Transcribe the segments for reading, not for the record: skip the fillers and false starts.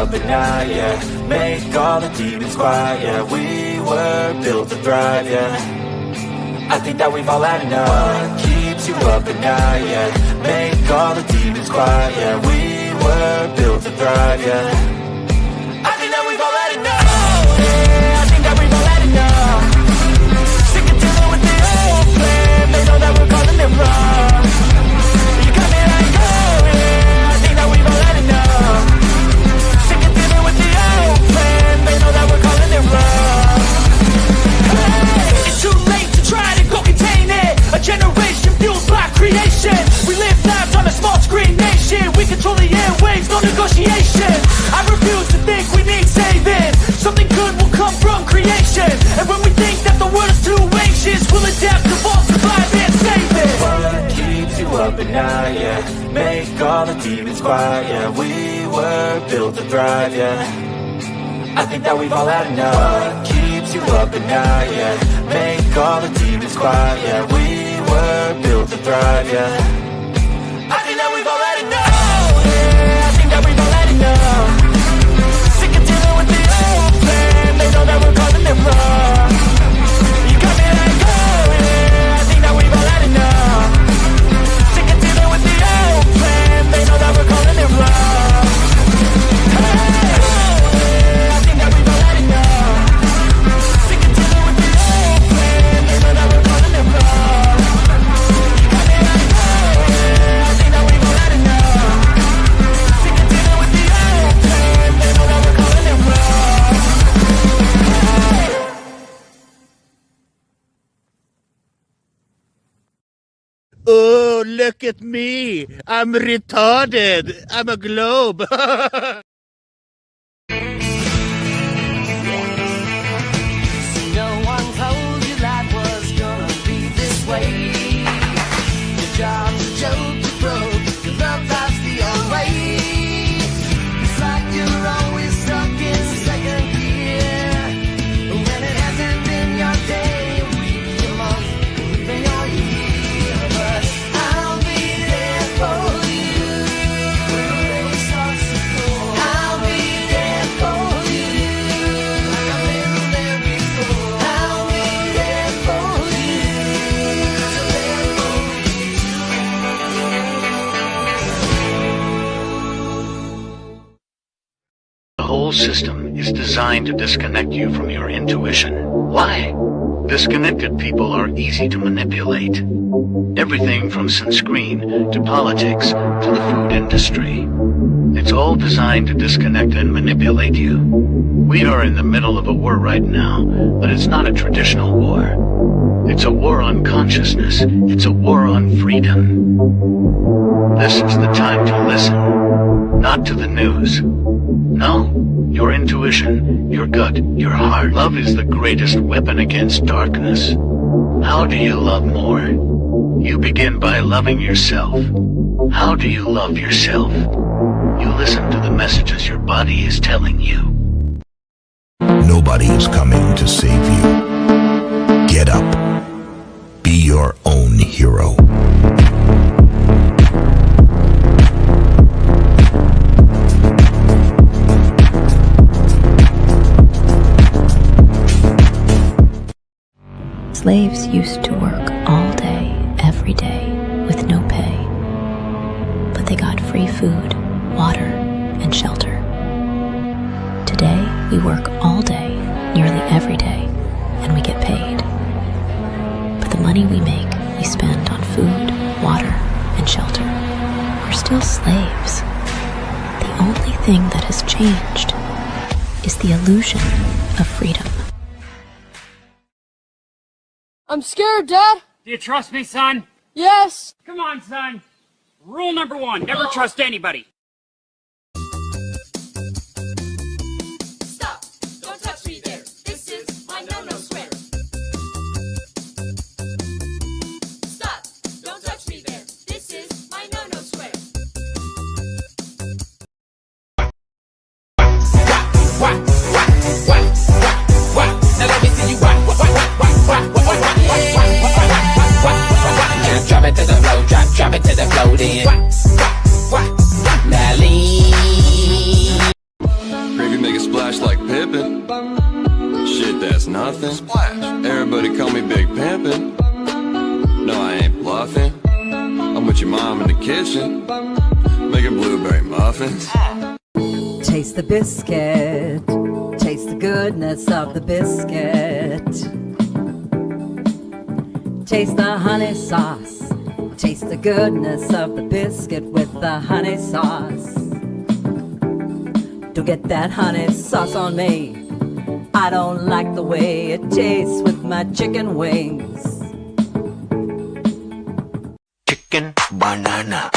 At night, yeah. Make all the demons quiet, yeah. We were built to thrive, yeah. I think that we've all had enough. What keeps you up at night, yeah. Make all the demons quiet, yeah. We were built to thrive, yeah. I think that we've all had enough. Oh, yeah, I think that we've all had enough. Sick of dealing with the old plan. They know that we're calling it wrong. You got me like, oh, yeah, I think that we've all had enough. They know that we're calling it wrong. Hey, it's too late to try to go contain it. A generation fueled by creation. We live lives on a small screen nation. We control the airwaves, no negotiation. I refuse to think we need saving. Something good will come from creation. And when we think that the world is too anxious, we'll adapt, evolve, survive and save it. What keeps you up at night, yeah. Make all the demons quiet, yeah. We were built to thrive, yeah. I think that we've all had enough. What keeps you up at night, yeah. Make all the demons quiet, yeah. We were built to thrive, yeah. I think that we've all had enough. Oh, yeah, I think that we've all had enough. Sick of dealing with the old plan. They know that we're calling it wrong. You got me like, oh, yeah, I think that we've all had enough. Sick of dealing with the old plan. They know that we're calling it wrong. Oh, look at me. I'm retarded. I'm a globe. No one told you life was gonna be this way. Your job's a joke, you broke. Your love life's the old way. It's like you're always stuck in second gear. When it hasn't been your day, your week, your month, even your year. But I'll be there for you when the rain starts to pour. I'll be there for you like I've been there before. I'll be there for you 'cause I'm there for you. The whole system is designed to disconnect you from your intuition. Why? Disconnected people are easy to manipulate. Everything from sunscreen to politics to the food industry. It's all designed to disconnect and manipulate you. We are in the middle of a war right now, but it's not a traditional war. It's a war on consciousness. It's a war on freedom. This is the time to listen, not to the news. No, your intuition, your gut, your heart. Love is the greatest weapon against darkness. How do you love more? You begin by loving yourself. How do you love yourself? You listen to the messages your body is telling you. Nobody is coming to save you. Get up. Be your own hero. Slaves used to work all day, every day, with no pay. But they got free food, water, and shelter. Today, we work all day, nearly every day, and we get paid. But the money we make, we spend on food, water, and shelter. We're still slaves. The only thing that has changed is the illusion of freedom. I'm scared, Dad. Do you trust me, son? Yes. Come on, son. Rule number 1, never trust anybody. Stop! Don't touch me there. This is my no-no square. Stop! Don't touch me there. This is my no-no square. Now let me see you Drop it to the flow, drop it to the flow then. Now lean. Gravy make a splash like Pippin. Shit, that's nothing. Splash. Everybody call me Big Pimpin'. No, I ain't bluffing. I'm with your mom in the kitchen, making blueberry muffins. Taste the biscuit. Taste the goodness of the biscuit. Taste the honey sauce. Taste the goodness of the biscuit with the honey sauce. Don't get that honey sauce on me. I don't like the way it tastes with my chicken wings. Chicken banana,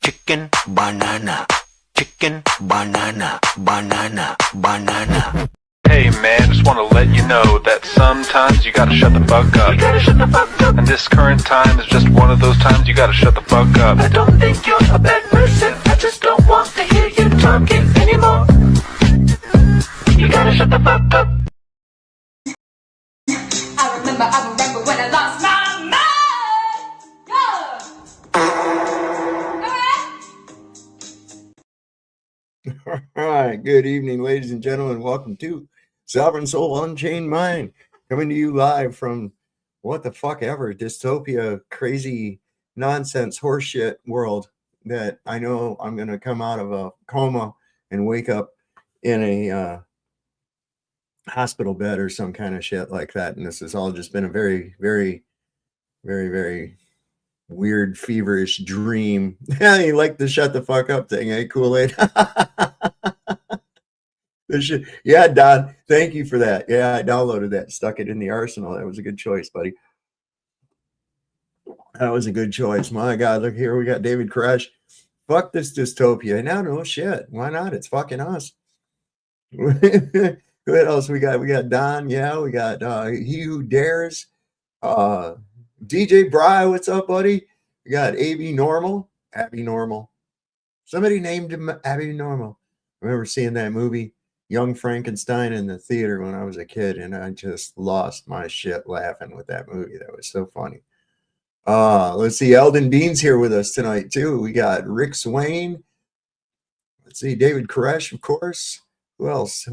chicken banana, chicken banana, banana, banana. Hey man, just wanna let you know that sometimes you gotta shut the fuck up. You gotta shut the fuck up. And this current time is just one of those times you gotta shut the fuck up. I don't think you're a bad person. I just don't want to hear you talking anymore. You gotta shut the fuck up. I remember when I lost my mind. All right, good evening, ladies and gentlemen. Welcome to Sovereign Soul Unchained Mind, coming to you live from what the fuck ever, dystopia, crazy nonsense horseshit world that I know I'm going to come out of a coma and wake up in a hospital bed or some kind of shit like that. And this has all just been a very, very, very, very weird, feverish dream. Yeah, you like the shut the fuck up thing, eh, Kool-Aid? Yeah, Don, thank you for that. Yeah, I downloaded that, stuck it in the arsenal. That was a good choice, buddy. That was a good choice. My God, look here, we got David Koresh. Fuck this dystopia. No shit. Why not? It's fucking us. What else we got? We got Don. Yeah, we got He Who Dares. DJ Bry, what's up, buddy? We got Abby Normal. Somebody named him Abby Normal. I remember seeing that movie, Young Frankenstein, in the theater when I was a kid, and I just lost my shit laughing with that movie. That was so funny. Let's see, Eldon Bean's here with us tonight too. We got Rick Swain. Let's see, David Koresh, of course. Who else?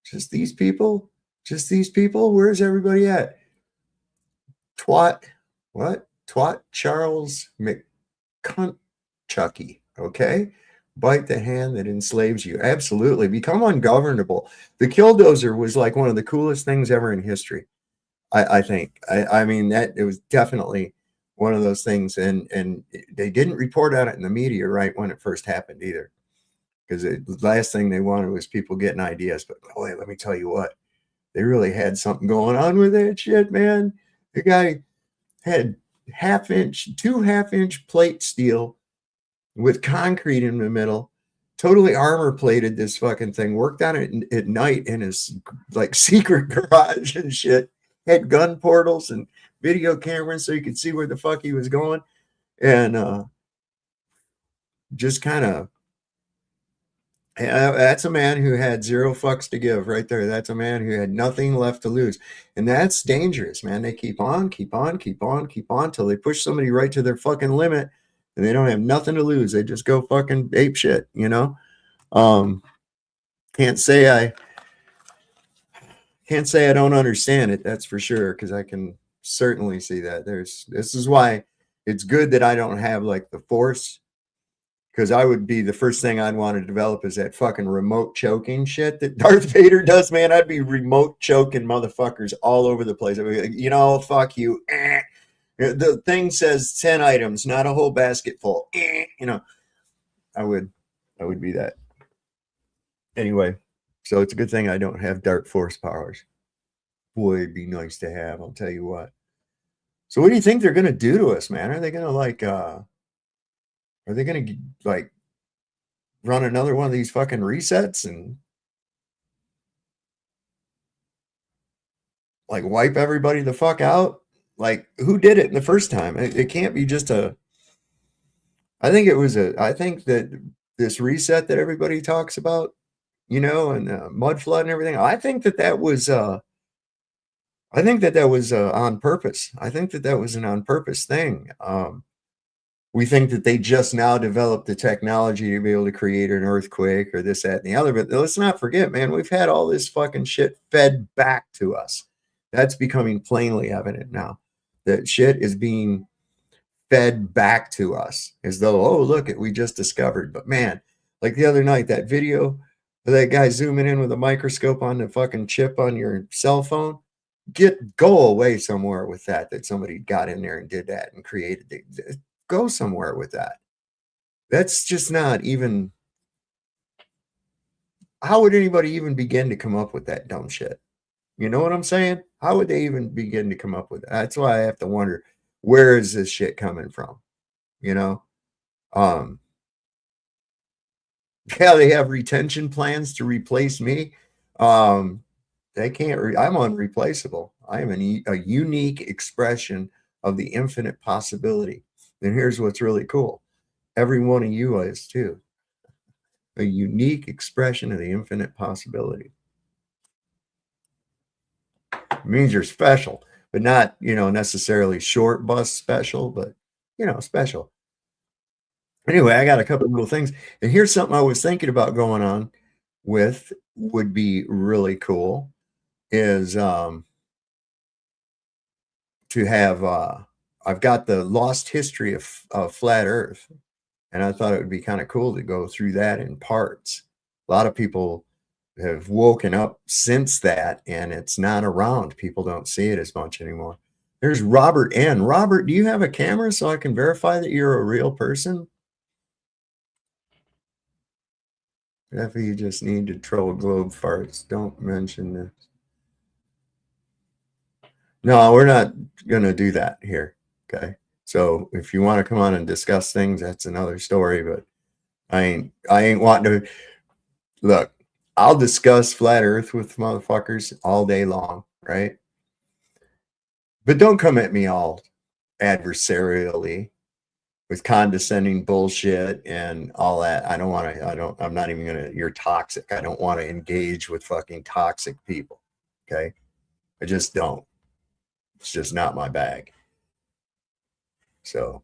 Just these people? Where's everybody at? Twat Charles McCuntchucky. Okay. Bite the hand that enslaves you. Absolutely. Become ungovernable. The Killdozer was like one of the coolest things ever in history. I think. I mean, that it was definitely one of those things. And they didn't report on it in the media right when it first happened either. Because the last thing they wanted was people getting ideas. But boy, let me tell you what, they really had something going on with that shit, man. The guy had 2 half-inch plate steel with concrete in the middle, totally armor plated this fucking thing, worked on it at night in his like secret garage and shit, had gun portals and video cameras so you could see where the fuck he was going. And just kind of, that's a man who had 0 fucks to give right there. That's a man who had nothing left to lose. And that's dangerous, man. They keep on till they push somebody right to their fucking limit and they don't have nothing to lose. They just go fucking ape shit, you know? Can't say I don't understand it. That's for sure. Cause I can certainly see that this is why it's good that I don't have like the force. Because I would be the first thing I'd want to develop is that fucking remote choking shit that Darth Vader does, man. I'd be remote choking motherfuckers all over the place. I'd be like, you know, fuck you. The thing says 10 items, not a whole basket full. You know, I would be that. Anyway, so it's a good thing I don't have dark force powers. Boy, it'd be nice to have, I'll tell you what. So what do you think they're going to do to us, man? Are they going to like, Are they going to like run another one of these fucking resets and like wipe everybody the fuck out? Like, who did it the first time? It can't be just a. I think that this reset that everybody talks about, you know, and mud flood and everything. I think that was. I think that was on purpose. I think that was an on purpose thing. We think that they just now developed the technology to be able to create an earthquake or this, that, and the other. But let's not forget, man, we've had all this fucking shit fed back to us. That's becoming plainly evident now. That shit is being fed back to us as though, oh, look, we just discovered. But man, like the other night, that video of that guy zooming in with a microscope on the fucking chip on your cell phone. Go away somewhere with that somebody got in there and did that and created it. Go somewhere with that. That's just not even. How would anybody even begin to come up with that dumb shit? You know what I'm saying? How would they even begin to come up with that? That's why I have to wonder, where is this shit coming from? You know? Yeah, they have retention plans to replace me. They can't. I'm unreplaceable. I am a unique expression of the infinite possibility. And here's what's really cool. Every one of you is too. A unique expression of the infinite possibility. It means you're special, but not, you know, necessarily short bus special, but, you know, special. Anyway, I got a couple of little things. And here's something I was thinking about going on with, would be really cool, is to have I've got the lost history of flat earth, and I thought it would be kind of cool to go through that in parts. A lot of people have woken up since that, and it's not around. People don't see it as much anymore. There's Robert N. Robert, do you have a camera so I can verify that you're a real person? If you just need to troll globe farts, don't mention this. No, we're not going to do that here. Okay. So if you want to come on and discuss things, that's another story, but I ain't wanting to. Look, I'll discuss flat earth with motherfuckers all day long, right? But don't come at me all adversarially with condescending bullshit and all that. I'm not even going to, you're toxic. I don't want to engage with fucking toxic people. Okay. I just don't. It's just not my bag. So,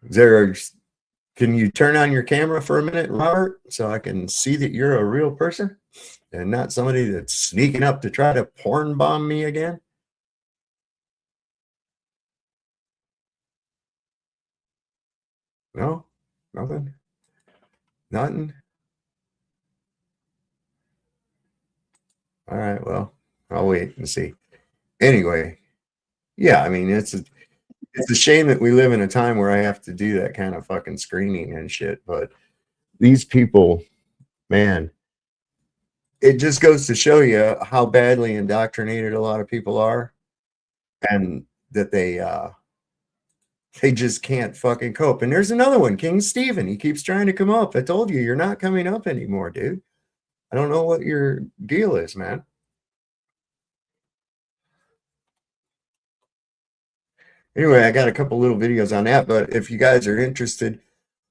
can you turn on your camera for a minute, Robert, so I can see that you're a real person and not somebody that's sneaking up to try to porn bomb me again? No? Nothing? Nothing? All right, well, I'll wait and see. Anyway, yeah, I mean, it's a shame that we live in a time where I have to do that kind of fucking screening and shit, but these people, man, it just goes to show you how badly indoctrinated a lot of people are, and that they just can't fucking cope. And there's another one, King Stephen. He keeps trying to come up. I told you, you're not coming up anymore, dude. I don't know what your deal is, man. Anyway, I got a couple little videos on that, but if you guys are interested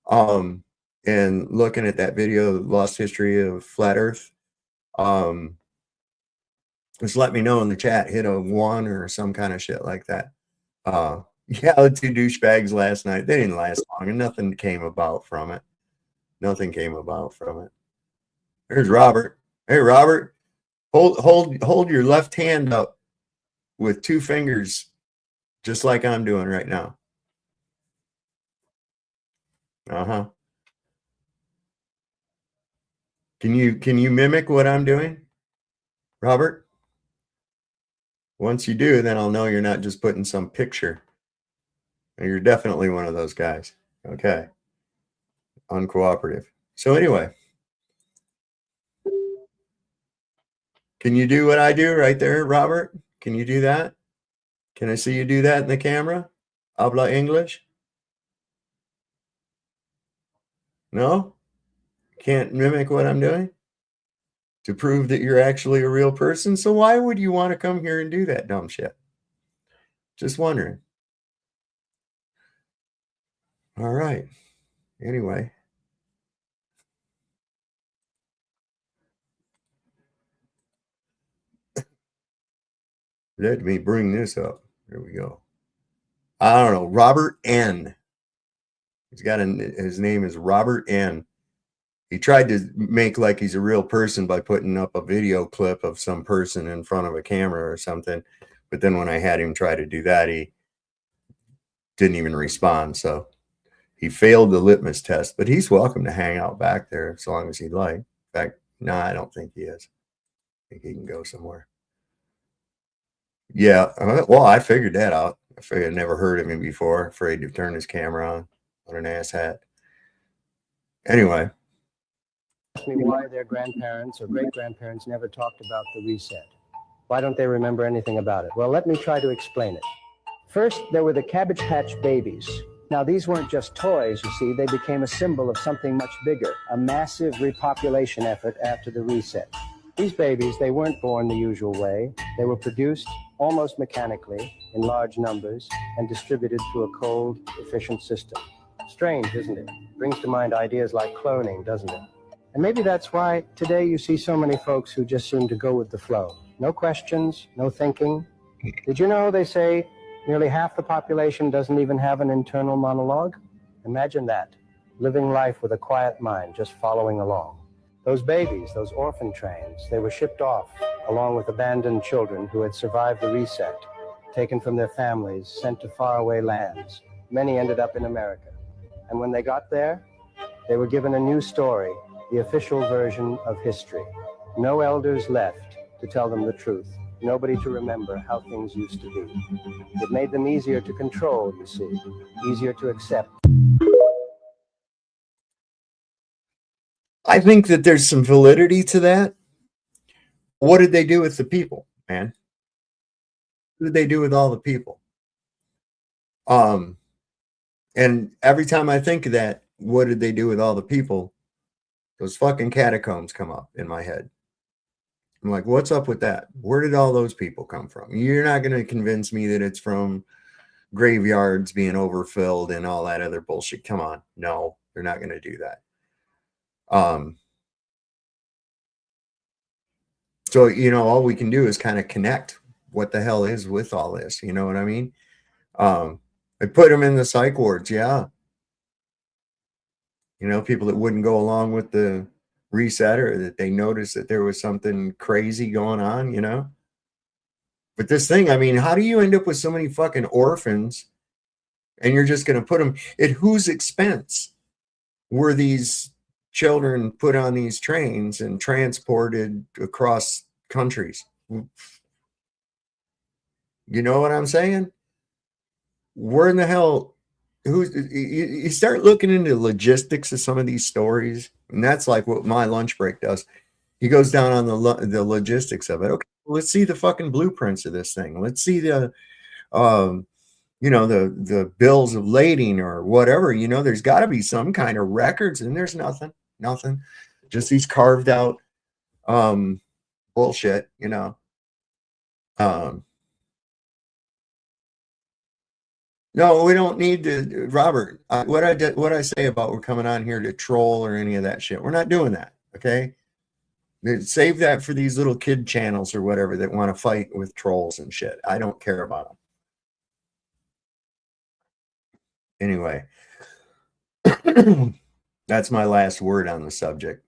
in looking at that video, Lost History of Flat Earth, just let me know in the chat. Hit a 1 or some kind of shit like that. Yeah, the 2 douchebags last night, they didn't last long, and nothing came about from it. Nothing came about from it. There's Robert. Hey, Robert, hold your left hand up with 2 fingers, just like I'm doing right now. Uh-huh. Can you mimic what I'm doing, Robert? Once you do, then I'll know you're not just putting some picture. You're definitely one of those guys. Okay. Uncooperative. So anyway, can you do what I do right there, Robert? Can you do that? Can I see you do that in the camera? Habla English? No? Can't mimic what I'm doing to prove that you're actually a real person? So why would you want to come here and do that dumb shit? Just wondering. All right. Anyway. Let me bring this up. There we go. I don't know. Robert N. His name is Robert N. He tried to make like he's a real person by putting up a video clip of some person in front of a camera or something. But then when I had him try to do that, he didn't even respond. So he failed the litmus test, but he's welcome to hang out back there as long as he'd like. In fact, no, I don't think he is. I think he can go somewhere. Yeah, well, I figured that out. I figured I'd never heard of him before. Afraid to turn his camera on. What an ass hat. Anyway. Ask me why their grandparents or great-grandparents never talked about the reset. Why don't they remember anything about it? Well, let me try to explain it. First, there were the Cabbage Patch Babies. Now, these weren't just toys, you see. They became a symbol of something much bigger, a massive repopulation effort after the reset. These babies, they weren't born the usual way. They were produced almost mechanically in large numbers and distributed through a cold, efficient system. Strange, isn't it? Brings to mind ideas like cloning, doesn't it? And maybe that's why today you see so many folks who just seem to go with the flow. No questions, no thinking. Did you know they say nearly half the population doesn't even have an internal monologue? Imagine that, living life with a quiet mind, just following along. Those babies, those orphan trains, they were shipped off along with abandoned children who had survived the reset, taken from their families, sent to faraway lands. Many ended up in America. And when they got there, they were given a new story, the official version of history. No elders left to tell them the truth. Nobody to remember how things used to be. It made them easier to control, you see, easier to accept. I think that there's some validity to that. What did they do with the people, man? What did they do with all the people? And every time I think of that, what did they do with all the people? Those fucking catacombs come up in my head. I'm like, what's up with that? Where did all those people come from? You're not going to convince me that it's from graveyards being overfilled and all that other bullshit. Come on. No, they're not going to do that. So, all we can do is kind of connect what the hell is with all this. You know what I mean? I put them in the psych wards. Yeah. People that wouldn't go along with the reset or that they noticed that there was something crazy going on, But this thing, I mean, how do you end up with so many fucking orphans and you're just going to put them at whose expense were these children put on these trains and transported across countries? You know what I'm saying? Where in the hell? You start looking into logistics of some of these stories, and that's like what my lunch break does. He goes down on the logistics of it. Okay, let's see the fucking blueprints of this thing. Let's see the the bills of lading or whatever. There's got to be some kind of records, and there's nothing. Just these carved out bullshit. No, we don't need to, Robert. What I say about we're coming on here to troll or any of that shit. We're not doing that. Okay, save that for these little kid channels or whatever that want to fight with trolls and shit. I don't care about them. Anyway, that's my last word on the subject.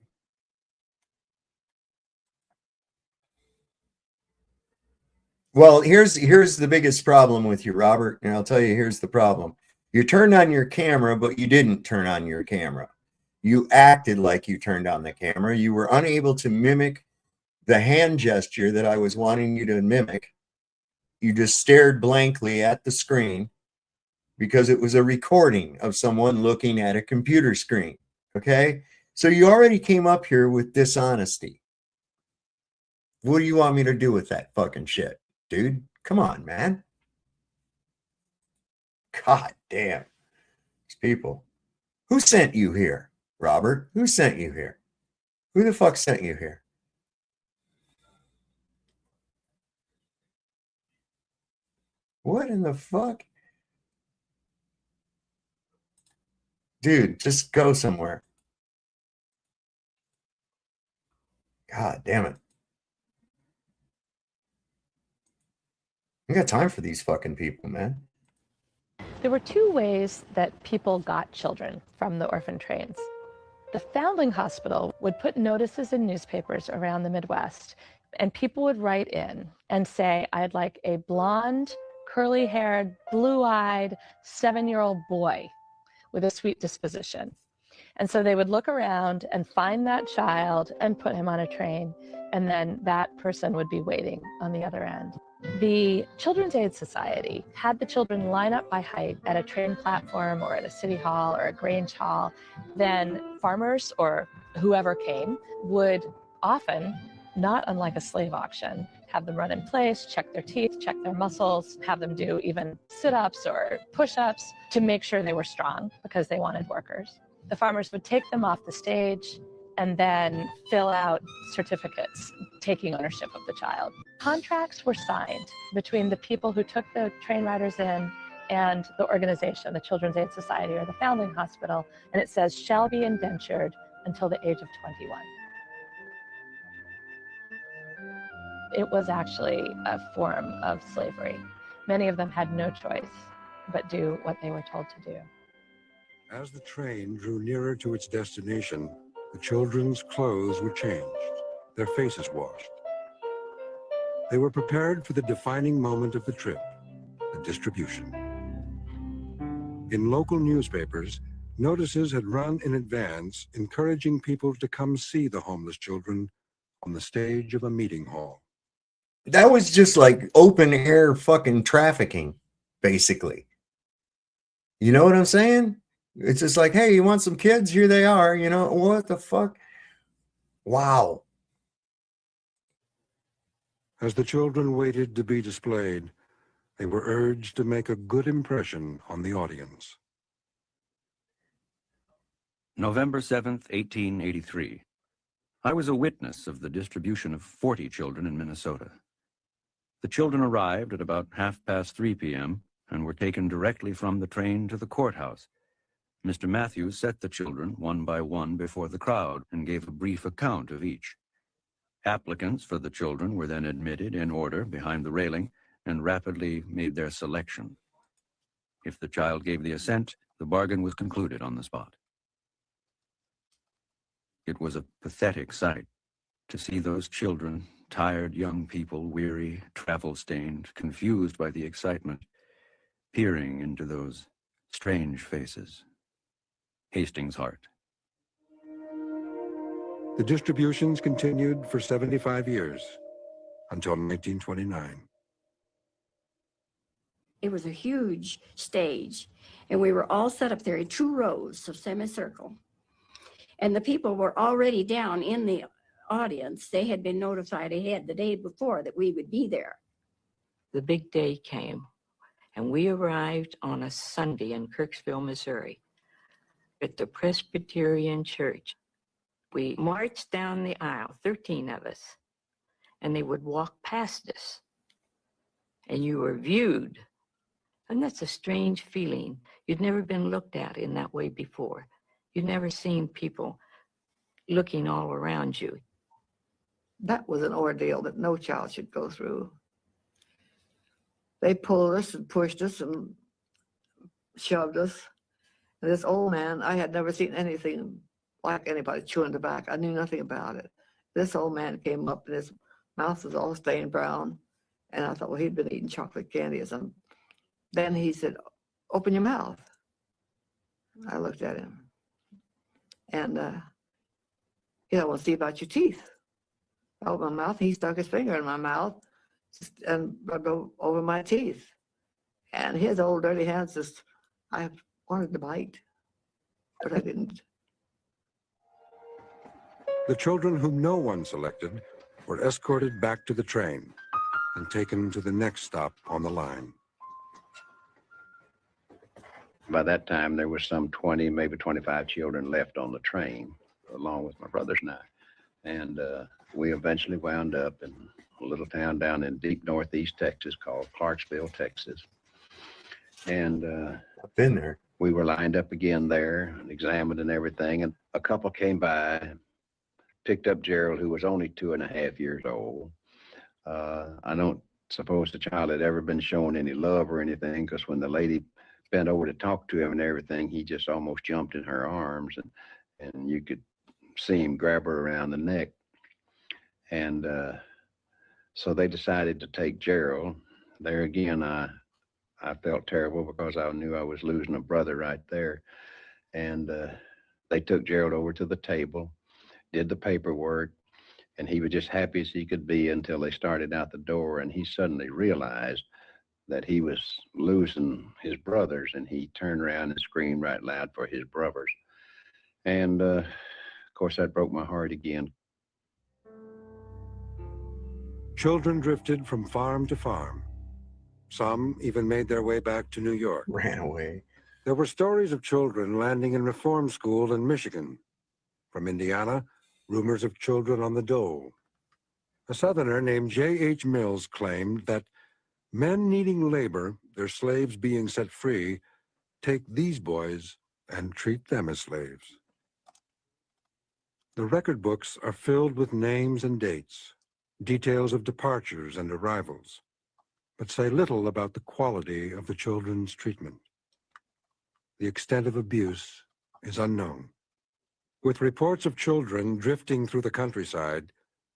Well, here's the biggest problem with you, Robert, and I'll tell you, here's the problem. You turned on your camera, but you didn't turn on your camera. You acted like you turned on the camera. You were unable to mimic the hand gesture that I was wanting you to mimic. You just stared blankly at the screen because it was a recording of someone looking at a computer screen, okay? So you already came up here with dishonesty. What do you want me to do with that fucking shit? Dude, come on, man. God damn. These people. Who sent you here? Robert, who sent you here? Who the fuck sent you here? What in the fuck? Dude, just go somewhere. God damn it. I got time for these fucking people, man. There were two ways that people got children from the orphan trains. The Foundling Hospital would put notices in newspapers around the Midwest, and people would write in and say, I'd like a blonde, curly-haired, blue-eyed, 7-year-old boy with a sweet disposition. And so they would look around and find that child and put him on a train, and then that person would be waiting on the other end. The Children's Aid Society had the children line up by height at a train platform or at a city hall or a Grange hall. Then farmers or whoever came would often, not unlike a slave auction, have them run in place, check their teeth, check their muscles, have them do even sit-ups or push-ups to make sure they were strong because they wanted workers. The farmers would take them off the stage and then fill out certificates taking ownership of the child. Contracts were signed between the people who took the train riders in and the organization, the Children's Aid Society or the Foundling Hospital, and it says, shall be indentured until the age of 21. It was actually a form of slavery. Many of them had no choice but do what they were told to do. As the train drew nearer to its destination, the children's clothes were changed, their faces washed. They were prepared for the defining moment of the trip, the distribution. In local newspapers, notices had run in advance encouraging people to come see the homeless children on the stage of a meeting hall. That was just like open air fucking trafficking, basically. You know what I'm saying? It's just like, hey, you want some kids? Here they are. You know, what the fuck? Wow. As the children waited to be displayed, they were urged to make a good impression on the audience. November 7th, 1883. I was a witness of the distribution of 40 children in Minnesota. The children arrived at about 3:30 p.m. and were taken directly from the train to the courthouse. Mr. Matthews set the children one by one before the crowd and gave a brief account of each. Applicants for the children were then admitted in order behind the railing and rapidly made their selection. If the child gave the assent, the bargain was concluded on the spot. It was a pathetic sight to see those children, tired young people, weary, travel-stained, confused by the excitement, peering into those strange faces. Hastings' heart. The distributions continued for 75 years, until 1929. It was a huge stage, and we were all set up there in 2 rows of semicircle. And the people were already down in the audience. They had been notified ahead the day before that we would be there. The big day came, and we arrived on a Sunday in Kirksville, Missouri, at the Presbyterian Church. We marched down the aisle, 13 of us, and they would walk past us, and you were viewed. And that's a strange feeling. You'd never been looked at in that way before. You'd never seen people looking all around you. That was an ordeal that no child should go through. They pulled us and pushed us and shoved us. And this old man, I had never seen anything like anybody chewing tobacco. I knew nothing about it. This old man came up and his mouth was all stained brown. And I thought, well, he'd been eating chocolate candy or something. Then he said, open your mouth. I looked at him. And I want to see about your teeth. I opened my mouth. He stuck his finger in my mouth and rubbed over my teeth. And his old dirty hands just, I wanted to bite, but I didn't. The children whom no one selected were escorted back to the train and taken to the next stop on the line. By that time, there was some 20, maybe 25 children left on the train, along with my brothers and I. And we eventually wound up in a little town down in deep northeast Texas called Clarksville, Texas. And I've been there. We were lined up again there and examined and everything. And a couple came by, picked up Gerald, who was only 2.5 years old. I don't suppose the child had ever been shown any love or anything, because when the lady bent over to talk to him and everything, he just almost jumped in her arms, and you could see him grab her around the neck. And so they decided to take Gerald. There again, I felt terrible because I knew I was losing a brother right there. And they took Gerald over to the table, did the paperwork, and he was just happy as he could be until they started out the door, and he suddenly realized that he was losing his brothers, and he turned around and screamed right loud for his brothers. And of course, that broke my heart again. Children drifted from farm to farm. Some even made their way back to New York. Ran away. There were stories of children landing in reform school in Michigan. From Indiana, rumors of children on the dole. A Southerner named J.H. Mills claimed that men needing labor, their slaves being set free, take these boys and treat them as slaves. The record books are filled with names and dates, details of departures and arrivals, but say little about the quality of the children's treatment. The extent of abuse is unknown. With reports of children drifting through the countryside,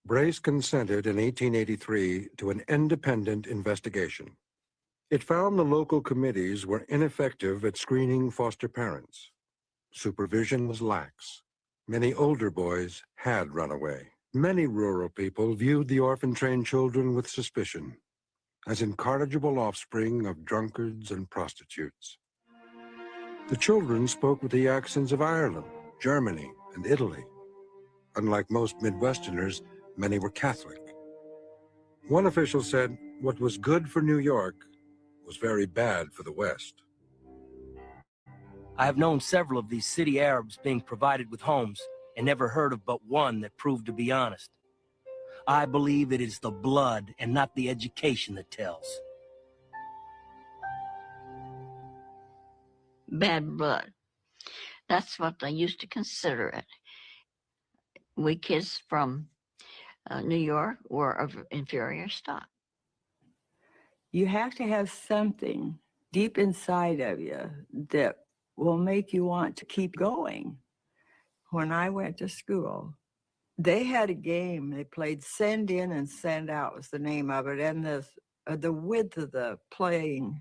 Brace consented in 1883 to an independent investigation. It found the local committees were ineffective at screening foster parents. Supervision was lax. Many older boys had run away. Many rural people viewed the orphan-trained children with suspicion, as incorrigible offspring of drunkards and prostitutes. The children spoke with the accents of Ireland, Germany, and Italy. Unlike most Midwesterners, many were Catholic. One official said what was good for New York was very bad for the West. I have known several of these city Arabs being provided with homes and never heard of but one that proved to be honest. I believe it is the blood and not the education that tells. Bad blood. That's what I used to consider it. We kids from New York were of inferior stock. You have to have something deep inside of you that will make you want to keep going. When I went to school, they had a game. They played send in and send out was the name of it. And the width of the playground,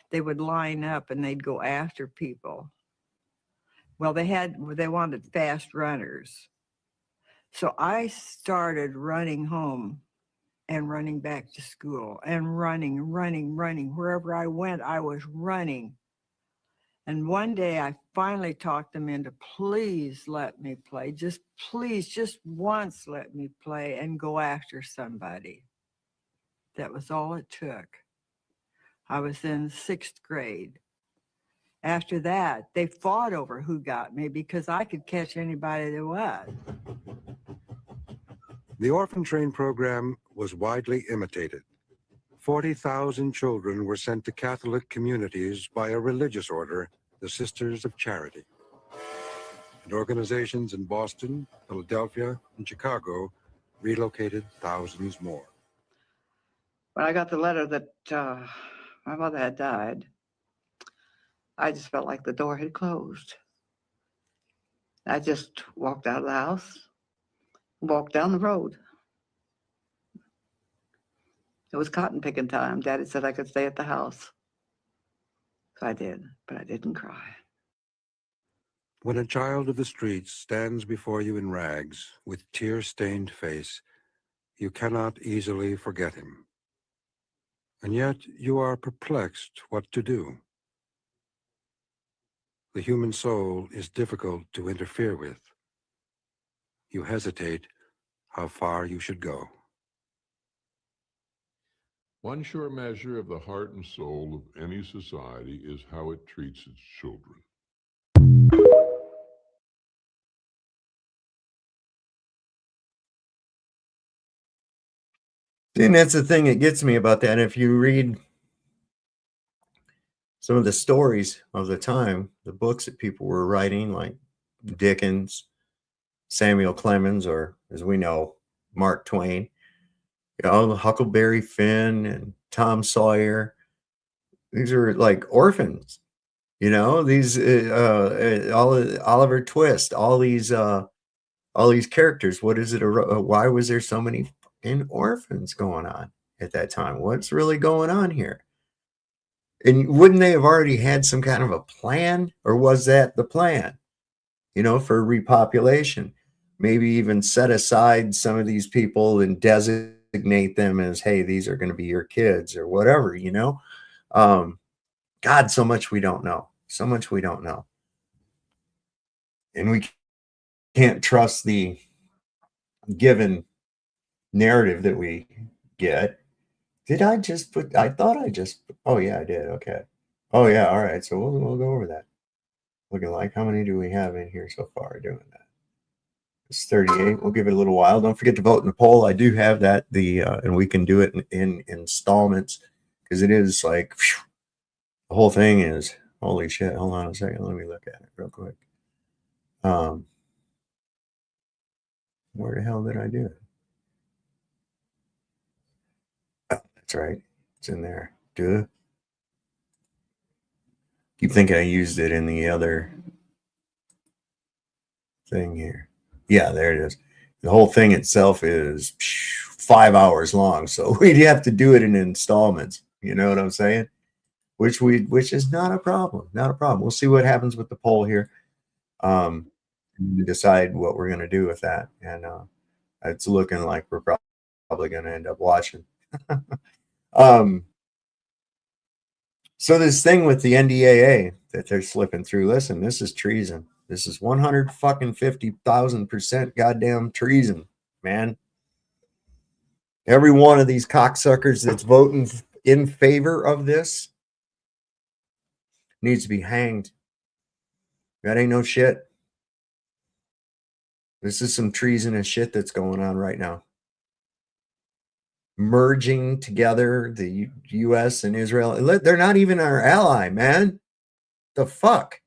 they would line up and they'd go after people. Well, they wanted fast runners. So I started running home and running back to school and running. Wherever I went, I was running. And one day I finally talked them into, please let me play. Just please, just once let me play and go after somebody. That was all it took. I was in 6th grade. After that, they fought over who got me because I could catch anybody there was. The orphan train program was widely imitated. 40,000 children were sent to Catholic communities by a religious order, the Sisters of Charity. And organizations in Boston, Philadelphia, and Chicago relocated thousands more. When I got the letter that my mother had died, I just felt like the door had closed. I just walked out of the house, walked down the road. It was cotton picking time. Daddy said I could stay at the house. So I did, but I didn't cry. When a child of the streets stands before you in rags with tear-stained face, you cannot easily forget him. And yet you are perplexed what to do. The human soul is difficult to interfere with. You hesitate how far you should go. One sure measure of the heart and soul of any society is how it treats its children. And that's the thing that gets me about that. If you read some of the stories of the time, the books that people were writing, like Dickens, Samuel Clemens, or as we know, Mark Twain, Huckleberry Finn and Tom Sawyer, these are like orphans, these Oliver Twist, all these characters. What is it? Why was there so many fucking orphans going on at that time? What's really going on here? And wouldn't they have already had some kind of a plan, or was that the plan, for repopulation? Maybe even set aside some of these people and designate them as, hey, these are going to be your kids or whatever, God, so much we don't know. So much we don't know. And we can't trust the given narrative that we get. Did I just put, I thought I just, oh yeah, I did. Okay. Oh yeah. All right. So we'll go over that. Looking like, how many do we have in here so far doing that? It's 38. We'll give it a little while. Don't forget to vote in the poll. I do have that, and we can do it in installments, because it is like, phew, the whole thing is, holy shit. Hold on a second. Let me look at it real quick. Where the hell did I do it? Oh, that's right. It's in there. Duh. Keep thinking I used it in the other thing here. Yeah, there it is. The whole thing itself is 5 hours long, so we'd have to do it in installments. You know what I'm saying? Which is not a problem. Not a problem. We'll see what happens with the poll here. And decide what we're going to do with that. And it's looking like we're probably going to end up watching. So this thing with the NDAA that they're slipping through, listen, this is treason. This is 150,000% goddamn treason, man. Every one of these cocksuckers that's voting in favor of this needs to be hanged. That ain't no shit. This is some treasonous shit that's going on right now. Merging together the U.S. and Israel. They're not even our ally, man. The fuck?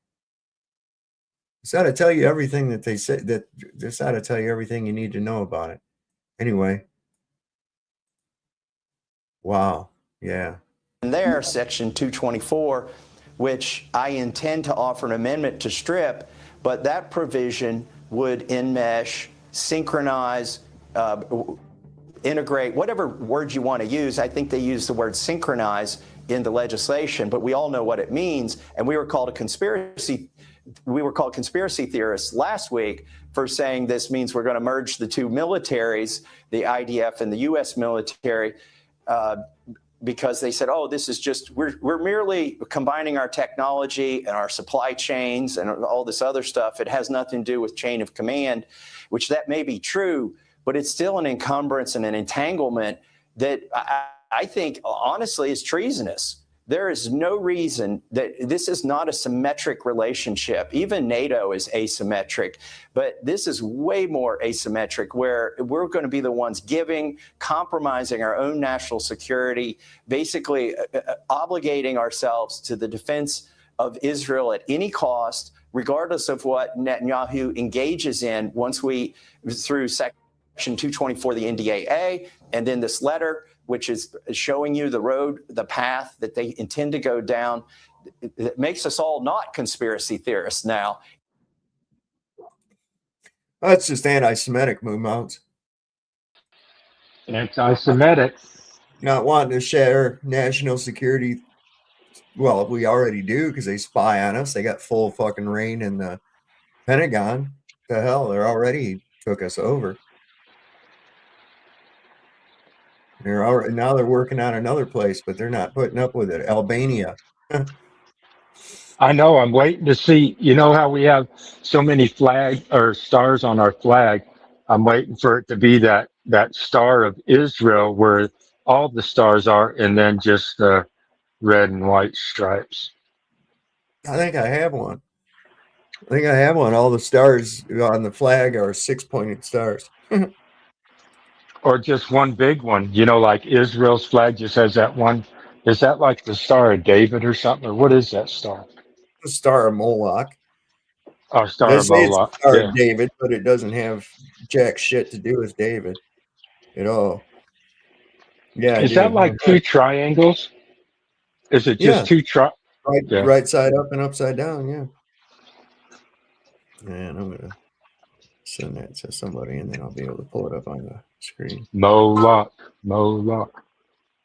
This ought to tell you everything that they say. This ought to tell you everything you need to know about it. Anyway. Wow. Yeah. In there, Section 224, which I intend to offer an amendment to strip, but that provision would enmesh, synchronize, integrate, whatever word you want to use. I think they use the word synchronize in the legislation, but we all know what it means. And we were called conspiracy theorists last week for saying this means we're going to merge the two militaries, the IDF and the U.S. military, because they said, oh, this is just, we're merely combining our technology and our supply chains and all this other stuff. It has nothing to do with chain of command, which that may be true, but it's still an encumbrance and an entanglement that I think, honestly, is treasonous. There is no reason that this is not a symmetric relationship. Even NATO is asymmetric, but this is way more asymmetric, where we're going to be the ones giving, compromising our own national security, basically obligating ourselves to the defense of Israel at any cost, regardless of what Netanyahu engages in once we, through Section 224, the NDAA, and then this letter, which is showing you the road, the path that they intend to go down. It makes us all not conspiracy theorists now. That's just anti-Semitic movements. Anti-Semitic. Not wanting to share national security. Well, we already do, because they spy on us. They got full fucking reign in the Pentagon. The hell, they're already took us over. Now they're working on another place, but they're not putting up with it. Albania. I know. I'm waiting to see. You know how we have so many flag or stars on our flag? I'm waiting for it to be that star of Israel, where all the stars are, and then just the red and white stripes. I think I have one. I think I have one. All the stars on the flag are 6-pointed stars. Or just one big one, like Israel's flag just has that one. Is that like the Star of David or something? Or what is that star? The Star of Moloch. Oh, Star They of say it's the Moloch. Star Yeah. of David, but it doesn't have jack shit to do with David at all. Yeah, I Is that do. like two triangles? Is it Yeah, just two Yeah. right side up and upside down. Yeah. And I'm gonna send that to somebody, and then I'll be able to pull it up on the screen. Moloch. Moloch.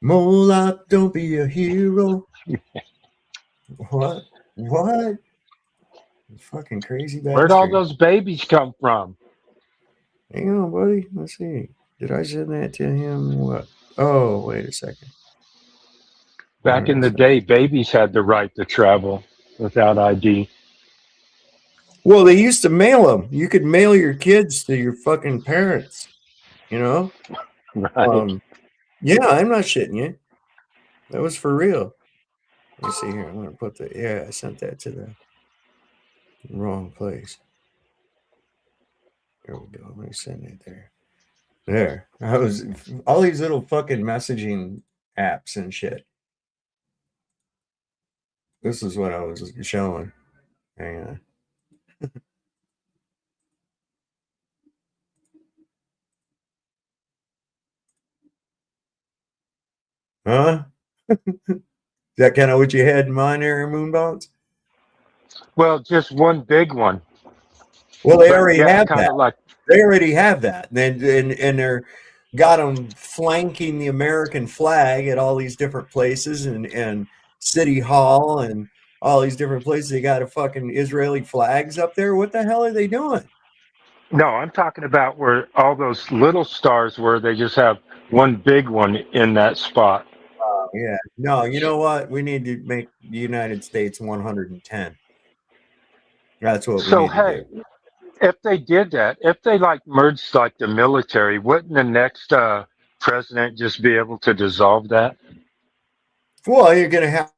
Moloch, don't be a hero. What? What? Fucking crazy Where'd all bastard. those babies come from? Hang on, buddy. Let's see. Did I send that to him? What? Oh, wait a second. Back in the day, babies had the right to travel without ID. Well, they used to mail them. You could mail your kids to your fucking parents, you know? Right. Yeah, I'm not shitting you. That was for real. Let me see here. I'm going to put I sent that to the wrong place. There we go. Let me send it there. There. I was all these little fucking messaging apps and shit. This is what I was showing. Hang on. Huh? Is that kind of what you had in mind there, Moonbones? Well, just one big one. Well, they But already yeah, have kind that. of like They already have that. And they're got them flanking the American flag at all these different places and City Hall and all these different places. They got a fucking Israeli flags up there. What the hell are they doing? no, I'm talking about where all those little stars were. They just have one big one in that spot. Yeah. No, you know what? We need to make the United States 110. That's what we So need to hey, do. if they did that, if they like merged like the military, wouldn't the next president just be able to dissolve that? Well, you're going to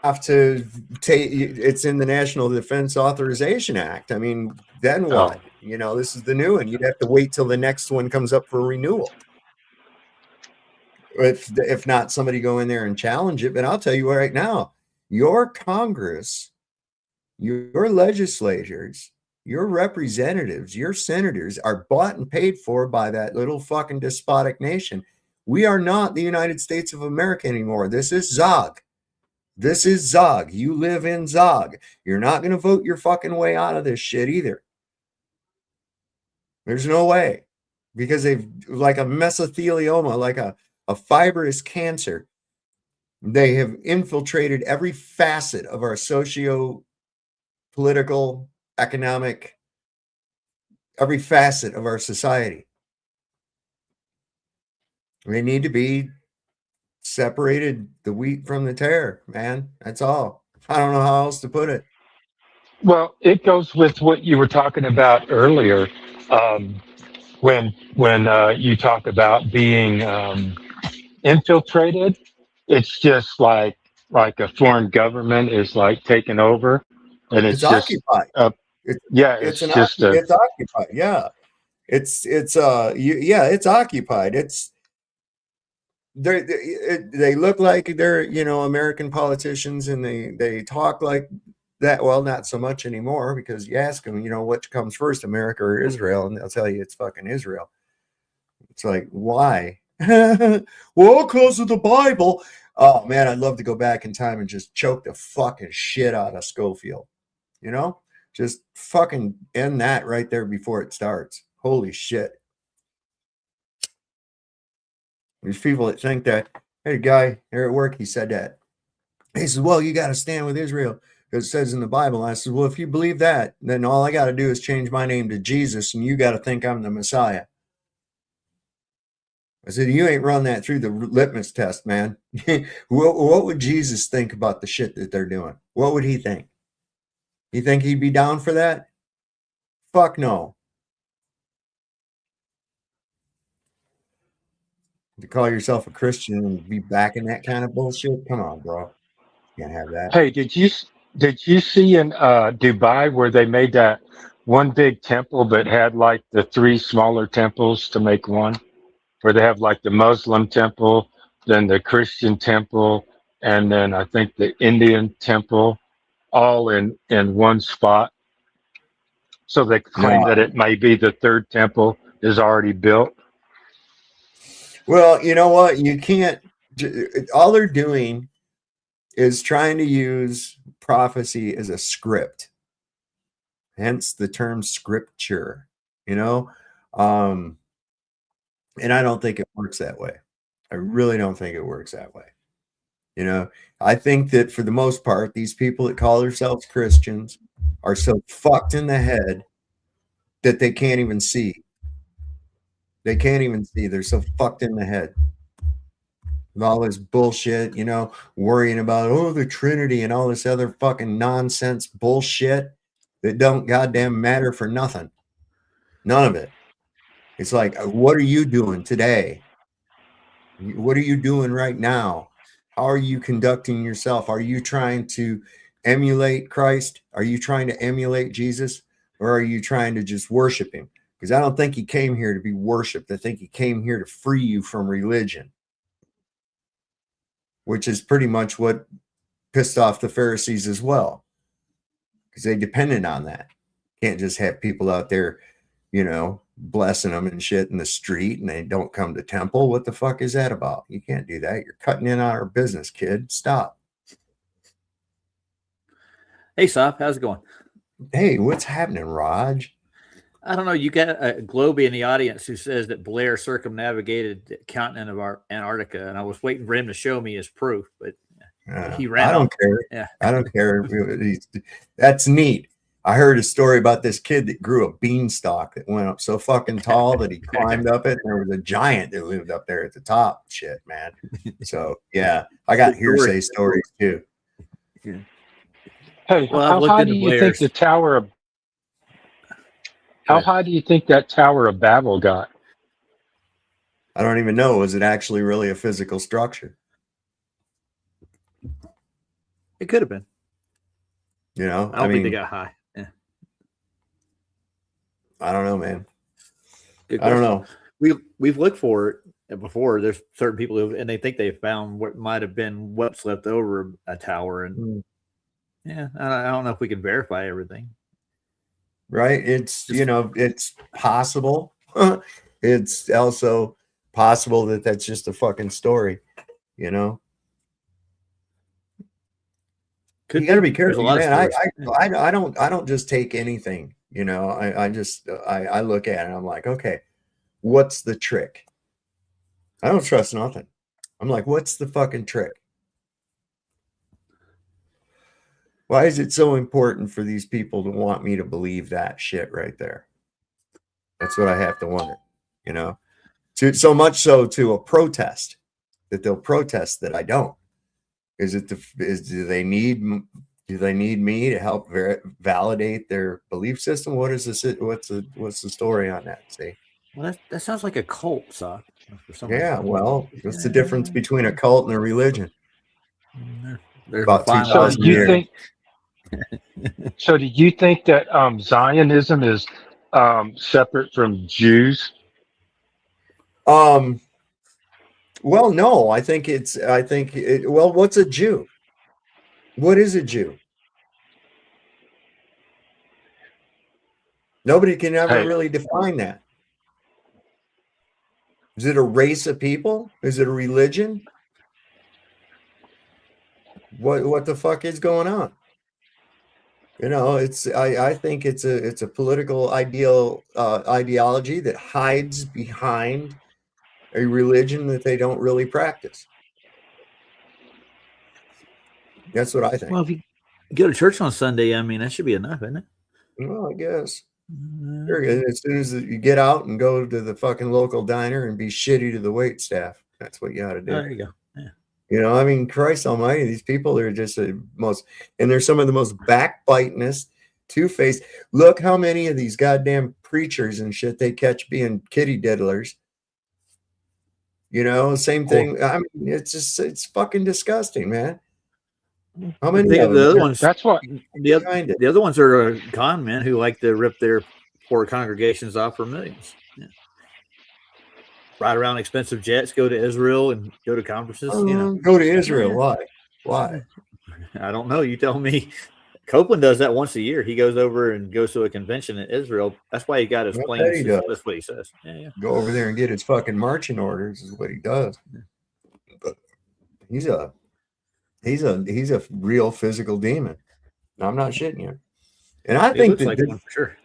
have to take it's in the National Defense Authorization Act. I mean, then Oh, what? You know, this is the new one. You'd have to wait till the next one comes up for renewal. If not, somebody go in there and challenge it. But I'll tell you right now, your Congress, your legislators, your representatives, your senators are bought and paid for by that little fucking despotic nation. We are not the United States of America anymore. This is Zog. This is Zog. You live in Zog. You're not going to vote your fucking way out of this shit either. There's no way. Because they've, like a mesothelioma, like a fibrous cancer, they have infiltrated every facet of our socio-political, economic, every facet of our society. They need to be separated, the wheat from the tare, man. That's all. I don't know how else to put it. well, it goes with what you were talking about earlier, when you talk about being infiltrated. It's just like a foreign government is like taking over, and It's it's just occupied. It's yeah, it's it's just a it's occupied. Yeah. It's occupied. It's they look like they're, American politicians, and they talk like that. Well, not so much anymore, because you ask them, what comes first, America or Israel, and they'll tell you it's fucking Israel. It's like, why? Well, because of the Bible. Oh man, I'd love to go back in time and just choke the fucking shit out of Schofield. Just fucking end that right there before it starts. Holy shit. There's people that think that, hey, guy there at work, he said that. He says, well, you got to stand with Israel because it says in the Bible. I said, well, if you believe that, then all I got to do is change my name to Jesus, and you got to think I'm the Messiah. I said, you ain't run that through the litmus test, man. What would Jesus think about the shit that they're doing? What would he think? You think he'd be down for that? Fuck no. To call yourself a Christian and be backing that kind of bullshit? Come on, bro. Can't have that. Hey, did you see in Dubai where they made that one big temple but had like the three smaller temples to make one? Where they have like the Muslim temple, then the Christian temple, and then I think the Indian temple, all in one spot. So they claim that No. it may be the third temple is already built. Well, you know what? You can't. All they're doing is trying to use prophecy as a script. Hence the term scripture. You know, and I don't think it works that way. I really don't think it works that way. You know, I think that for the most part, these people that call themselves Christians are so fucked in the head that they can't even see. They can't even see. They're so fucked in the head with all this bullshit, you know, worrying about, oh, the Trinity and all this other fucking nonsense bullshit that don't goddamn matter for nothing. None of it. It's like, what are you doing today? What are you doing right now? How are you conducting yourself? Are you trying to emulate Christ? Are you trying to emulate Jesus? Or are you trying to just worship him? Because I don't think he came here to be worshiped. I think he came here to free you from religion, which is pretty much what pissed off the Pharisees as well, because they depended on that. Can't just have people out there, you know, blessing them and shit in the street and they don't come to temple. What the fuck is that about? You can't do that. You're cutting in on our business, kid. Stop. Hey, Sop, how's it going? Hey, what's happening, Raj? I don't know. You got a Globey in the audience who says that Blair circumnavigated the continent of Antarctica, and I was waiting for him to show me his proof, but he ran. I don't care. Yeah. I don't care. That's neat. I heard a story about this kid that grew a beanstalk that went up so fucking tall that he climbed up it, and there was a giant that lived up there at the top. Shit, man. So yeah, I got hearsay stories too. Hey, Well, how high do you think the Tower of How high do you think that Tower of Babel got? I don't even know. Was it actually really a physical structure? It could have been. You know, I don't think they got high. Yeah. I don't know, man. Good I don't question. know. We've looked for it before. There's certain people who, and they think they found what might have been what's left over a tower, and yeah, I don't know if we can verify everything. Right? It's, you know, it's possible. It's also possible that that's just a fucking story, you know? You got to be careful, man. I don't just take anything, you know. I look at it and I'm like, okay, what's the trick? I don't trust nothing. I'm like, what's the fucking trick? Why is it so important for these people to want me to believe that shit right there? That's what I have to wonder, you know. So much so to a protest, that they'll protest that I don't. Is it do they need me to help validate their belief system? What is this? What's the story on that? See? Well, that sounds like a cult, so for some Yeah. reason. Well, what's the difference between a cult and a religion? There's about a fine 2,000 years. So do you think that Zionism is separate from Jews? Well, no, I think well, what's a Jew? What is a Jew? Nobody can ever really define that. Is it a race of people? Is it a religion? What the fuck is going on? You know, I think it's a political ideology that hides behind a religion that they don't really practice. That's what I think. Well, if you go to church on Sunday, I mean, that should be enough, isn't it? Well, I guess. Sure, as soon as you get out and go to the fucking local diner and be shitty to the wait staff, that's what you ought to do. There you go. Yeah. You know, I mean, Christ Almighty, these people are just and they're some of the most backbitingest, two-faced. Look how many of these goddamn preachers and shit they catch being kitty diddlers. You know, same thing. I mean, it's fucking disgusting, man. How many The of them? other ones, That's what the other ones are con men who like to rip their poor congregations off for millions. Yeah. Ride around expensive jets, go to Israel and go to conferences. You know, Go to Israel. Why? Why? I don't know. You tell me. Copeland does that once a year. He goes over and goes to a convention in Israel. That's why he got his I bet planes. he does. That's what he says. Yeah. Go over there and get his fucking marching orders is what he does. But he's a real physical demon. I'm not shitting you. And I think looks like one for sure.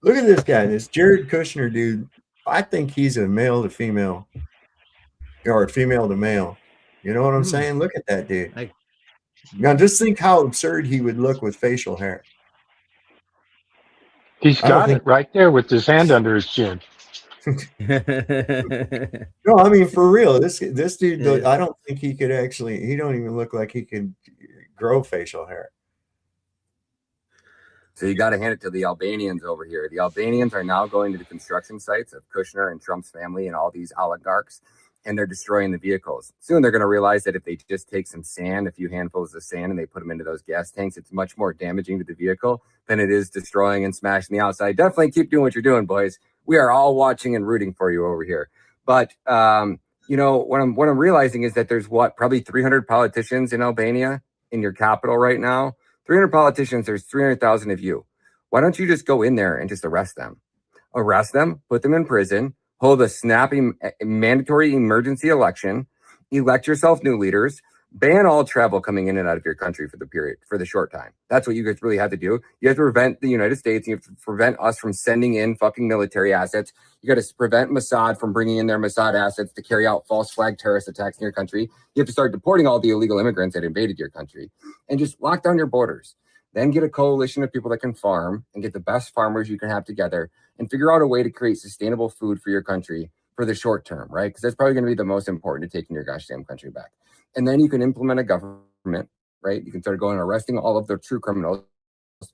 Look at this guy, this Jared Kushner dude. I think he's a male to female or female to male. You know what I'm saying? Look at that dude. Now just think how absurd he would look with facial hair. He's got it right there with his hand under his chin. No, I mean for real. This dude, I don't think he could actually. He don't even look like he could grow facial hair. So you got to hand it to the Albanians over here. The Albanians are now going to the construction sites of Kushner and Trump's family and all these oligarchs, and they're destroying the vehicles. Soon they're going to realize that if they just take some sand, a few handfuls of sand, and they put them into those gas tanks, it's much more damaging to the vehicle than it is destroying and smashing the outside. Definitely keep doing what you're doing, boys. We are all watching and rooting for you over here. But, you know, what I'm realizing is that there's probably 300 politicians in Albania, in your capital right now. 300 politicians, there's 300,000 of you. Why don't you just go in there and just arrest them? Arrest them, put them in prison, hold a snappy mandatory emergency election, elect yourself new leaders, ban all travel coming in and out of your country for the short time. That's what you guys really have to do. You have to prevent the United States. You have to prevent us from sending in fucking military assets. You got to prevent Mossad from bringing in their Mossad assets to carry out false flag terrorist attacks in your country. You have to start deporting all the illegal immigrants that invaded your country and just lock down your borders. Then get a coalition of people that can farm and get the best farmers you can have together and figure out a way to create sustainable food for your country for the short term, right? Because that's probably going to be the most important to taking your gosh damn country back. And then you can implement a government, right? You can start going and arresting all of the true criminals.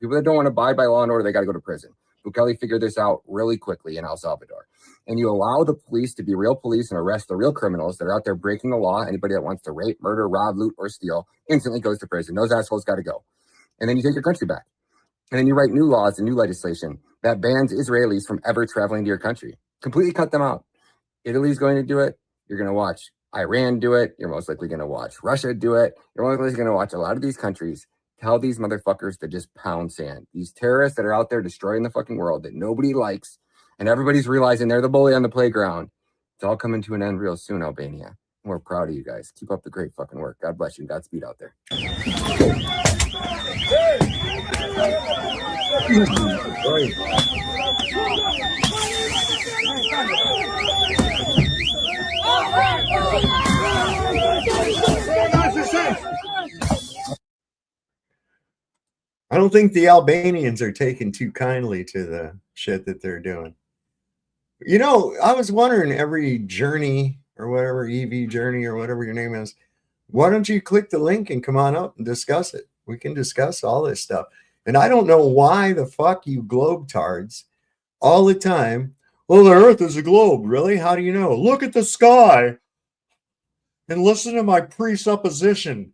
People that don't want to abide by law and order, they got to go to prison. Bukele figured this out really quickly in El Salvador. And you allow the police to be real police and arrest the real criminals that are out there breaking the law. Anybody that wants to rape, murder, rob, loot, or steal instantly goes to prison. Those assholes got to go. And then you take your country back. And then you write new laws and new legislation that bans Israelis from ever traveling to your country. Completely cut them out. Italy's going to do it. You're going to watch Iran do it. You're most likely going to watch Russia do it. You're most likely going to watch a lot of these countries tell these motherfuckers to just pound sand. These terrorists that are out there destroying the fucking world that nobody likes, and everybody's realizing they're the bully on the playground. It's all coming to an end real soon, Albania. We're proud of you guys. Keep up the great fucking work. God bless you. Godspeed out there. I don't think the Albanians are taking too kindly to the shit that they're doing. You know, I was wondering every journey or whatever, EV journey or whatever your name is, why don't you click the link and come on up and discuss it? We can discuss all this stuff. And I don't know why the fuck you globetards all the time. Well, the earth is a globe. Really? How do you know? Look at the sky and listen to my presupposition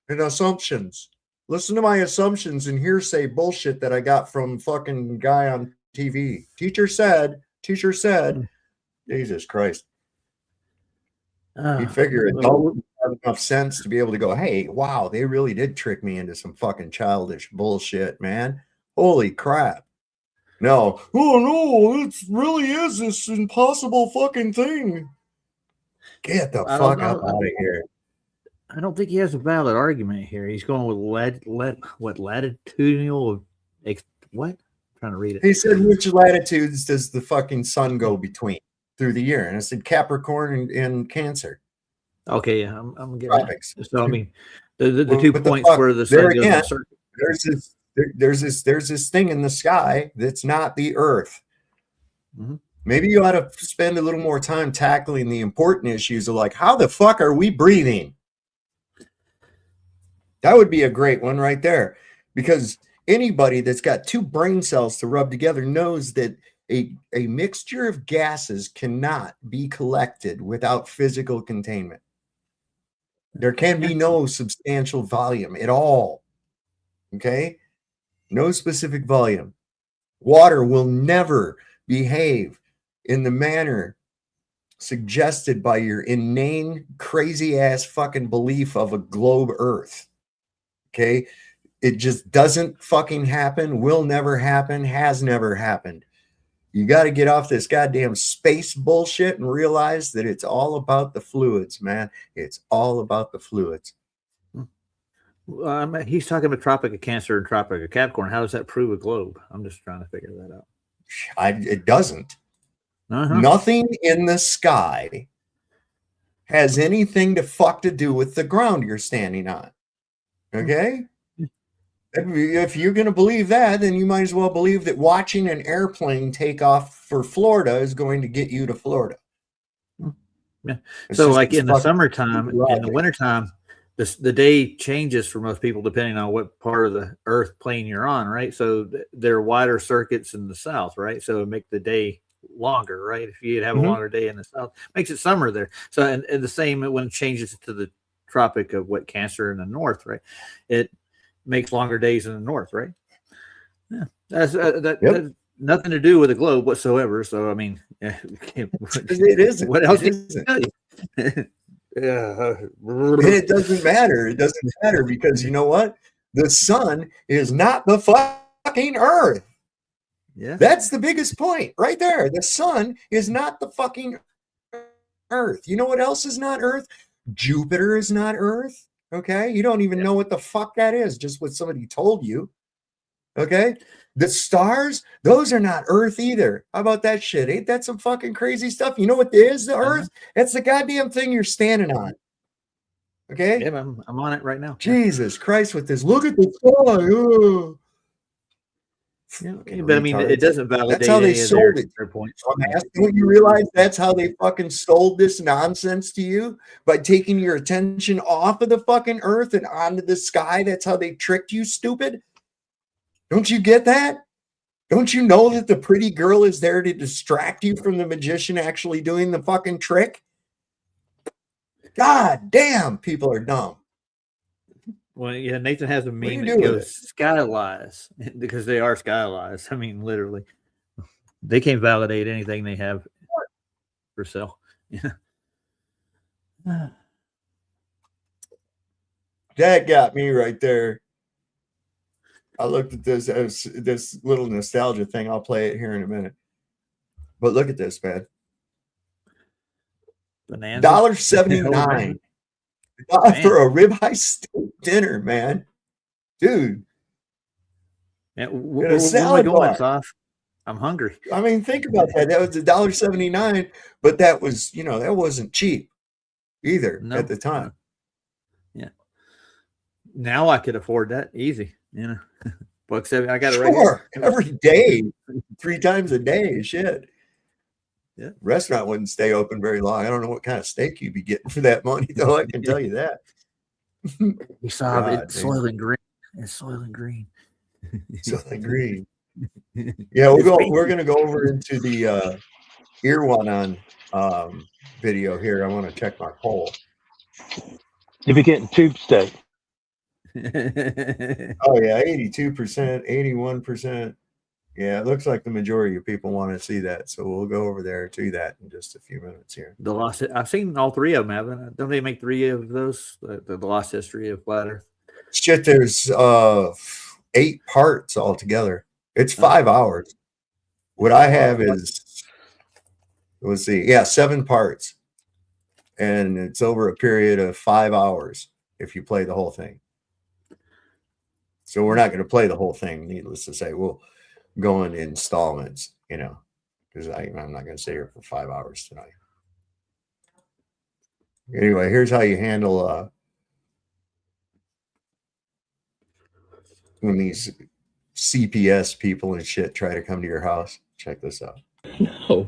and assumptions. Listen to my assumptions and hearsay bullshit that I got from fucking guy on TV. Teacher said, Jesus Christ. You'd figure adults have enough sense to be able to go, hey, wow, they really did trick me into some fucking childish bullshit, man. Holy crap. No. Oh, no, it really is this impossible fucking thing. Get the fuck up out of here. I don't think he has a valid argument here. He's going with latitudinal, what? I'm trying to read it. He said, which latitudes does the fucking sun go between through the year? And I said, Capricorn and Cancer. Okay, yeah, I'm getting tropics. So I mean, the 2 points where the sun goes in a circle. There's this thing in the sky that's not the Earth. Mm-hmm. Maybe you ought to spend a little more time tackling the important issues of like, how the fuck are we breathing? That would be a great one right there, because anybody that's got two brain cells to rub together knows that A mixture of gases cannot be collected without physical containment. There can be no substantial volume at all. Okay? No specific volume. Water will never behave in the manner suggested by your inane, crazy ass fucking belief of a globe Earth. Okay? It just doesn't fucking happen, will never happen, has never happened. You got to get off this goddamn space bullshit and realize that it's all about the fluids, man. It's all about the fluids. He's talking about Tropic of Cancer and Tropic of Capricorn. How does that prove a globe? I'm just trying to figure that out. It doesn't. Nothing in the sky has anything to do with the ground you're standing on. Okay? If you're going to believe that, then you might as well believe that watching an airplane take off for Florida is going to get you to Florida. Yeah. So like in the summertime, in the wintertime, the day changes for most people depending on what part of the earth plane you're on, right? So there are wider circuits in the south, right? So it make the day longer, right? If you have a longer day in the south, makes it summer there. So and the same when it changes to the Tropic of Cancer in the north, right? It makes longer days in the north, right? Yeah, that's nothing to do with the globe whatsoever. So I mean, it isn't. What else? Yeah, and it doesn't matter. It doesn't matter because you know what? The sun is not the fucking Earth. Yeah, that's the biggest point right there. The sun is not the fucking Earth. You know what else is not Earth? Jupiter is not Earth. Okay, you don't even know what the fuck that is. Just what somebody told you. Okay, the stars, those are not Earth either. How about that shit? Ain't that some fucking crazy stuff? You know what is the Earth? That's the goddamn thing you're standing on. Okay, yeah, I'm on it right now. Jesus Christ, with this, look at the sky. Oh. Yeah, but I mean, it doesn't validate. That's how they sold it. Their point. Don't you realize that's how they fucking sold this nonsense to you by taking your attention off of the fucking Earth and onto the sky? That's how they tricked you, stupid. Don't you get that? Don't you know that the pretty girl is there to distract you from the magician actually doing the fucking trick? God damn, people are dumb. Well, yeah, Nathan has a meme that goes sky lies because they are sky lies. I mean, literally, they can't validate anything they have for sale. Yeah. That got me right there. I looked at this as this little nostalgia thing. I'll play it here in a minute. But look at this, man. $1.79 for a ribeye steak dinner, man. Dude. Yeah, when am I going, Soft? I'm hungry. I mean, think about that. That was $1.79, but that was, that wasn't cheap either at the time. Yeah. Now I could afford that easy, $1.70. I got it right here. Every day, 3 times a day. Shit. Yeah. Restaurant wouldn't stay open very long. I don't know what kind of steak you'd be getting for that money, though. I can tell you that. You saw it. It's soil and green. It's soil and green. Soil and green. Yeah, we're gonna go over into the ear one on video here. I want to check my poll. You'll be getting tube steak. Oh yeah, 82%, 81%. Yeah, it looks like the majority of people want to see that, so we'll go over there to that in just a few minutes here. The lost. I've seen all 3 of them. Haven't? Don't they make 3 of those? The lost history of flat Earth. Shit, there's 8 parts altogether. It's 5 hours. What I have is, let's see, 7 parts, and it's over a period of 5 hours if you play the whole thing. So we're not going to play the whole thing. Needless to say, we'll go in installments, because I'm not going to stay here for 5 hours tonight. Anyway, here's how you handle when these CPS people and shit try to come to your house. Check this out. No.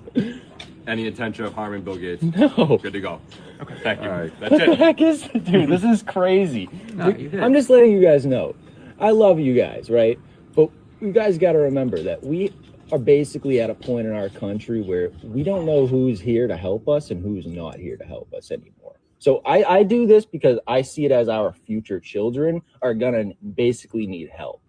Any intention of harming Bill Gates? No. Good to go. Okay, thank you. All right. That's what it. the heck is that, dude? This is crazy. No, you did. I'm just letting you guys know. I love you guys, right? But you guys got to remember that we are basically at a point in our country where we don't know who's here to help us and who's not here to help us anymore. So I do this because I see it as our future children are gonna basically need help.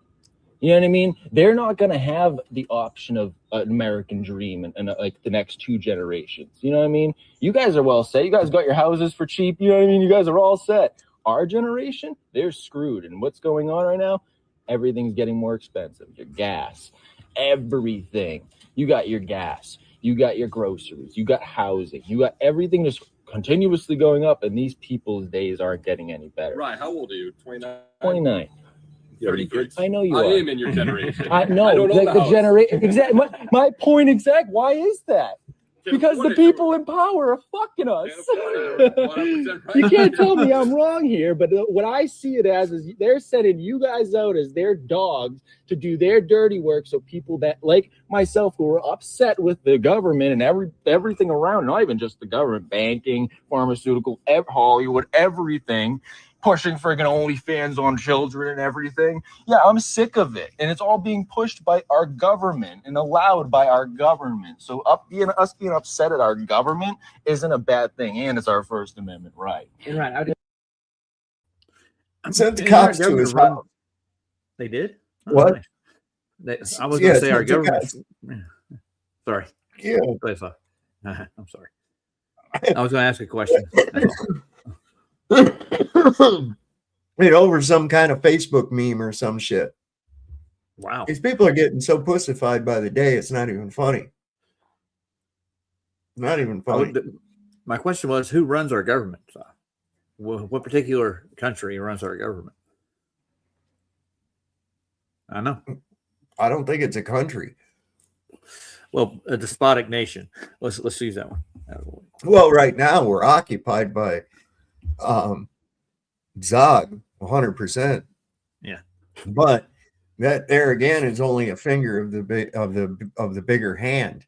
You know what I mean? They're not going to have the option of an American dream and like the next 2 generations. You know what I mean? You guys are well set. You guys got your houses for cheap. You know what I mean? You guys are all set. Our generation, they're screwed. And what's going on right now? Everything's getting more expensive. Your gas, everything. You got your gas. You got your groceries. You got housing. You got everything just continuously going up. And these people's days aren't getting any better. Right. How old are you? 29? 29. Pretty good. I know you I are. am in your generation. I know. I don't own the house. generation. Exactly. My point exact. Why is that? Because the people in power are fucking us. You can't tell me I'm wrong here, but what I see it as is they're sending you guys out as their dogs to do their dirty work. So people that like myself who are upset with the government and everything around, not even just the government, banking, pharmaceutical, Hollywood, everything, pushing friggin' OnlyFans on children and everything. Yeah, I'm sick of it. And it's all being pushed by our government and allowed by our government. So us being upset at our government isn't a bad thing. And it's our First Amendment right. And right. Sent the cops to his house. They did? Oh, What? Nice. I was going to say our government. Sorry. Yeah. I'm sorry. I was going to ask a question. Over some kind of Facebook meme or some shit. Wow. These people are getting so pussified by the day, it's not even funny. Not even funny. My question was, who runs our government? What particular country runs our government? I know. I don't think it's a country. Well, a despotic nation. Let's use that one. Well, right now we're occupied by Zog 100%. Yeah. But that there again is only a finger of the bigger hand.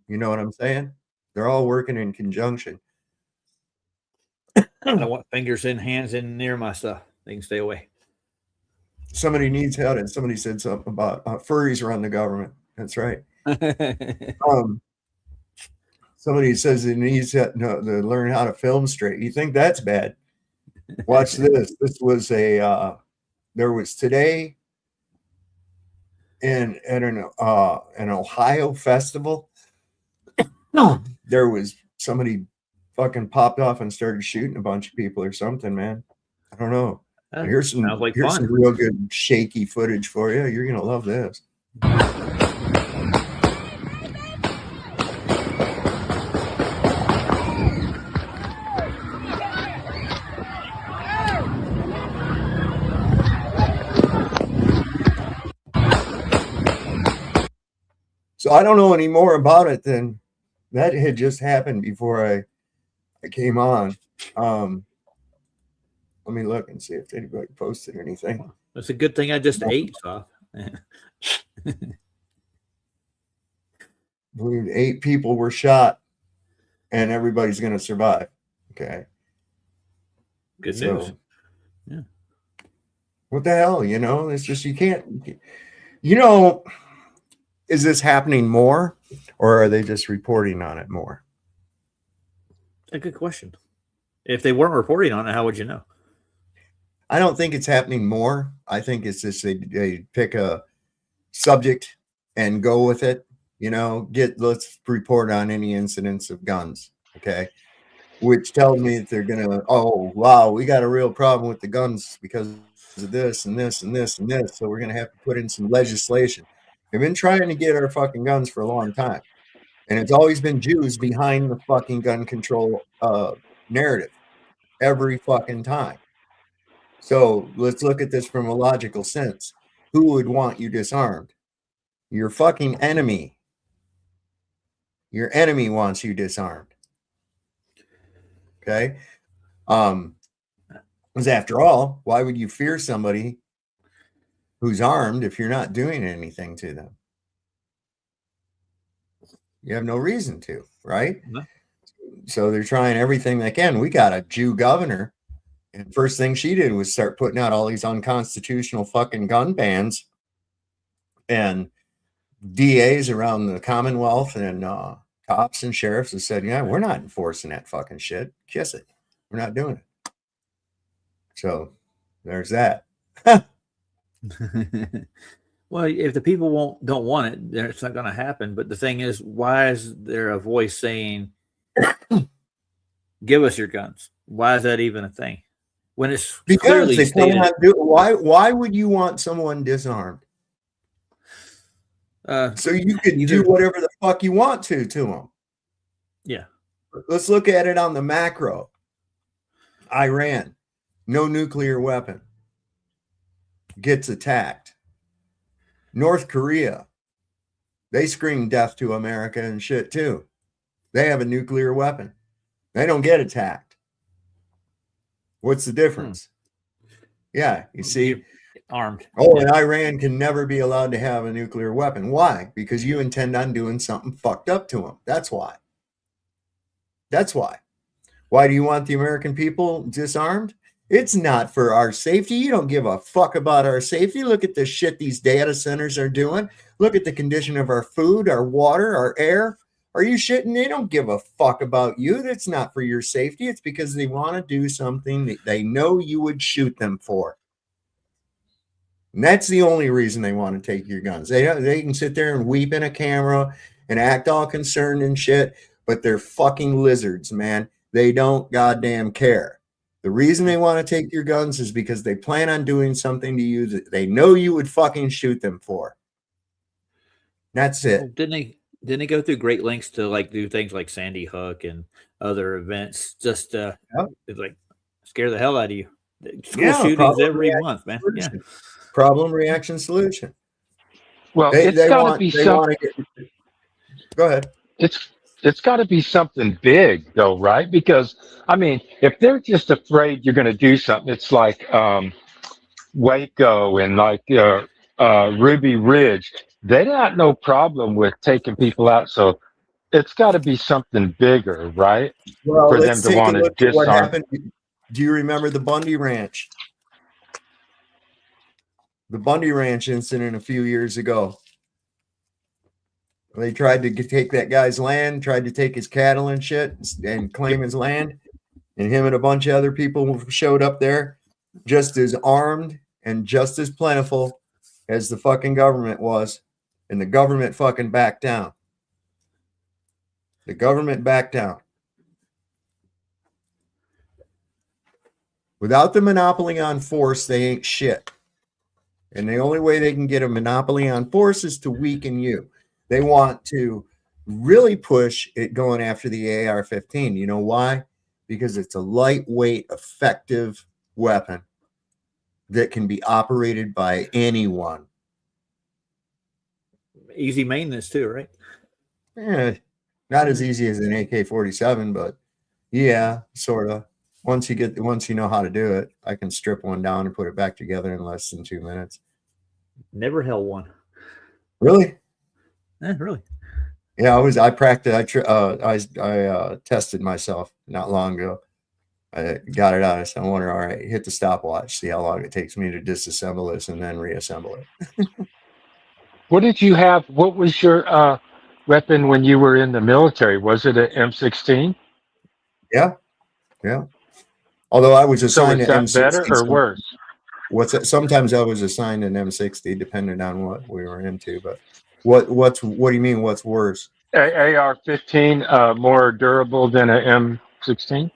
You know what I'm saying? They're all working in conjunction. I don't want fingers in, hands in near my stuff. They can stay away. Somebody needs help, and somebody said something about furries run the government. That's right. Somebody says it needs to learn how to film straight. You think that's bad? Watch this. This was there was today at an Ohio festival. There was somebody fucking popped off and started shooting a bunch of people or something, man. I don't know. Here's some real good shaky footage for you. You're gonna love this. So I don't know any more about it than that had just happened before I came on. Let me look and see if anybody posted anything. It's a good thing I just ate, so. I believe 8 people were shot, and everybody's going to survive. Okay. Good news. Yeah. What the hell? It's just you can't. Is this happening more, or are they just reporting on it more? A good question. If they weren't reporting on it, how would you know? I don't think it's happening more. I think it's just they pick a subject and go with it. Let's report on any incidents of guns. Okay. Which tells me that they're gonna, oh wow, we got a real problem with the guns because of this and this and this and this. So we're gonna have to put in some legislation. We've been trying to get our fucking guns for a long time. And it's always been Jews behind the fucking gun control narrative every fucking time. So let's look at this from a logical sense. Who would want you disarmed? Your fucking enemy. Your enemy wants you disarmed. Okay? Because after all, why would you fear somebody who's armed if you're not doing anything to them? You have no reason to, right? No. So they're trying everything they can. We got a Jew governor, and first thing she did was start putting out all these unconstitutional fucking gun bans and DAs around the Commonwealth and cops and sheriffs have said, yeah, we're not enforcing that fucking shit. Kiss it. We're not doing it. So there's that. Well, if the people don't want it, then it's not going to happen. But the thing is, why is there a voice saying, "Give us your guns"? Why is that even a thing? When it's Because clearly they plan stated. on why would you want someone disarmed? So you could do whatever the fuck you want to them. Yeah. Let's look at it on the macro. Iran, no nuclear weapon, gets attacked. North Korea, they scream death to America and shit too. They have a nuclear weapon. They don't get attacked. What's the difference? Yeah, you see, armed. Oh, and Iran can never be allowed to have a nuclear weapon. Why? Because you intend on doing something fucked up to them. That's why. That's why. Why do you want the American people disarmed? It's not for our safety. You don't give a fuck about our safety. Look at the shit these data centers are doing. Look at the condition of our food, our water, our air. Are you shitting? They don't give a fuck about you. That's not for your safety. It's because they want to do something that they know you would shoot them for. And that's the only reason they want to take your guns. They can sit there and weep in a camera and act all concerned and shit, but they're fucking lizards, man. They don't goddamn care. The reason they want to take your guns is because they plan on doing something to you that they know you would fucking shoot them for. That's it. Well, didn't they go through great lengths to like do things like Sandy Hook and other events just to like scare the hell out of you? School shootings every month, man. Yeah. Problem, reaction, solution. Well, it's got to be something. Go ahead. It's got to be something big, though, right? Because I mean, if they're just afraid you're going to do something, it's like Waco and like Ruby Ridge. They got no problem with taking people out, so it's got to be something bigger, right? Well, for them let's to take a want to look at what disarm. happened. Do you remember the Bundy Ranch? The Bundy Ranch incident a few years ago. They tried to take that guy's land, tried to take his cattle and shit and claim his land. And him and a bunch of other people showed up there just as armed and just as plentiful as the fucking government was. And the government fucking backed down. The government backed down. Without the monopoly on force, they ain't shit. And the only way they can get a monopoly on force is to weaken you. They want to really push it going after the AR-15. You know why? Because it's a lightweight, effective weapon that can be operated by anyone. Easy maintenance too, right? Not as easy as an AK-47, but yeah, sort of. Once you know how to do it, I can strip one down and put it back together in less than 2 minutes. Never held one. Really? Really? Yeah, I practiced. I tested myself not long ago. I got it out. I said, I wonder, all right, hit the stopwatch, see how long it takes me to disassemble this and then reassemble it. What did you have? What was your weapon when you were in the military? Was it an M16? Yeah. Although I was assigned so an is that M60. better or worse? What's it? Sometimes I was assigned an M60, depending on what we were into. But what do you mean? What's worse? AR-15 more durable than an M16?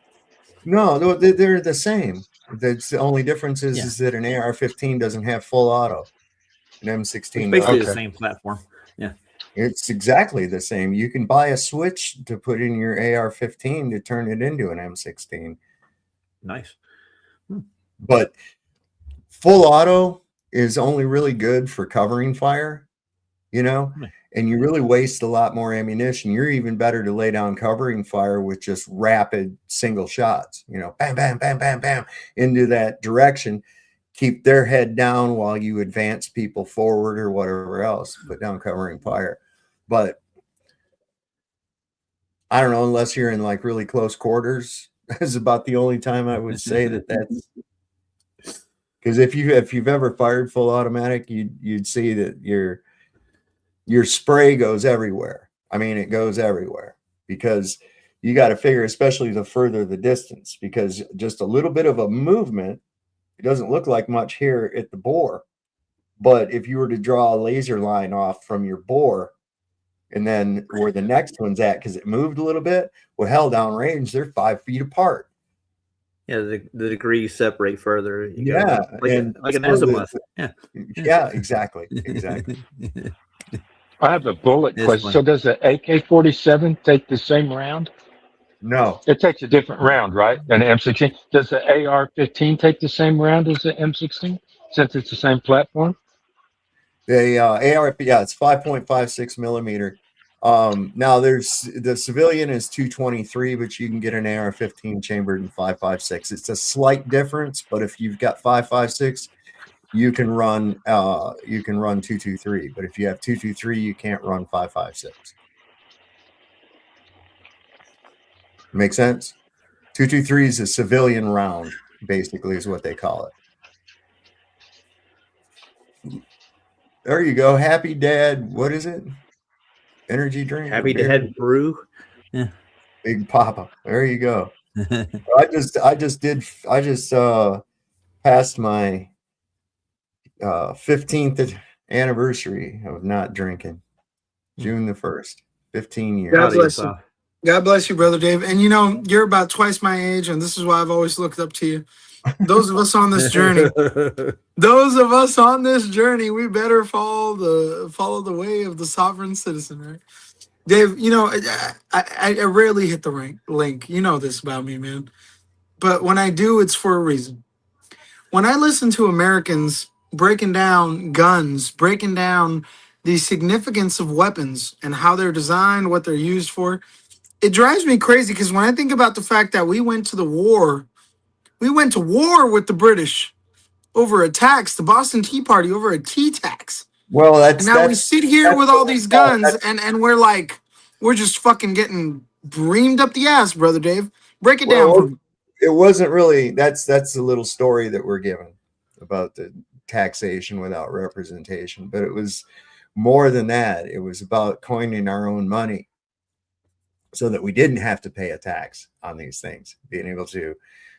No, they're the same. The only difference is that an AR-15 doesn't have full auto. An M16 it's basically does. the same platform. Yeah. It's exactly the same. You can buy a switch to put in your AR-15 to turn it into an M16. Nice. But full auto is only really good for covering fire, and you really waste a lot more ammunition. You're even better to lay down covering fire with just rapid single shots, bam, bam, bam, bam, bam, into that direction. Keep their head down while you advance people forward or whatever else, put down covering fire. But I don't know, unless you're in like really close quarters, is about the only time I would say that's because if you've ever fired full automatic, you'd see that your spray goes everywhere. I mean, it goes everywhere because you got to figure, especially the further the distance, because just a little bit of a movement, it doesn't look like much here at the bore. But if you were to draw a laser line off from your bore and then where the next one's at, because it moved a little bit, well, hell, down range, they're 5 feet apart. Yeah, the degrees separate further. You Yeah, go, like, and like an so azimuth. Yeah. yeah, exactly. I have a bullet It's question. funny. So does the AK-47 take the same round? No. It takes a different round, right? Than the M16. Does the AR-15 take the same round as the M16 since it's the same platform? The AR, yeah, it's 5.56 millimeter. Now there's the civilian is 223, but you can get an AR-15 chambered in 5.56. It's a slight difference, but if you've got 5.56, you can run 223. But if you have 223, you can't run 5.56. Make sense? 223 is a civilian round, basically, is what they call it. There you go. Happy Dad. What is it? Energy drink. Happy Dad brew. Yeah. Big Papa. There you go. I just passed my 15th anniversary of not drinking. June the 1st. 15 years. God bless you. God bless you, Brother Dave. And you know, you're about twice my age, and this is why I've always looked up to you. Those of us on this journey, we better follow the way of the sovereign citizen, right? Dave, you know, I rarely hit the link. You know this about me, man. But when I do, it's for a reason. When I listen to Americans breaking down guns, breaking down the significance of weapons and how they're designed, what they're used for, it drives me crazy because when I think about the fact that we went to war with the British over a tax, the Boston Tea Party over a tea tax. Well, And now we sit here with all these guns and we're like, we're just fucking getting breamed up the ass, Brother Dave. Break it down for me. It wasn't really, that's a little story that we're given about the taxation without representation, but it was more than that. It was about coining our own money so that we didn't have to pay a tax on these things, being able to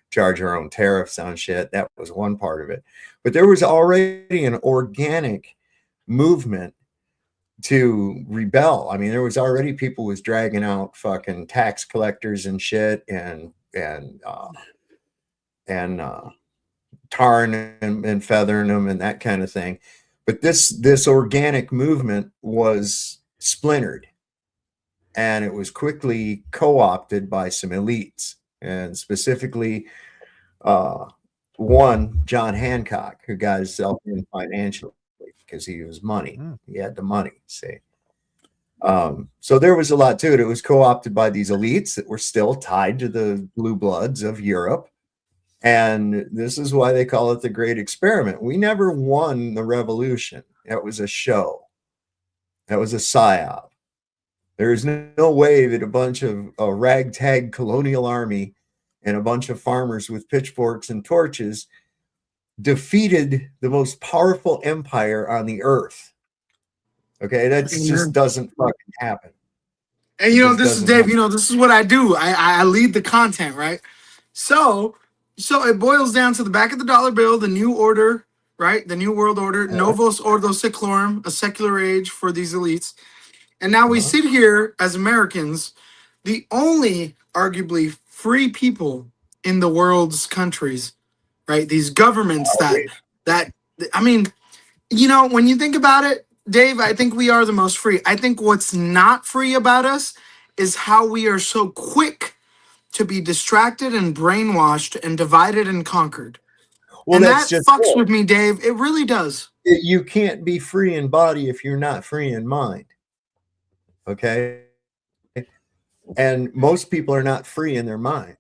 charge our own tariffs on shit. That was one part of it. But there was already an organic movement to rebel. I mean, there was already people was dragging out fucking tax collectors and shit and tarring and feathering them and that kind of thing. But this organic movement was splintered, and it was quickly co-opted by some elites, and specifically one, John Hancock, who got himself in financially because he was money. He had the money, see. So there was a lot to it. It was co-opted by these elites that were still tied to the blue bloods of Europe. And this is why they call it the Great Experiment. We never won the revolution. It was a show. That was a psyop. There's no way that a bunch of a ragtag colonial army and a bunch of farmers with pitchforks and torches defeated the most powerful empire on the earth. Okay, that just doesn't fucking happen. And you know, this is Dave, you know, this is what I do. I lead the content, right? So it boils down to the back of the dollar bill, the new order, right? The new world order, Novos Ordo Seclorum, a secular age for these elites. And now we sit here as Americans, the only arguably free people in the world's countries, right? These governments that I mean, you know, when you think about it, Dave, I think we are the most free. I think what's not free about us is how we are so quick to be distracted and brainwashed and divided and conquered. Well, and that's that just fucks it. with me, Dave. It really does. You can't be free in body if you're not free in mind. Okay? And most people are not free in their mind.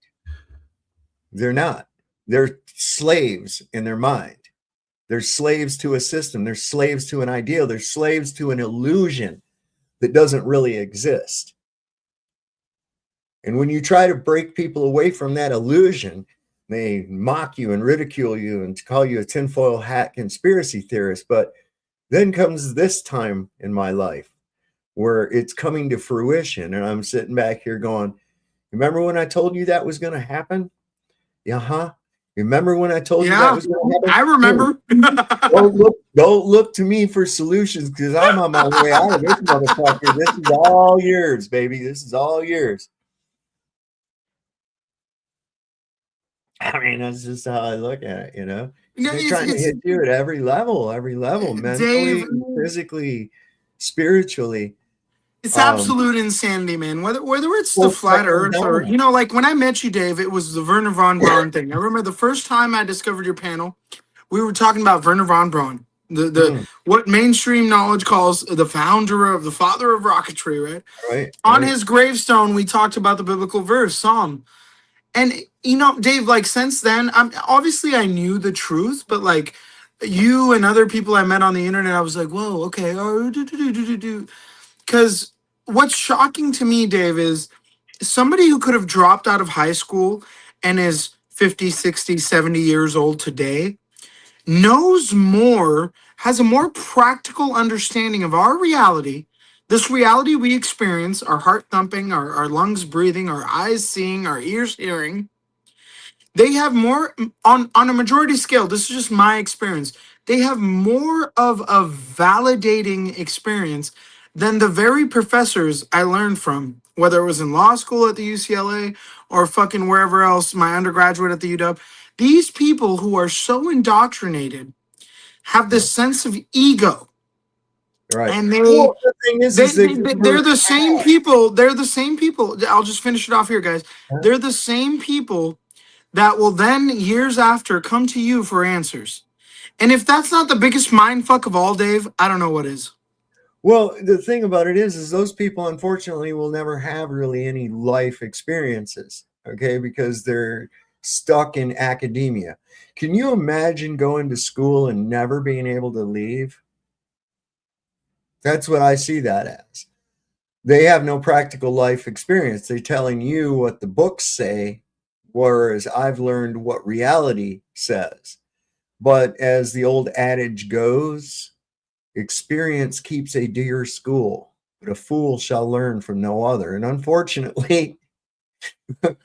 They're not. They're slaves in their mind. They're slaves to a system. They're slaves to an ideal. They're slaves to an illusion that doesn't really exist. And when you try to break people away from that illusion, they mock you and ridicule you and call you a tinfoil hat conspiracy theorist. But then comes this time in my life where it's coming to fruition. And I'm sitting back here going, remember when I told you that was going to happen? Yeah, huh? Remember when I told you that was going to happen? I remember. Don't look to me for solutions because I'm on my way out of this motherfucker. This is all yours, baby. This is all yours. I mean, that's just how I look at it, you know? They're trying to hit you at every level, mentally, Dave, physically, spiritually. It's absolute insanity, man. Whether it's the flat Earth or, you know, like when I met you, Dave, it was the Werner von Braun thing. I remember the first time I discovered your panel, we were talking about Werner von Braun, what mainstream knowledge calls the founder of the father of rocketry, right? Right. On his gravestone, we talked about the biblical verse, Psalm. And, you know, Dave, like since then, obviously I knew the truth, but like you and other people I met on the internet, I was like, whoa, okay. Because what's shocking to me, Dave, is somebody who could have dropped out of high school and is 50, 60, 70 years old today knows more, has a more practical understanding of our reality, this reality we experience, our heart thumping, our lungs breathing, our eyes seeing, our ears hearing. They have more on a majority scale. This is just my experience. They have more of a validating experience than the very professors I learned from, whether it was in law school at the UCLA or fucking wherever else, my undergraduate at the UW. These people who are so indoctrinated have this sense of ego. Right. And they're the same people. They're the same people. I'll just finish it off here, guys. They're the same people that will then years after come to you for answers. And if that's not the biggest mind fuck of all, Dave, I don't know what is. Well, the thing about it is those people unfortunately will never have really any life experiences, okay, because they're stuck in academia. Can you imagine going to school and never being able to leave? That's what I see that as. They have no practical life experience. They're telling you what the books say, whereas I've learned what reality says. But as the old adage goes, experience keeps a dear school, but a fool shall learn from no other. And unfortunately, a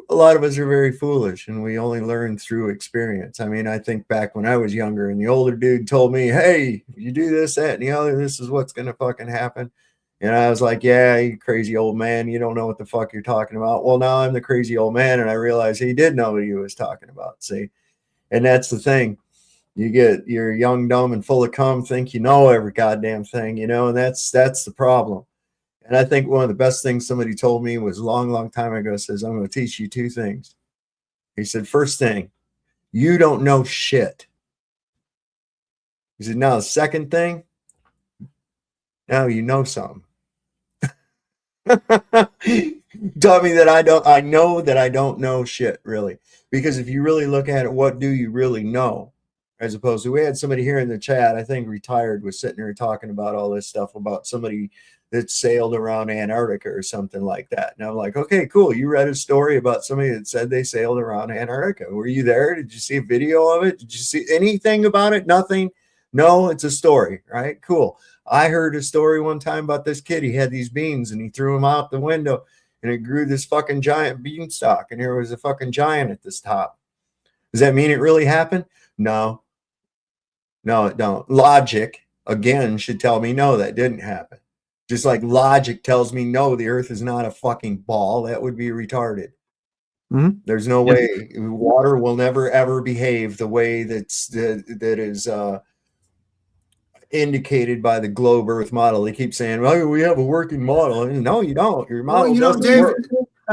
lot of us are very foolish and we only learn through experience. I mean, I think back when I was younger and the older dude told me, hey, you do this, that, and the other, this is what's going to fucking happen. And I was like, yeah, you crazy old man. You don't know what the fuck you're talking about. Well, now I'm the crazy old man. And I realized he did know what he was talking about. See? And that's the thing. You're young, dumb, and full of cum, think you know every goddamn thing, you know, and that's the problem. And I think one of the best things somebody told me was a long, long time ago says, I'm going to teach you two things. He said, first thing, you don't know shit. He said, now the second thing, now you know something. Taught me that I know that I don't know shit really. Because if you really look at it, what do you really know? As opposed to, we had somebody here in the chat, I think retired, was sitting there talking about all this stuff about somebody that sailed around Antarctica or something like that. And I'm like, okay, cool. You read a story about somebody that said they sailed around Antarctica. Were you there? Did you see a video of it? Did you see anything about it? Nothing. No, it's a story, right? Cool. I heard a story one time about this kid. He had these beans and he threw them out the window and it grew this fucking giant beanstalk. And there was a fucking giant at this top. Does that mean it really happened? No. No, it don't. Logic, again, should tell me, no, that didn't happen. Just like logic tells me, no, the earth is not a fucking ball. That would be retarded. Mm-hmm. There's no way. Water will never, ever behave the way that is indicated by the globe earth model. They keep saying, well, we have a working model. No, you don't. Your model doesn't work.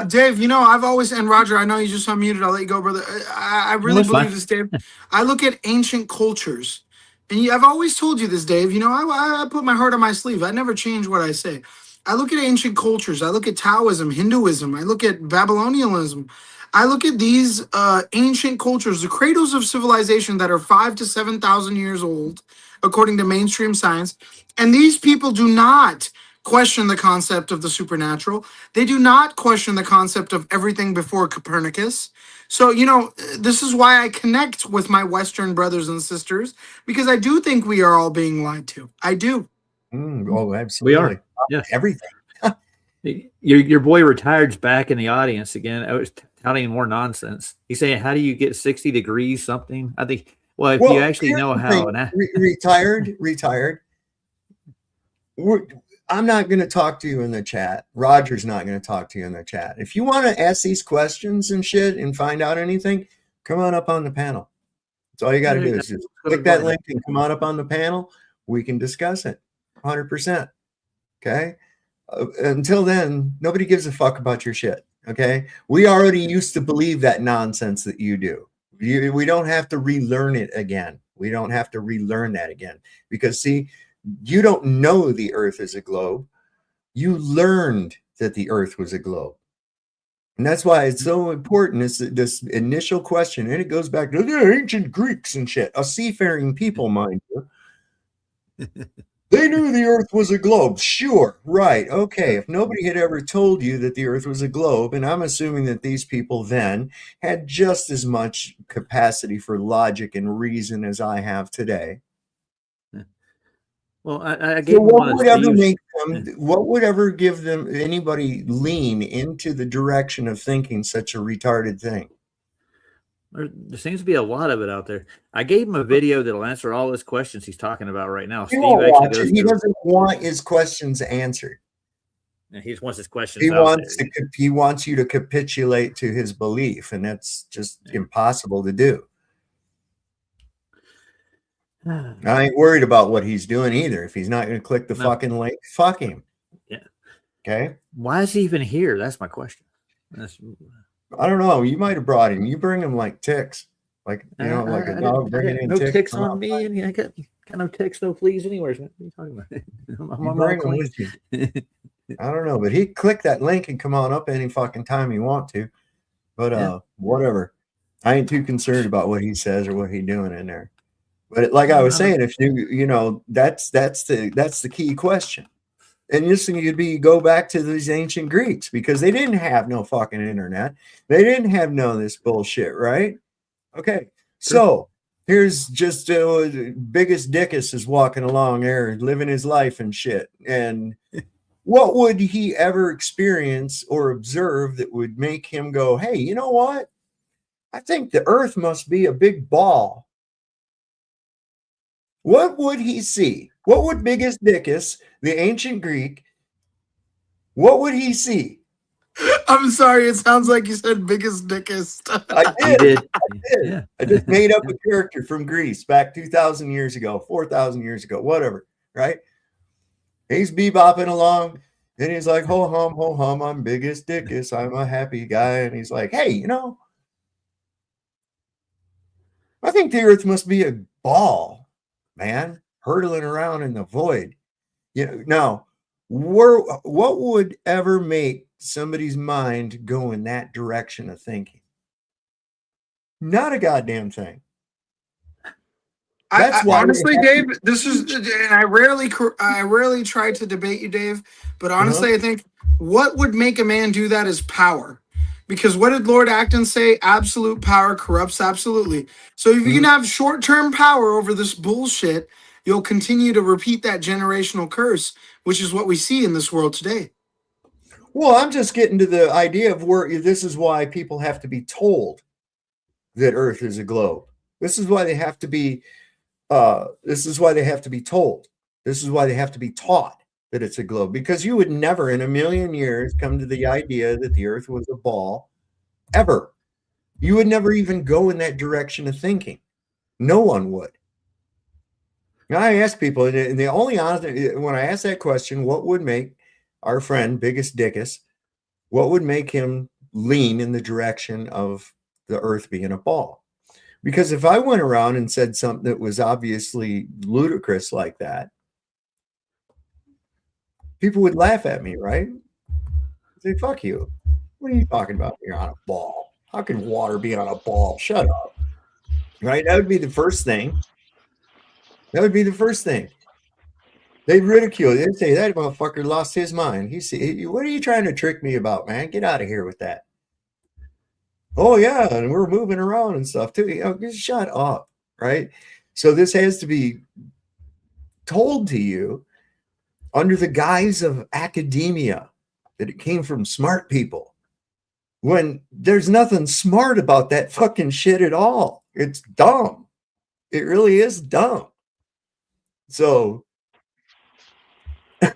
Dave, you know, I've always, and Roger, I know you just unmuted. I'll let you go, brother. I really believe this, Dave. I look at ancient cultures. And I've always told you this, Dave. You know, I put my heart on my sleeve. I never change what I say. I look at ancient cultures. I look at Taoism, Hinduism. I look at Babylonianism. I look at these ancient cultures, the cradles of civilization that are 5,000 to 7,000 years old, according to mainstream science. And these people do not question the concept of the supernatural. They do not question the concept of everything before Copernicus. So, you know, this is why I connect with my Western brothers and sisters, because I do think we are all being lied to. I do. Oh, absolutely. We are. Yeah. Everything. Your boy Retired's back in the audience again. I was touting more nonsense. He's saying, "How do you get 60 degrees something?" I think. Well, if you actually here's know the how. thing. Retired. I'm not going to talk to you in the chat. Roger's not going to talk to you in the chat. If you want to ask these questions and shit and find out anything, come on up on the panel. That's all you got to do is just click that link and come on up on the panel. We can discuss it 100%. Okay. Until then, nobody gives a fuck about your shit. Okay. We already used to believe that nonsense that you do. We don't have to relearn it again. We don't have to relearn that again because see, you don't know the earth is a globe. You learned that the earth was a globe. And that's why it's so important. It's this initial question, and it goes back to the ancient Greeks and shit. A seafaring people, mind you. They knew the earth was a globe. Sure, right. Okay. If nobody had ever told you that the earth was a globe, and I'm assuming that these people then had just as much capacity for logic and reason as I have today. Well, I gave so what would ever Steve's, make them? What would ever give them anybody lean into the direction of thinking such a retarded thing? There seems to be a lot of it out there. I gave him a video that'll answer all his questions he's talking about right now. He Steve won't actually watch goes it. He through. doesn't want his questions answered. He just wants his questions. He out wants there. he wants you to capitulate to his belief, and that's just impossible to do. I ain't worried about what he's doing either. If he's not going to click the fucking link, fuck him. Yeah. Okay. Why is he even here? That's my question. I don't know. You might have brought him. You bring him like ticks, like like a dog bringing in no ticks. on me, and I got no ticks, no fleas anywhere. What are you talking about? I'm Bring all him with you. I don't know, but he click that link and come on up any fucking time you want to. But whatever. I ain't too concerned about what he says or what he's doing in there. But like I was saying, if that's the key question. And this could be go back to these ancient Greeks because they didn't have no fucking internet. They didn't have none of this bullshit, right? Okay. So here's just biggest dickus is walking along there, living his life and shit. And what would he ever experience or observe that would make him go, hey, you know what? I think the earth must be a big ball. What would he see? What would biggest dickus, the ancient Greek, what would he see? I'm sorry, it sounds like you said biggest dickest. I did. Yeah. I just made up a character from Greece back 2,000 years ago, 4,000 years ago, whatever, right? He's bebopping along, and he's like, ho hum, I'm biggest dickus, I'm a happy guy. And he's like, hey, I think the earth must be a ball, man, hurtling around in the void. Now, what would ever make somebody's mind go in that direction of thinking? Not a goddamn thing. That's why honestly, Dave, this is, and I rarely try to debate you, Dave, but honestly, I think what would make a man do that is power. Because what did Lord Acton say? Absolute power corrupts absolutely. So if you can have short-term power over this bullshit, you'll continue to repeat that generational curse, which is what we see in this world today. Well, I'm just getting to the idea of where this is why people have to be told that Earth is a globe. This is why they have to be told. This is why they have to be taught that it's a globe, because you would never in a million years come to the idea that the earth was a ball ever. You would never even go in that direction of thinking. No one would. Now I ask people, and the only honest, when I ask that question, what would make our friend biggest dickus, what would make him lean in the direction of the earth being a ball? Because if I went around and said something that was obviously ludicrous like that, people would laugh at me, right? Say, fuck you. What are you talking about? You're on a ball. How can water be on a ball? Shut up. Right? That would be the first thing. They'd ridicule. They'd say, that motherfucker lost his mind. What are you trying to trick me about, man? Get out of here with that. Oh, yeah, and we're moving around and stuff, too. Just shut up, right? So this has to be told to you under the guise of academia that it came from smart people, when there's nothing smart about that fucking shit at all. It's dumb. It really is dumb. So,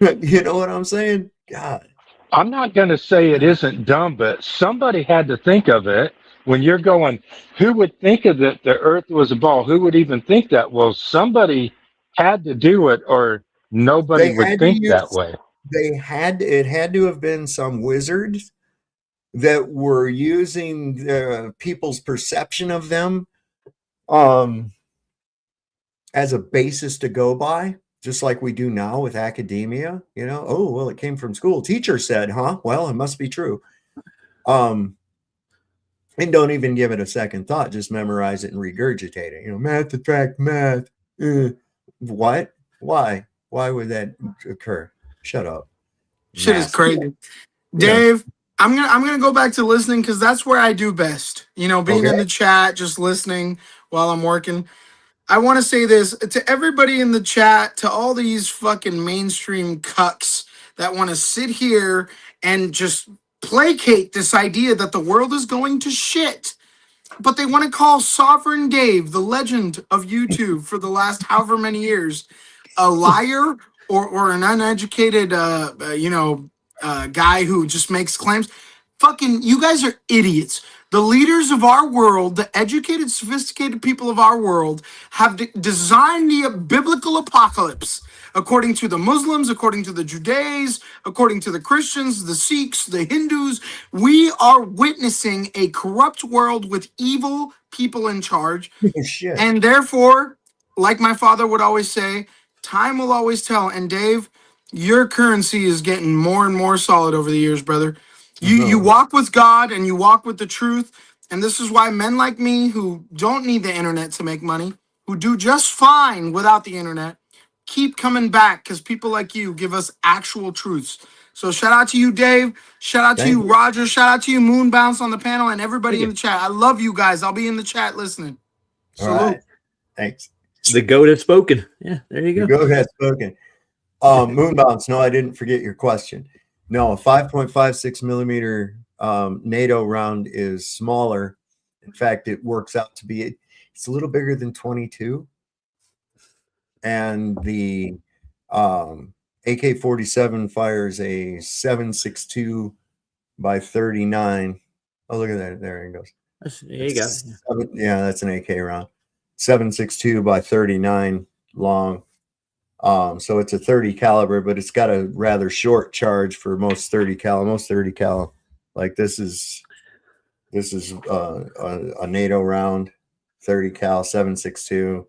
you know what I'm saying? God. I'm not going to say it isn't dumb, but somebody had to think of it. When you're going, who would think of it? The earth was a ball. Who would even think that? Well, somebody had to do it, or nobody They would had to think that use, way. it had to have been some wizards that were using people's perception of them as a basis to go by, just like we do now with academia. You know, oh, well, it came from school. Teacher said, huh? Well, it must be true. And don't even give it a second thought. Just memorize it and regurgitate it. You know, math attract math. What? Why? Why would that occur? Shut up. Shit is crazy. Dave, I'm gonna go back to listening because that's where I do best. You know, being in the chat, just listening while I'm working. I want to say this to everybody in the chat, to all these fucking mainstream cucks that want to sit here and just placate this idea that the world is going to shit. But they want to call Sovereign Dave, the legend of YouTube for the last however many years, a liar or an uneducated, guy who just makes claims. Fucking, you guys are idiots. The leaders of our world, the educated, sophisticated people of our world, have designed the biblical apocalypse. According to the Muslims, according to the Judeans, according to the Christians, the Sikhs, the Hindus, we are witnessing a corrupt world with evil people in charge. Shit. And therefore, like my father would always say, time will always tell. And Dave, your currency is getting more and more solid over the years, brother. You walk with God and you walk with the truth. And this is why men like me, who don't need the internet to make money, who do just fine without the internet, keep coming back because people like you give us actual truths. So shout out to you, Dave. Shout out to you, Roger. Shout out to you, Moon Bounce on the panel, and everybody in the chat. I love you guys. I'll be in the chat listening. All Salute. right. Thanks. The goat has spoken. Yeah, there you go. The goat has spoken. Moon Bounce, no, I didn't forget your question. No, a 5.56 millimeter NATO round is smaller. In fact, it works out to be, it's a little bigger than 22. And the AK-47 fires a 7.62 by 39. Oh, look at that. There it goes. There you go. Yeah, that's an AK round. 7.62 by 39 long. So it's a 30 caliber, but it's got a rather short charge for most 30 cal. Most 30 cal, like this is a NATO round, 30 cal, 7.62,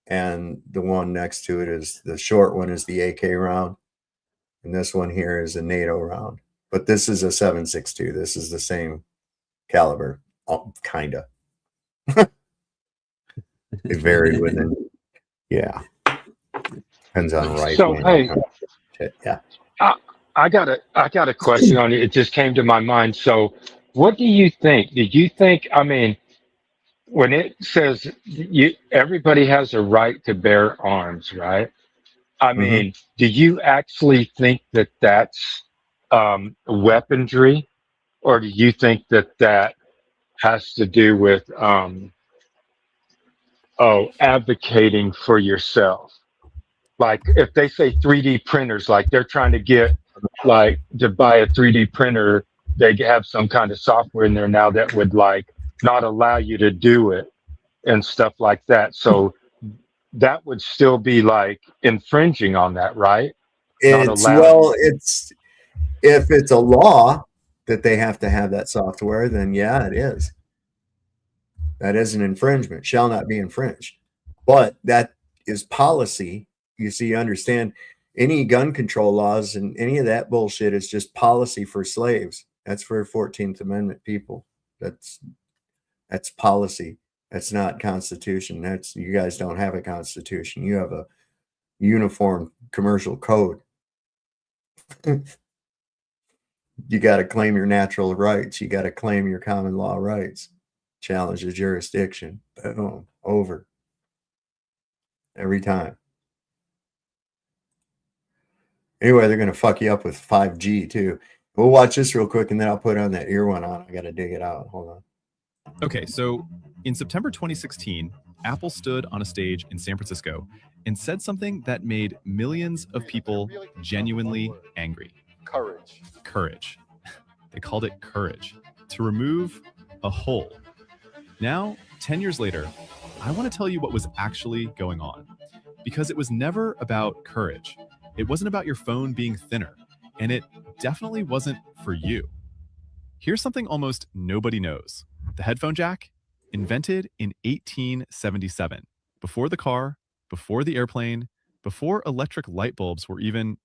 and the one next to it is the short one is the AK round, and this one here is a NATO round. But this is a 7.62. This is the same caliber, kinda. It varied within, yeah. Depends on right. So hey, yeah. I got a question on it. It just came to my mind. So, what do you think? Do you think? I mean, when it says everybody has a right to bear arms, right? I mean, do you actually think that that's weaponry, or do you think that that has to do with advocating for yourself? Like if they say 3D printers, like they're trying to get like to buy a 3D printer, they have some kind of software in there now that would like not allow you to do it and stuff like that. So that would still be like infringing on that, right? It's if it's a law that they have to have that software, then yeah, it is. That is an infringement, shall not be infringed. But that is policy. You see, you understand any gun control laws and any of that bullshit is just policy for slaves. That's for 14th Amendment people. That's policy. That's not constitution. That's, you guys don't have a constitution. You have a uniform commercial code. You got to claim your natural rights. You got to claim your common law rights. Challenge the jurisdiction. Boom. Over. Every time. Anyway, they're gonna fuck you up with 5G too. We'll watch this real quick, and then I'll put on that ear one on. I gotta dig it out. Hold on. Okay, so in September 2016, Apple stood on a stage in San Francisco and said something that made millions of people genuinely angry. Courage. Courage. They called it courage. To remove a hole. Now, 10 years later, I want to tell you what was actually going on. Because it was never about courage. It wasn't about your phone being thinner. And it definitely wasn't for you. Here's something almost nobody knows. The headphone jack, invented in 1877, before the car, before the airplane, before electric light bulbs were even,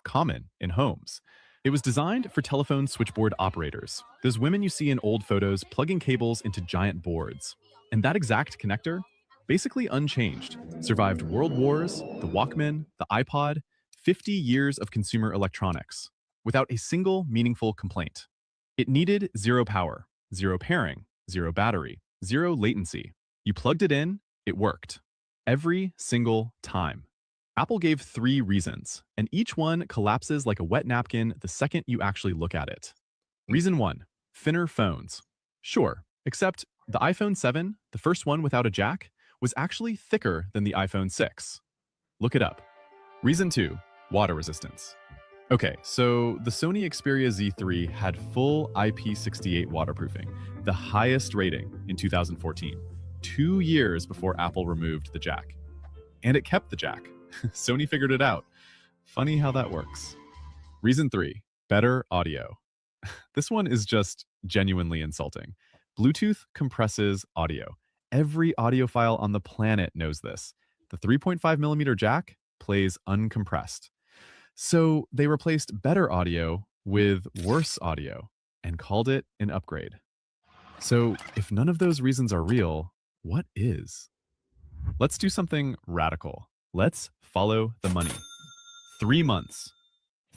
common in homes. It was designed for telephone switchboard operators, those women you see in old photos plugging cables into giant boards. And that exact connector, basically unchanged, survived world wars, the Walkman, the iPod, 50 years of consumer electronics, without a single meaningful complaint. It needed zero power, zero pairing, zero battery, zero latency. You plugged it in, it worked. Every single time. Apple gave 3 reasons, and each one collapses like a wet napkin the second you actually look at it. Reason 1, thinner phones. Sure, except the iPhone 7, the first one without a jack, was actually thicker than the iPhone 6. Look it up. Reason 2, water resistance. Okay, so the Sony Xperia Z3 had full IP68 waterproofing, the highest rating in 2014, 2 years before Apple removed the jack. And it kept the jack. Sony figured it out. Funny how that works. Reason 3, better audio. This one is just genuinely insulting. Bluetooth compresses audio. Every audiophile on the planet knows this. The 3.5mm jack plays uncompressed. So they replaced better audio with worse audio and called it an upgrade. So if none of those reasons are real, what is? Let's do something radical. Let's follow the money. 3 months.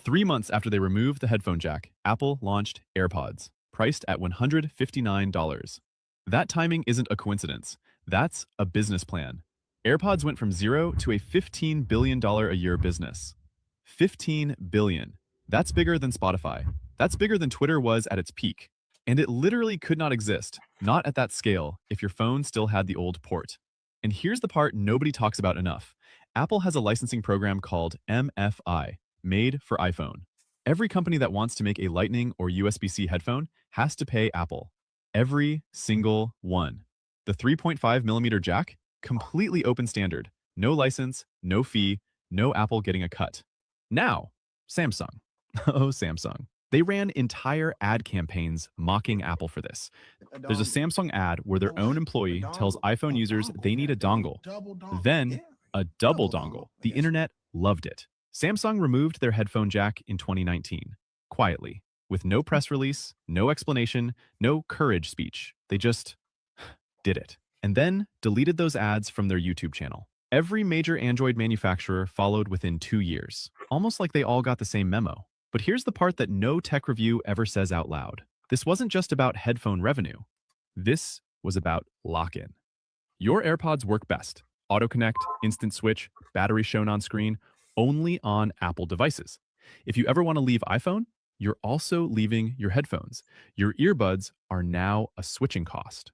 3 months after they removed the headphone jack, Apple launched AirPods, priced at $159. That timing isn't a coincidence. That's a business plan. AirPods went from 0 to a $15 billion a year business. 15 billion. That's bigger than Spotify. That's bigger than Twitter was at its peak. And it literally could not exist, not at that scale, if your phone still had the old port. And here's the part nobody talks about enough. Apple has a licensing program called MFI, Made for iPhone. Every company that wants to make a Lightning or USB-C headphone has to pay Apple. Every single one. The 3.5mm jack, completely open standard. No license, no fee, no Apple getting a cut. Now, Samsung. Oh, Samsung. They ran entire ad campaigns mocking Apple for this. There's a Samsung ad where their own employee tells iPhone users they need a dongle. Then, a double dongle. The internet loved it. Samsung removed their headphone jack in 2019, quietly, with no press release, no explanation, no courage speech. They just did it. And then deleted those ads from their YouTube channel. Every major Android manufacturer followed within 2 years, almost like they all got the same memo. But here's the part that no tech review ever says out loud. This wasn't just about headphone revenue. This was about lock-in. Your AirPods work best. Auto connect, instant switch, battery shown on screen, only on Apple devices. If you ever want to leave iPhone, you're also leaving your headphones. Your earbuds are now a switching cost.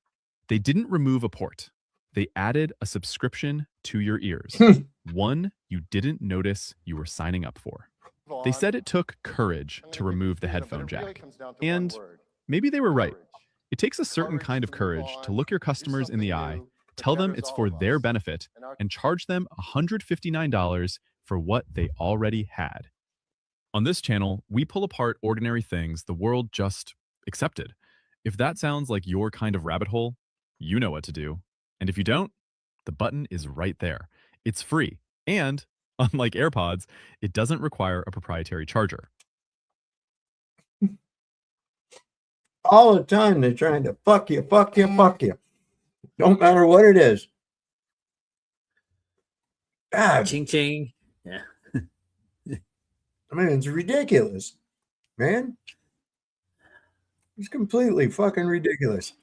They didn't remove a port. They added a subscription to your ears. One you didn't notice you were signing up for. They said it took courage to remove the headphone jack. And maybe they were right. It takes a certain kind of courage to look your customers in the eye, tell them it's for their benefit, and charge them $159 for what they already had. On this channel, we pull apart ordinary things the world just accepted. If that sounds like your kind of rabbit hole, you know what to do. And if you don't, the button is right there. It's free. And unlike AirPods, it doesn't require a proprietary charger. All the time they're trying to fuck you, fuck you, fuck you. Don't matter what it is. God. Ching ching. Yeah. I mean, it's ridiculous, man. It's completely fucking ridiculous.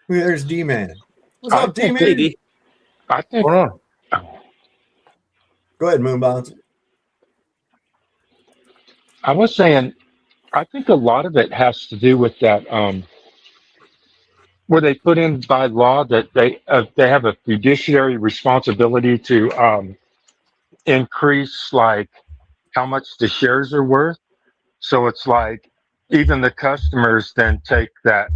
Look, there's D-Man. What's up, D-Man? I think. Hold on. Go ahead, Moonbounce. I was saying, I think a lot of it has to do with that, where they put in by law that they have a fiduciary responsibility to increase like how much the shares are worth. So it's like even the customers then take that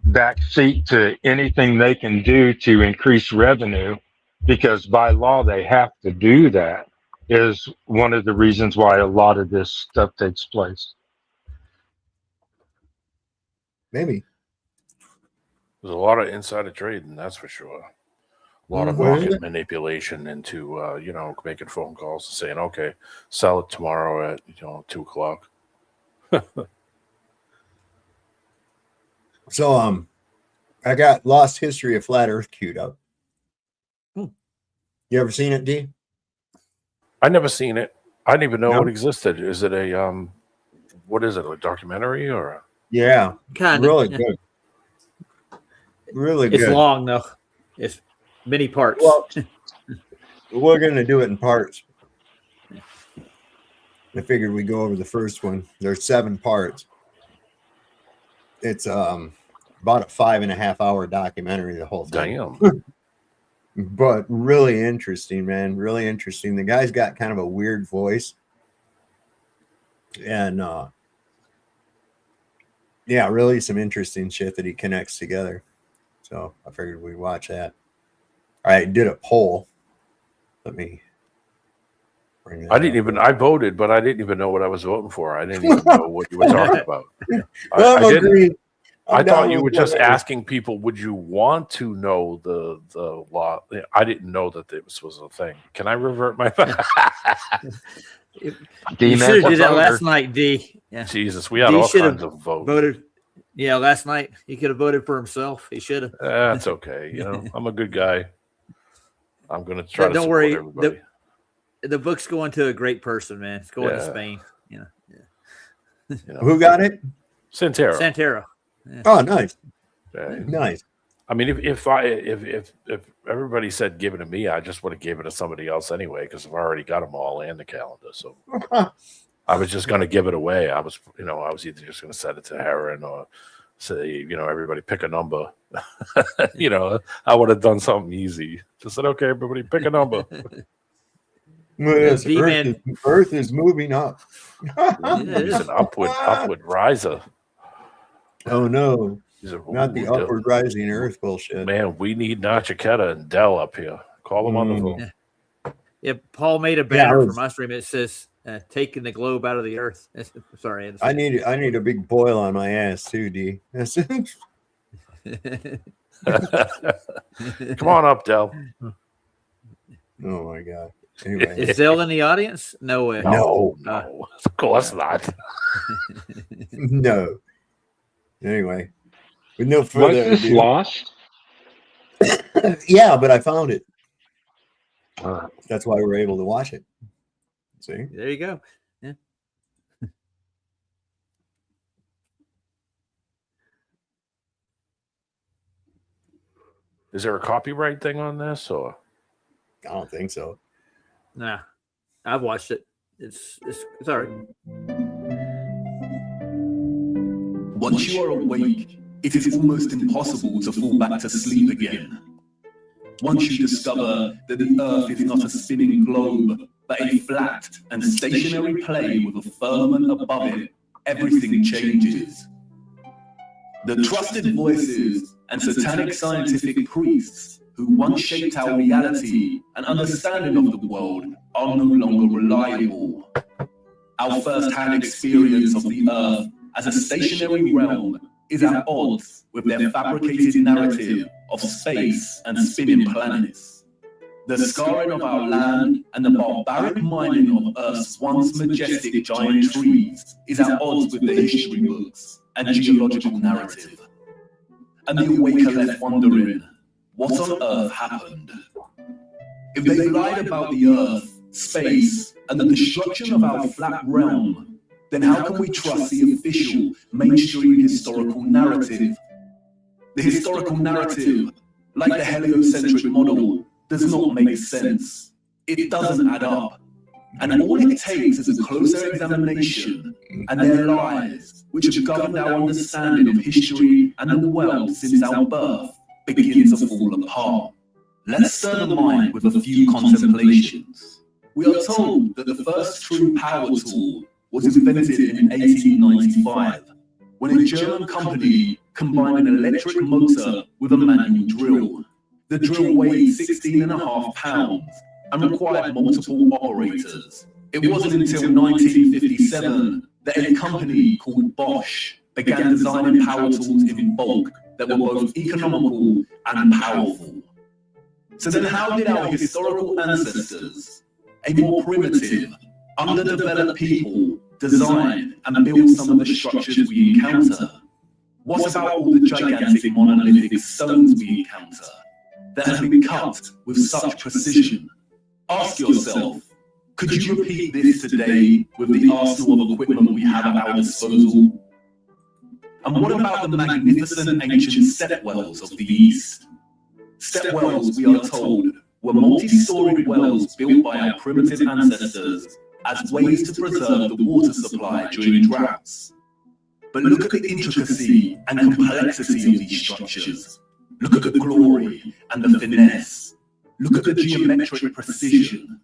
back seat to anything they can do to increase revenue, because by law they have to do that, is one of the reasons why a lot of this stuff takes place. Maybe. There's a lot of insider trading, that's for sure. A lot of market manipulation into, making phone calls and saying, okay, sell it tomorrow at, 2:00. So, I got Lost History of Flat Earth queued up. You ever seen it, D? I never seen it. I didn't even know No? it existed. Is it a, what is it, a documentary or? Yeah. Kinda, Really yeah. good. Really It's good. long though. It's many parts. Well, we're going to do it in parts. I figured we'd go over the first one. There's 7 parts. It's about a 5.5 hour documentary, the whole thing. Damn. But really interesting, man. Really interesting. The guy's got kind of a weird voice. And yeah, really some interesting shit that he connects together. So I figured we'd watch that. I did a poll. Let me bring that I didn't up. even, I voted, but I didn't even know what I was voting for. I didn't even know what you were talking about. Well, I agreed. didn't. I I'm thought down you with were just whatever. asking people, would you want to know the law? I didn't know that this was a thing. Can I revert my You should have did that last night, D. Yeah. Jesus, we had D all should kinds have of votes. voted. Yeah, last night he could have voted for himself. He should have. That's okay. I'm a good guy. I'm going to try to Don't support worry. everybody. The book's going to a great person, man. It's going to Yeah. Spain. Who got it? Santero. Santero. Yeah. Oh, nice. Yeah. Nice. I mean, if everybody said give it to me, I just would have given it to somebody else anyway, because I've already got them all and the calendar. So I was just going to give it away. I was either just going to send it to Heron or say, everybody pick a number. I would have done something easy. Just said, okay, everybody pick a number. Yes, D-Man. Earth is moving up. He's an upward riser. Oh no. Not the Ooh, upward rising Earth bullshit. Man, we need Nachiketa and Dell up here. Call them on the phone. Yeah, Paul made a banner for my stream. It says taking the globe out of the earth. Sorry. I need a big boil on my ass too, D. Come on up, Dell. Oh my god. Anyway. Is Dell in the audience? No way. No, of course not. No. Anyway, with no Was further this ado. lost? Yeah, but I found it. That's why we're able to watch it. See? There you go. Yeah. Is there a copyright thing on this, or? I don't think so. Nah, I've watched it. It's all right. Once you are awake, it is almost impossible to fall back to sleep again. Once you discover that the Earth is not a spinning globe, but a flat and stationary plane with a firmament above it, everything changes. The trusted voices and satanic scientific priests who once shaped our reality and understanding of the world are no longer reliable. Our first-hand experience of the Earth as a stationary realm is at odds with their fabricated narrative of space and spinning planets. The scarring of our land and the barbaric mining of Earth's once majestic giant trees is at odds with the history books and geological narrative. And the awake are left wondering, what on earth happened? If they lied about the Earth, space, and the destruction of our flat realm, then how can we trust the official mainstream historical narrative? The historical narrative, like the heliocentric model, does not make sense. It doesn't add up. And all it takes is a closer examination, and their lives, which have governed our understanding of history and the world since our birth, begin to fall apart. Let's stir the mind with a few contemplations. We are told that the first true power tool was invented in 1895, when a German company combined an electric motor with a manual drill. The drill weighed 16.5 pounds and required multiple operators. It wasn't until 1957 that a company called Bosch began designing power tools in bulk that were both economical and powerful. So then how did our historical ancestors, a more primitive, underdeveloped people, design and build some of the structures we encounter? What about all the gigantic monolithic stones we encounter that have been cut with such precision? Ask yourself, could you repeat this today with the arsenal of equipment we have at our disposal? And what about the magnificent ancient stepwells of the East? Stepwells, we are told, were multi-storied wells built by our primitive ancestors as ways to preserve the water supply during droughts. But look at the intricacy and complexity of these structures. Look at the glory and the finesse. Look at the geometric precision.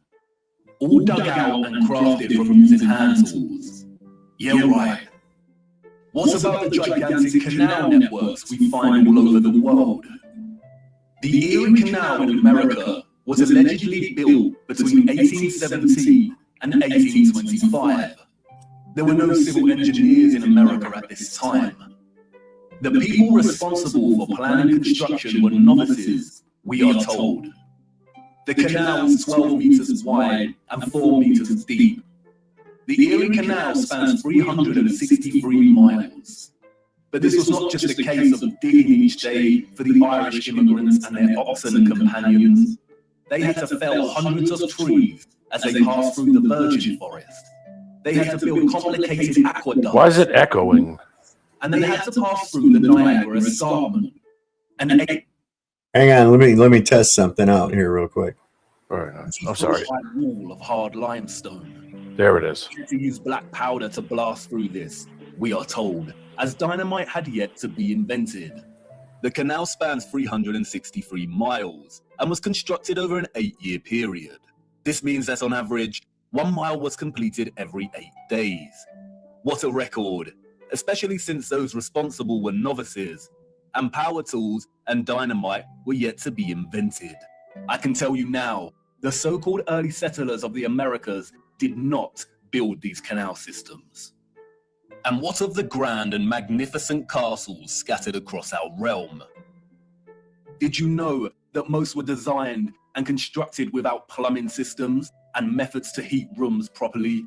All dug out and crafted from using hand tools. Yeah, right. What about the gigantic canal networks we find all over the world? The Erie Canal in America was allegedly built between 1817 and 1825. There were no civil engineers in America at this time. The people responsible for planning construction were novices, we are told. The canal is 12 meters wide and 4 meters deep. The Erie Canal spans 363 miles. But this was not just a case of digging each day for the Irish immigrants and their oxen and companions. They had to fell hundreds of trees as they passed through the virgin forest. They had to build complicated aqueducts. Why is it echoing? And they had to pass through the Niagara Escarpment. Hang on, let me test something out here real quick. All right, I'm sorry. Wall of hard limestone. There it is. To use black powder to blast through this, we are told, as dynamite had yet to be invented. The canal spans 363 miles and was constructed over an 8-year period. This means that on average, 1 mile was completed every 8 days. What a record, especially since those responsible were novices, and power tools and dynamite were yet to be invented. I can tell you now, the so-called early settlers of the Americas did not build these canal systems. And what of the grand and magnificent castles scattered across our realm? Did you know that most were designed and constructed without plumbing systems and methods to heat rooms properly?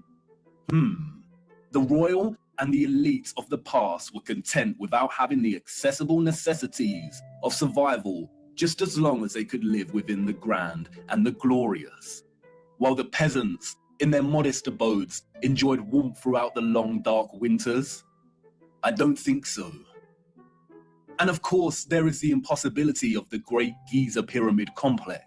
The royal and the elite of the past were content without having the accessible necessities of survival just as long as they could live within the grand and the glorious, while the peasants, in their modest abodes, enjoyed warmth throughout the long dark winters? I don't think so. And of course, there is the impossibility of the Great Giza Pyramid Complex.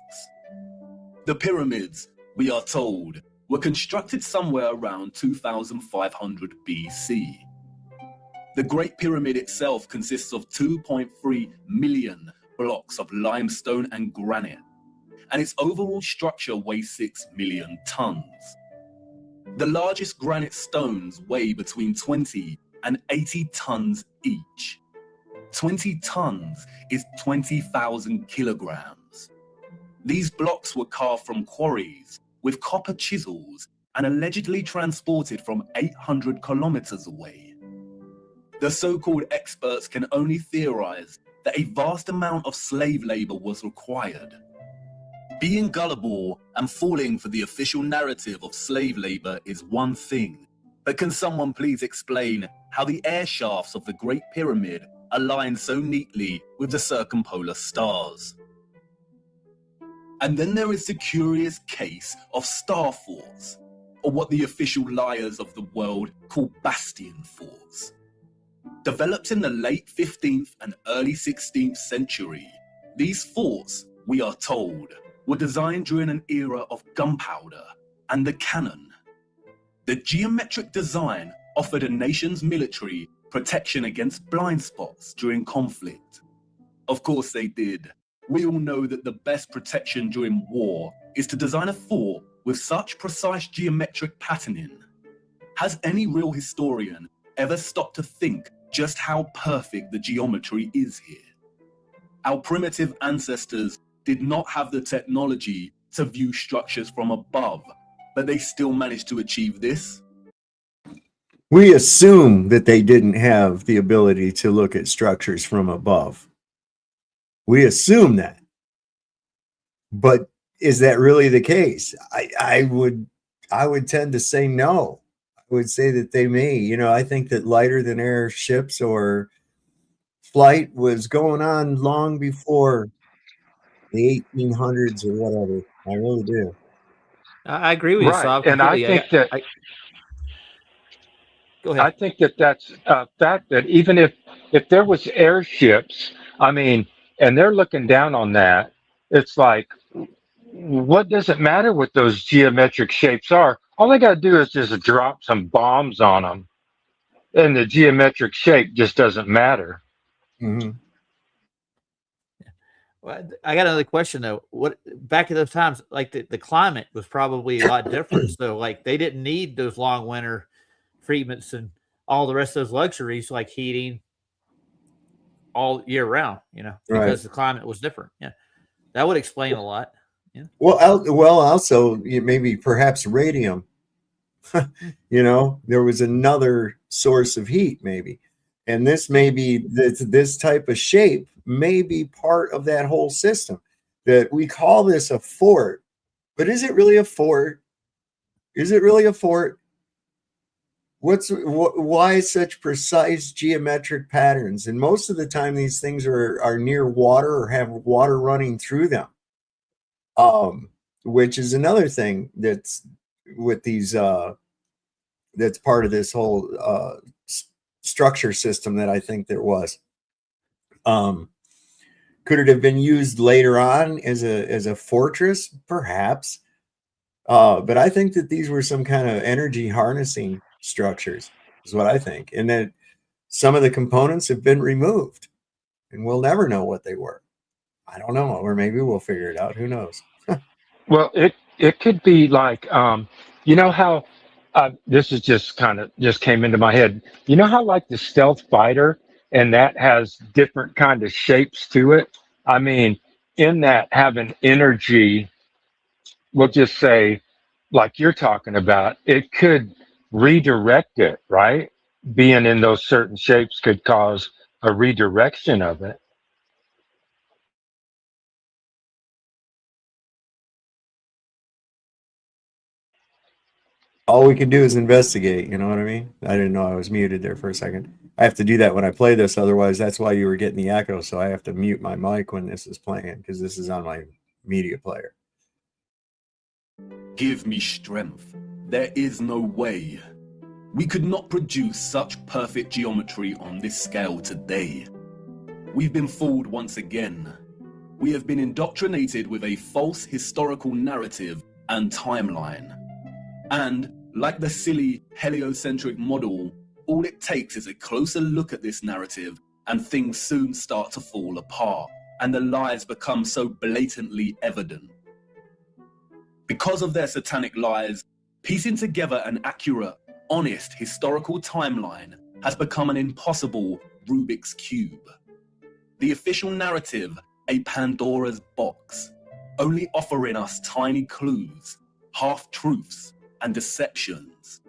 The pyramids, we are told, were constructed somewhere around 2500 BC. The Great Pyramid itself consists of 2.3 million blocks of limestone and granite, and its overall structure weighs 6 million tons. The largest granite stones weigh between 20 and 80 tons each. 20 tons is 20,000 kilograms. These blocks were carved from quarries with copper chisels and allegedly transported from 800 kilometers away. The so-called experts can only theorize that a vast amount of slave labor was required. Being gullible and falling for the official narrative of slave labor is one thing, but can someone please explain how the air shafts of the Great Pyramid align so neatly with the circumpolar stars? And then there is the curious case of star forts, or what the official liars of the world call bastion forts. Developed in the late 15th and early 16th century, these forts, we are told, were designed during an era of gunpowder and the cannon. The geometric design offered a nation's military protection against blind spots during conflict. Of course they did. We all know that the best protection during war is to design a fort with such precise geometric patterning. Has any real historian ever stopped to think just how perfect the geometry is here? Our primitive ancestors did not have the technology to view structures from above, but they still managed to achieve this. We assume that they didn't have the ability to look at structures from above. We assume that. But is that really the case? I would tend to say no. I would say that they may. I think that lighter than air ships or flight was going on long before the 1800s or whatever. I really do. I agree with you, Right. Saab, And I completely. think that Go ahead. I think that that's a fact that even if there was airships, I mean, and they're looking down on that, it's like, what does it matter what those geometric shapes are? All they got to do is just drop some bombs on them, and the geometric shape just doesn't matter. Mm-hmm. Well, I got another question though. What back at those times, like the climate was probably a lot different. So like they didn't need those long winter treatments and all the rest of those luxuries like heating all year round, because the climate was different. Yeah. That would explain a lot. Yeah. Well, also maybe perhaps radium. There was another source of heat, maybe, and this may be this type of shape may be part of that whole system. That we call this a fort, but is it really a fort? Is it really a fort? Why such precise geometric patterns? And most of the time, these things are near water or have water running through them. Which is another thing that's with these that's part of this whole structure system that I think there was. Could it have been used later on as a fortress? Perhaps. But I think that these were some kind of energy harnessing structures, is what I think. And that some of the components have been removed and we'll never know what they were. I don't know, or maybe we'll figure it out. Who knows? Well, it could be like, how this is just came into my head. You know how like the stealth fighter and that has different kind of shapes to it. I mean, in that having energy, we'll just say, like you're talking about, it could redirect it, right? Being in those certain shapes could cause a redirection of it. All we can do is investigate, you know what I mean? I didn't know I was muted there for a second. I have to do that when I play this, otherwise that's why you were getting the echo, so I have to mute my mic when this is playing, because this is on my media player. Give me strength. There is no way. We could not produce such perfect geometry on this scale today. We've been fooled once again. We have been indoctrinated with a false historical narrative and timeline. And, like the silly heliocentric model, all it takes is a closer look at this narrative and things soon start to fall apart, and the lies become so blatantly evident. Because of their satanic lies, piecing together an accurate, honest historical timeline has become an impossible Rubik's Cube. The official narrative, a Pandora's box, only offering us tiny clues, half-truths, and deceptions.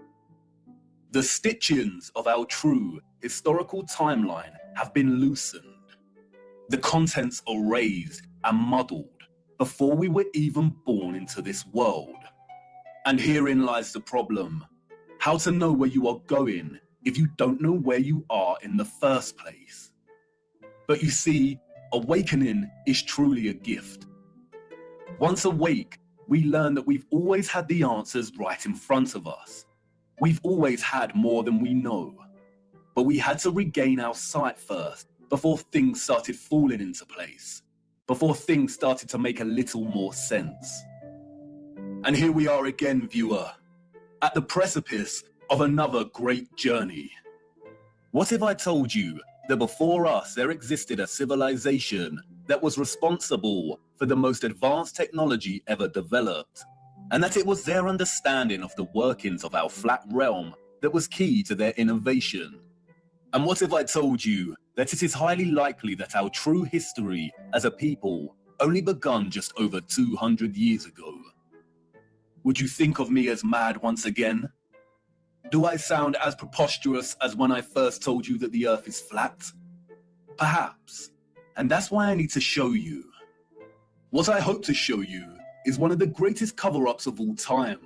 The stitchings of our true historical timeline have been loosened. The contents erased and muddled before we were even born into this world. And herein lies the problem. How to know where you are going if you don't know where you are in the first place. But you see, awakening is truly a gift. Once awake, we learn that we've always had the answers right in front of us. We've always had more than we know. But we had to regain our sight first before things started falling into place, before things started to make a little more sense. And here we are again, viewer. at the precipice of another great journey. What if I told you that before us there existed a civilization that was responsible for the most advanced technology ever developed, and that it was their understanding of the workings of our flat realm that was key to their innovation? And what if I told you that it is highly likely that our true history as a people only begun just over 200 years ago? Would you think of me as mad once again? Do I sound as preposterous as when I first told you that the earth is flat? Perhaps. And that's why I need to show you. What I hope to show you is one of the greatest cover-ups of all time.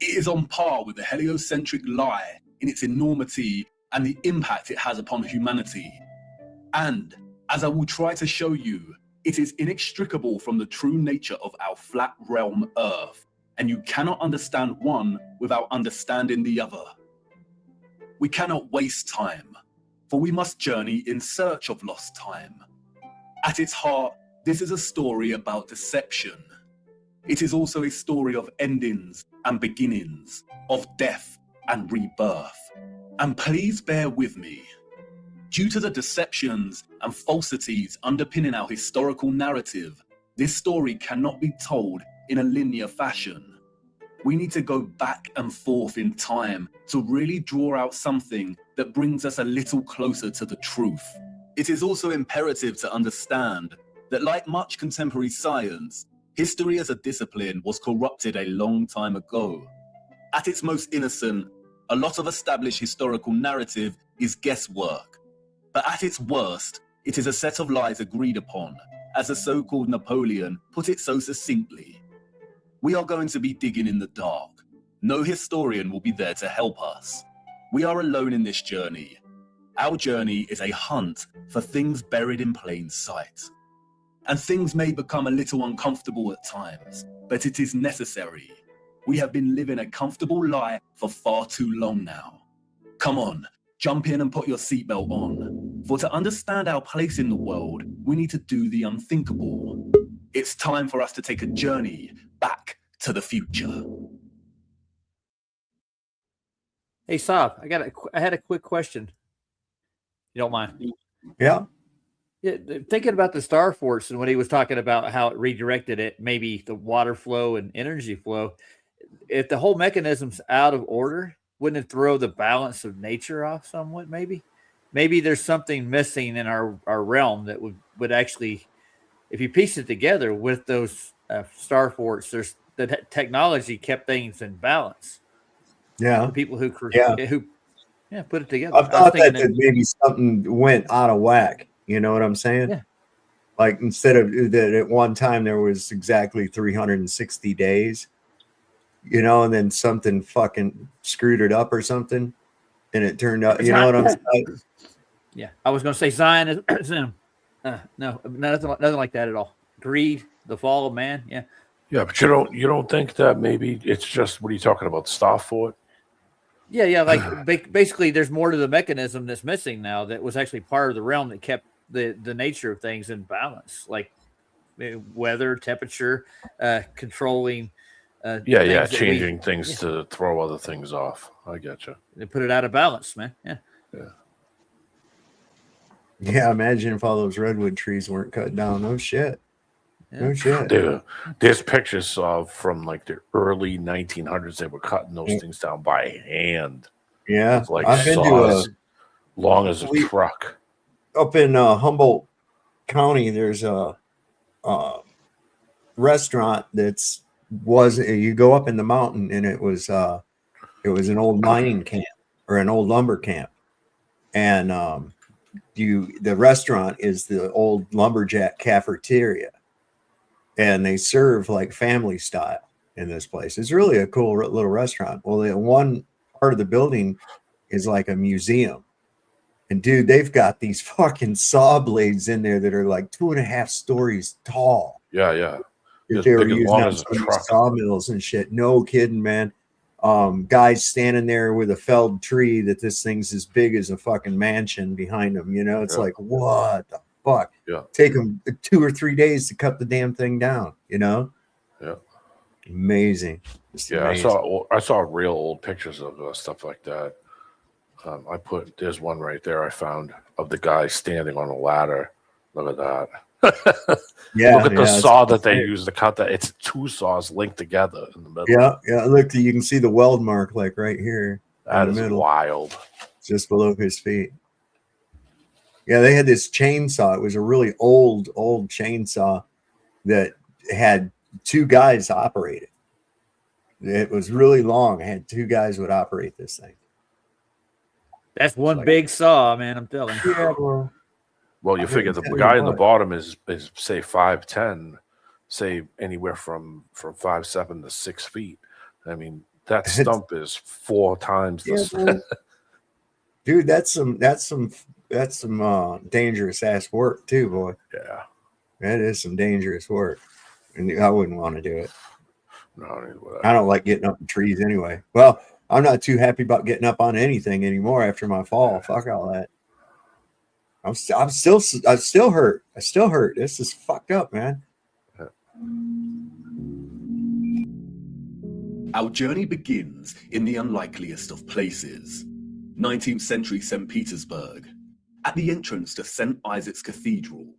It is on par with the heliocentric lie in its enormity and the impact it has upon humanity. And, as I will try to show you, it is inextricable from the true nature of our flat realm Earth, and you cannot understand one without understanding the other. We cannot waste time, for we must journey in search of lost time. At its heart, this is a story about deception. It is also a story of endings and beginnings, of death and rebirth. And please bear with me. Due to the deceptions and falsities underpinning our historical narrative, this story cannot be told in a linear fashion. We need to go back and forth in time to really draw out something that brings us a little closer to the truth. It is also imperative to understand that, like much contemporary science, history as a discipline was corrupted a long time ago. At its most innocent, a lot of established historical narrative is guesswork. But at its worst, it is a set of lies agreed upon, as the so-called Napoleon put it so succinctly. We are going to be digging in the dark. No historian will be there to help us. We are alone in this journey. Our journey is a hunt for things buried in plain sight. And things may become a little uncomfortable at times, but it is necessary. We have been living a comfortable lie for far too long now. Come on, jump in and put your seatbelt on. For to understand our place in the world, we need to do the unthinkable. It's time for us to take a journey back to the future. Hey, Saab, I had a quick question. You don't mind? Yeah. Yeah, thinking about the Star Force and when he was talking about how it redirected it, maybe the water flow and energy flow. If the whole mechanism's out of order, wouldn't it throw the balance of nature off somewhat? Maybe there's something missing in our realm that would actually, if you piece it together with those Star Force, there's the technology kept things in balance. Yeah. The people who put it together. I thought that maybe something went out of whack. You know what I'm saying? Yeah. Like instead of that, at one time there was exactly 360 days, you know, and then something fucking screwed it up or something, and it turned out. You know what I'm saying? Yeah, I was going to say Zionism. No, nothing like that at all. Greed, the fall of man. Yeah. Yeah, but you don't think that maybe it's just, what are you talking about, Star Fort? Yeah, like basically there's more to the mechanism that's missing now that was actually part of the realm that kept the nature of things in balance, like weather, temperature, controlling. Changing things to throw other things off. I get you. They put it out of balance, man. Yeah. Yeah, imagine if all those redwood trees weren't cut down. No shit. No shit. Dude, there's pictures from like the early 1900s. They were cutting those things down by hand. Yeah, It's like I've been to saws long as a truck. Up in Humboldt County, there's a restaurant you go up in the mountain, and it was an old mining camp or an old lumber camp, and the restaurant is the old lumberjack cafeteria, and they serve like family style in this place. It's really a cool little restaurant. Well, the one part of the building is like a museum. And dude, they've got these fucking saw blades in there that are like 2.5 stories tall. Yeah. That they were using on some of these sawmills and shit. No kidding, man. Guys standing there with a felled tree that this thing's as big as a fucking mansion behind them. You know, it's like, what the fuck? Yeah. Take them 2 or 3 days to cut the damn thing down, you know? Yeah. Amazing. Just Yeah, amazing. I saw real old pictures of stuff like that. There's one right there I found of the guy standing on a ladder. Look at that. Yeah, Look at the yeah, saw that it's they great. use to cut that. It's two saws linked together in the middle. Yeah, yeah. Look, you can see the weld mark like right here in That the is middle, wild. just below his feet. Yeah, they had this chainsaw. It was a really old chainsaw that had two guys operate it. It was really long. It had two guys would operate this thing. That's one big saw, man. I'm telling you. Yeah, bro. Well, you figure the 110 guy in the bucks. bottom is say 5'10", say anywhere from 5'7" to 6 feet. I mean, that stump is 4 times the. Yeah, bro. Dude, that's some dangerous ass work too, boy. Yeah, that is some dangerous work, and I wouldn't want to do it. No, I don't like getting up in trees anyway. Well, I'm not too happy about getting up on anything anymore after my fall. Fuck all that. I'm still hurt. I still hurt. This is fucked up, man. Our journey begins in the unlikeliest of places, 19th century St. Petersburg, at the entrance to St. Isaac's Cathedral.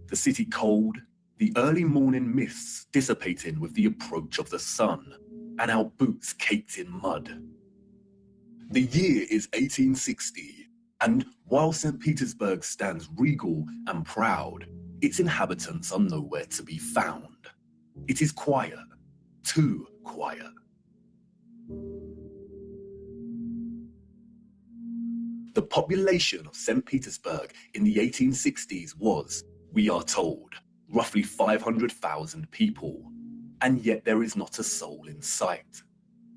The city cold, the early morning mists dissipating with the approach of the sun, and our boots caked in mud. The year is 1860, and while St. Petersburg stands regal and proud, its inhabitants are nowhere to be found. It is quiet, too quiet. The population of St. Petersburg in the 1860s was, we are told, roughly 500,000 people, and yet there is not a soul in sight.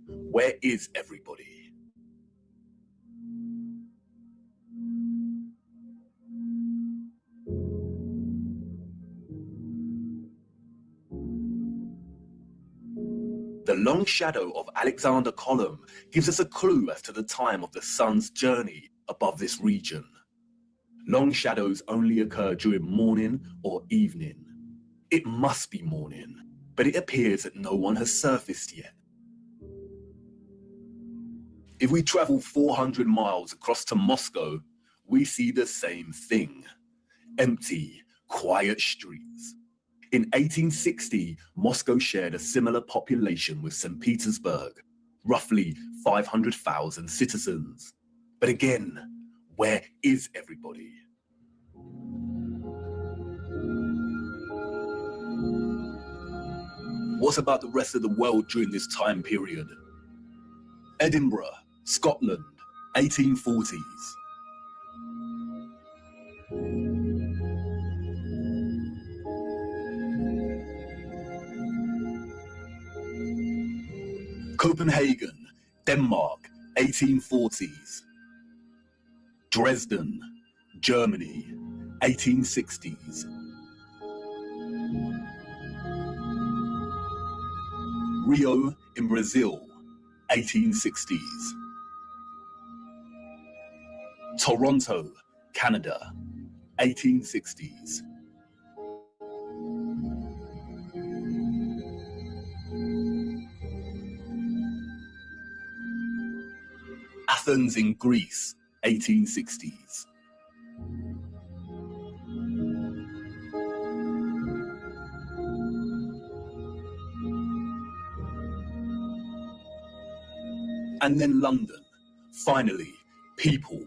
Where is everybody? The long shadow of Alexander Column gives us a clue as to the time of the sun's journey above this region. Long shadows only occur during morning or evening. It must be morning, but it appears that no one has surfaced yet. If we travel 400 miles across to Moscow, we see the same thing. Empty, quiet streets. In 1860, Moscow shared a similar population with St. Petersburg, roughly 500,000 citizens. But again, where is everybody? What about the rest of the world during this time period? Edinburgh, Scotland, 1840s. Copenhagen, Denmark, 1840s. Dresden, Germany, 1860s. Rio in Brazil, 1860s. Toronto, Canada, 1860s. Athens in Greece, 1860s. And then London, finally, people.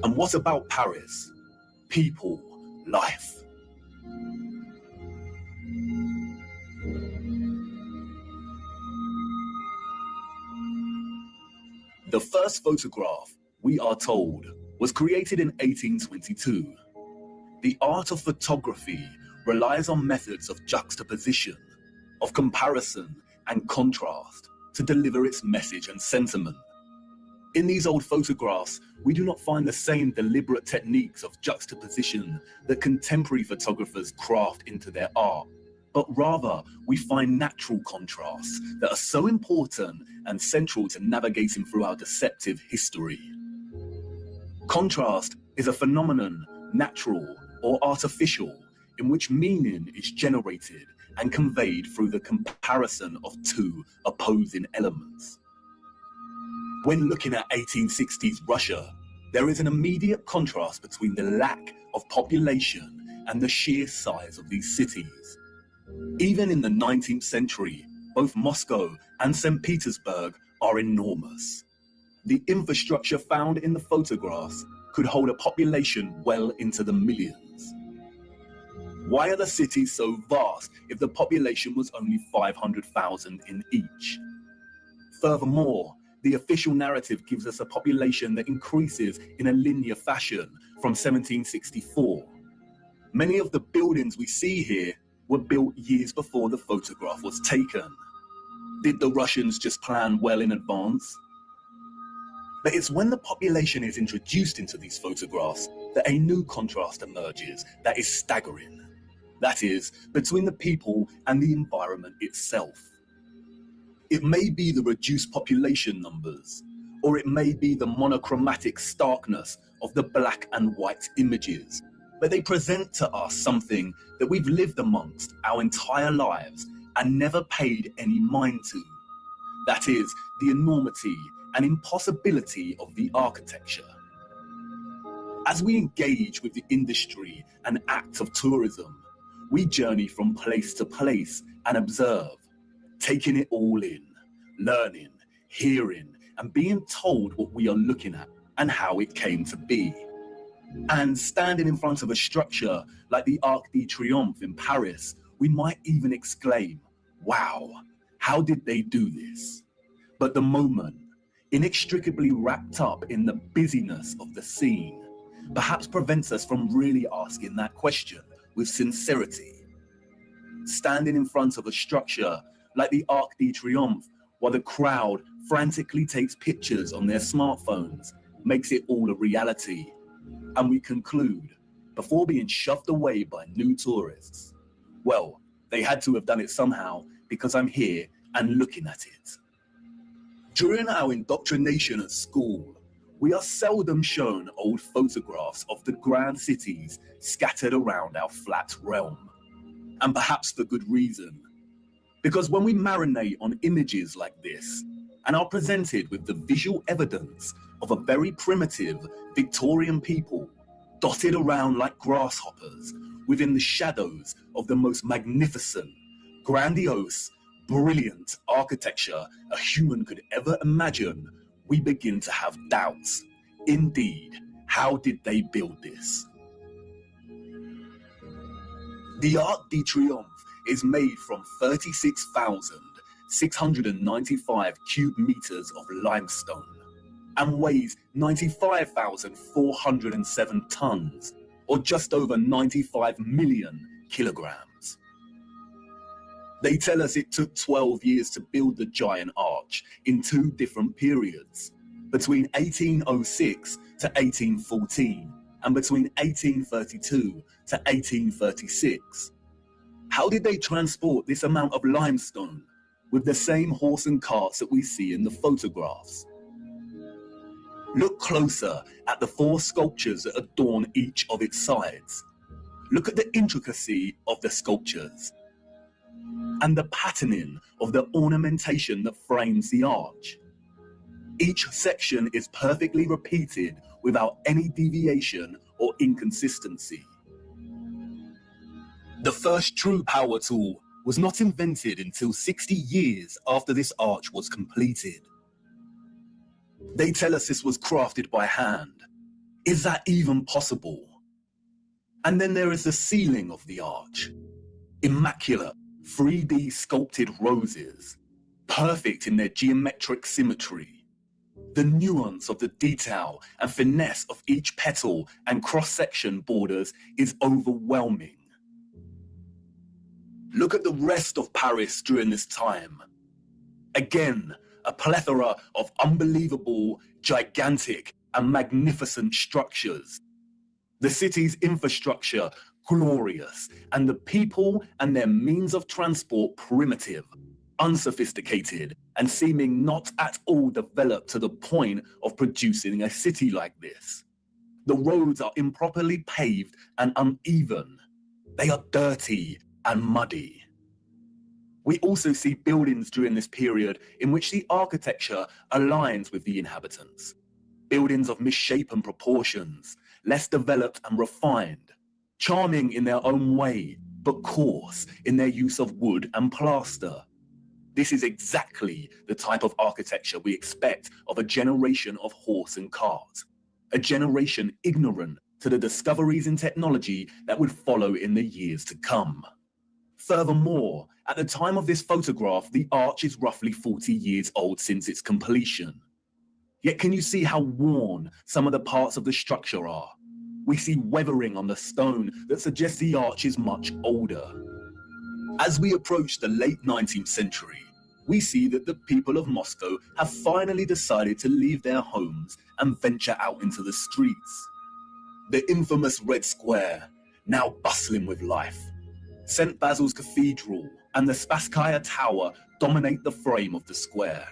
And what about Paris? People, life. The first photograph, we are told, was created in 1822. The art of photography relies on methods of juxtaposition, of comparison and contrast to deliver its message and sentiment. In these old photographs, we do not find the same deliberate techniques of juxtaposition that contemporary photographers craft into their art. but rather we find natural contrasts that are so important and central to navigating through our deceptive history. Contrast is a phenomenon, natural or artificial, in which meaning is generated and conveyed through the comparison of two opposing elements. When looking at 1860s Russia, there is an immediate contrast between the lack of population and the sheer size of these cities. Even in the 19th century, both Moscow and St. Petersburg are enormous. The infrastructure found in the photographs could hold a population well into the millions. Why are the cities so vast if the population was only 500,000 in each? Furthermore, the official narrative gives us a population that increases in a linear fashion from 1764. Many of the buildings we see here were built years before the photograph was taken. Did the Russians just plan well in advance? But it's when the population is introduced into these photographs that a new contrast emerges that is staggering. That is, between the people and the environment itself. It may be the reduced population numbers, or it may be the monochromatic starkness of the black and white images, but they present to us something that we've lived amongst our entire lives and never paid any mind to. That is, the enormity and impossibility of the architecture. As we engage with the industry and act of tourism, we journey from place to place and observe, taking it all in, learning, hearing, and being told what we are looking at and how it came to be. And standing in front of a structure like the Arc de Triomphe in Paris, we might even exclaim, wow, how did they do this? But the moment, inextricably wrapped up in the busyness of the scene, perhaps prevents us from really asking that question with sincerity. Standing in front of a structure like the Arc de Triomphe while the crowd frantically takes pictures on their smartphones makes it all a reality. And we conclude, before being shoved away by new tourists, well, they had to have done it somehow because I'm here and looking at it. During our indoctrination at school, we are seldom shown old photographs of the grand cities scattered around our flat realm. And perhaps for good reason. Because when we marinate on images like this and are presented with the visual evidence of a very primitive Victorian people dotted around like grasshoppers within the shadows of the most magnificent, grandiose, brilliant architecture a human could ever imagine, we begin to have doubts. Indeed, how did they build this? The Arc de Triomphe is made from 36,695 cubic meters of limestone and weighs 95,407 tons, or just over 95 million kilograms. They tell us it took 12 years to build the giant arch in two different periods, between 1806 to 1814 and between 1832 to 1836. How did they transport this amount of limestone with the same horse and carts that we see in the photographs? Look closer at the four sculptures that adorn each of its sides. Look at the intricacy of the sculptures and the patterning of the ornamentation that frames the arch. Each section is perfectly repeated without any deviation or inconsistency. The first true power tool was not invented until 60 years after this arch was completed. They tell us this was crafted by hand. Is that even possible? And then there is the ceiling of the arch. Immaculate, 3D sculpted roses, perfect in their geometric symmetry. The nuance of the detail and finesse of each petal and cross-section borders is overwhelming. Look at the rest of Paris during this time. Again, a plethora of unbelievable, gigantic, and magnificent structures. The city's infrastructure glorious, and the people and their means of transport primitive, unsophisticated, and seeming not at all developed to the point of producing a city like this. The roads are improperly paved and uneven. They are dirty and muddy. We also see buildings during this period in which the architecture aligns with the inhabitants. Buildings of misshapen proportions, less developed and refined, charming in their own way, but coarse in their use of wood and plaster. This is exactly the type of architecture we expect of a generation of horse and cart, a generation ignorant to the discoveries in technology that would follow in the years to come. Furthermore, at the time of this photograph, the arch is roughly 40 years old since its completion. Yet can you see how worn some of the parts of the structure are? We see weathering on the stone that suggests the arch is much older. As we approach the late 19th century, we see that the people of Moscow have finally decided to leave their homes and venture out into the streets. The infamous Red Square, now bustling with life. St. Basil's Cathedral and the Spasskaya Tower dominate the frame of the square.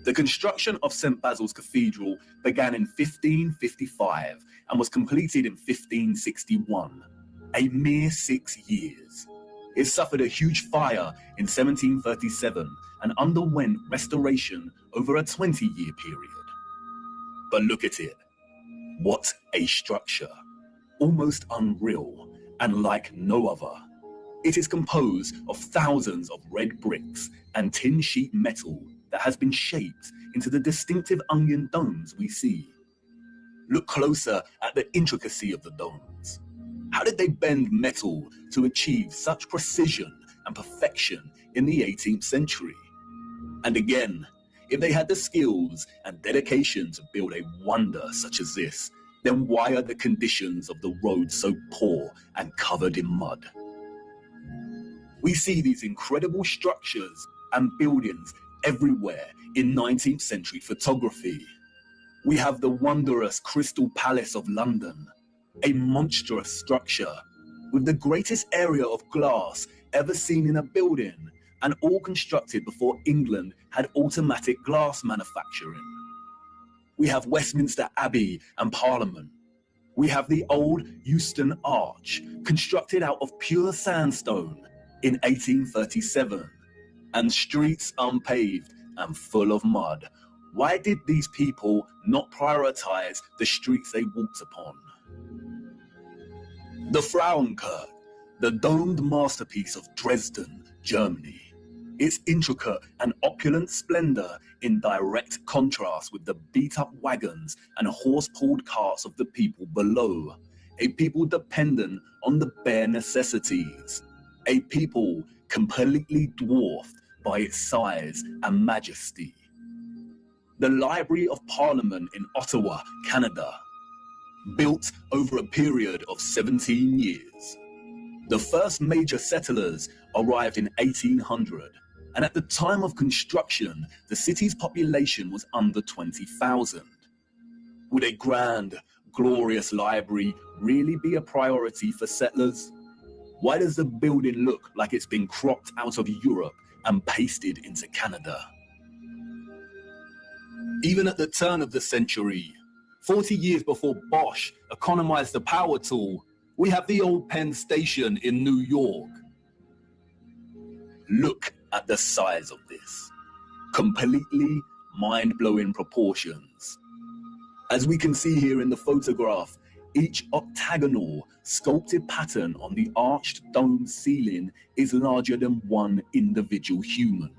The construction of St. Basil's Cathedral began in 1555 and was completed in 1561, a mere 6 years. It suffered a huge fire in 1737 and underwent restoration over a 20-year period. But look at it. What a structure. Almost unreal and like no other. It is composed of thousands of red bricks and tin sheet metal that has been shaped into the distinctive onion domes we see. Look closer at the intricacy of the domes. How did they bend metal to achieve such precision and perfection in the 18th century? And again, if they had the skills and dedication to build a wonder such as this, then why are the conditions of the road so poor and covered in mud? We see these incredible structures and buildings everywhere in 19th century photography. We have the wondrous Crystal Palace of London, a monstrous structure with the greatest area of glass ever seen in a building, and all constructed before England had automatic glass manufacturing. We have Westminster Abbey and Parliament. We have the old Euston Arch, constructed out of pure sandstone in 1837, and streets unpaved and full of mud. Why did these people not prioritize the streets they walked upon? The Frauenkirche, the domed masterpiece of Dresden, Germany. Its intricate and opulent splendor in direct contrast with the beat-up wagons and horse-pulled carts of the people below, a people dependent on the bare necessities, a people completely dwarfed by its size and majesty. The Library of Parliament in Ottawa, Canada, built over a period of 17 years. The first major settlers arrived in 1800, and at the time of construction, the city's population was under 20,000. Would a grand, glorious library really be a priority for settlers? Why does the building look like it's been cropped out of Europe and pasted into Canada? Even at the turn of the century, 40 years before Bosch economized the power tool, we have the old Penn Station in New York. Look at the size of this. Completely mind-blowing proportions. As we can see here in the photograph, each octagonal sculpted pattern on the arched dome ceiling is larger than one individual human.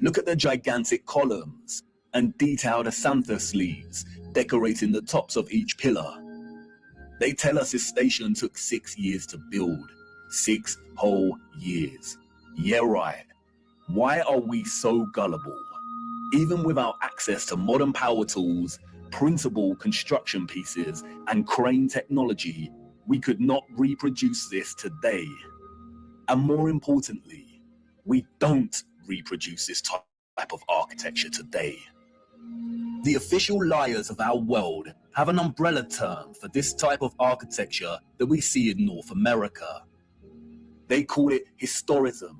Look at the gigantic columns and detailed acanthus leaves decorating the tops of each pillar. They tell us this station took 6 years to build. 6 whole years. Yeah, right. Why are we so gullible? Even without access to modern power tools, printable construction pieces, and crane technology, we could not reproduce this today. And more importantly, we don't reproduce this type of architecture today. The official liars of our world have an umbrella term for this type of architecture that we see in North America. They call it historism.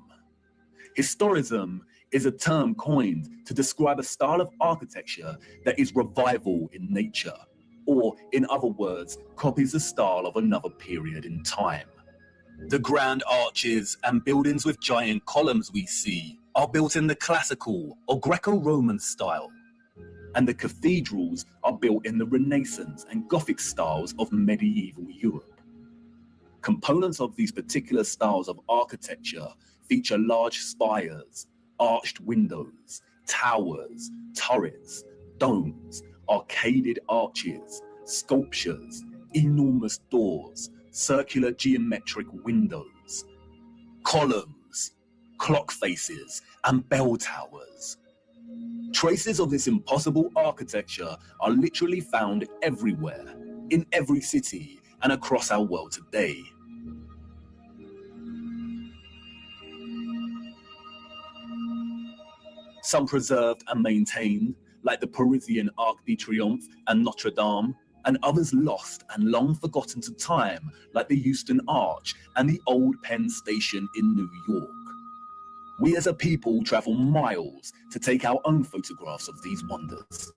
Historism is a term coined to describe a style of architecture that is revival in nature, or in other words, copies the style of another period in time. The grand arches and buildings with giant columns we see are built in the classical or Greco-Roman style, and the cathedrals are built in the Renaissance and Gothic styles of medieval Europe. Components of these particular styles of architecture feature large spires, arched windows, towers, turrets, domes, arcaded arches, sculptures, enormous doors, circular geometric windows, columns, clock faces, and bell towers. Traces of this impossible architecture are literally found everywhere, in every city and across our world today. Some preserved and maintained, like the Parisian Arc de Triomphe and Notre Dame, and others lost and long forgotten to time, like the Euston Arch and the Old Penn Station in New York. We as a people travel miles to take our own photographs of these wonders.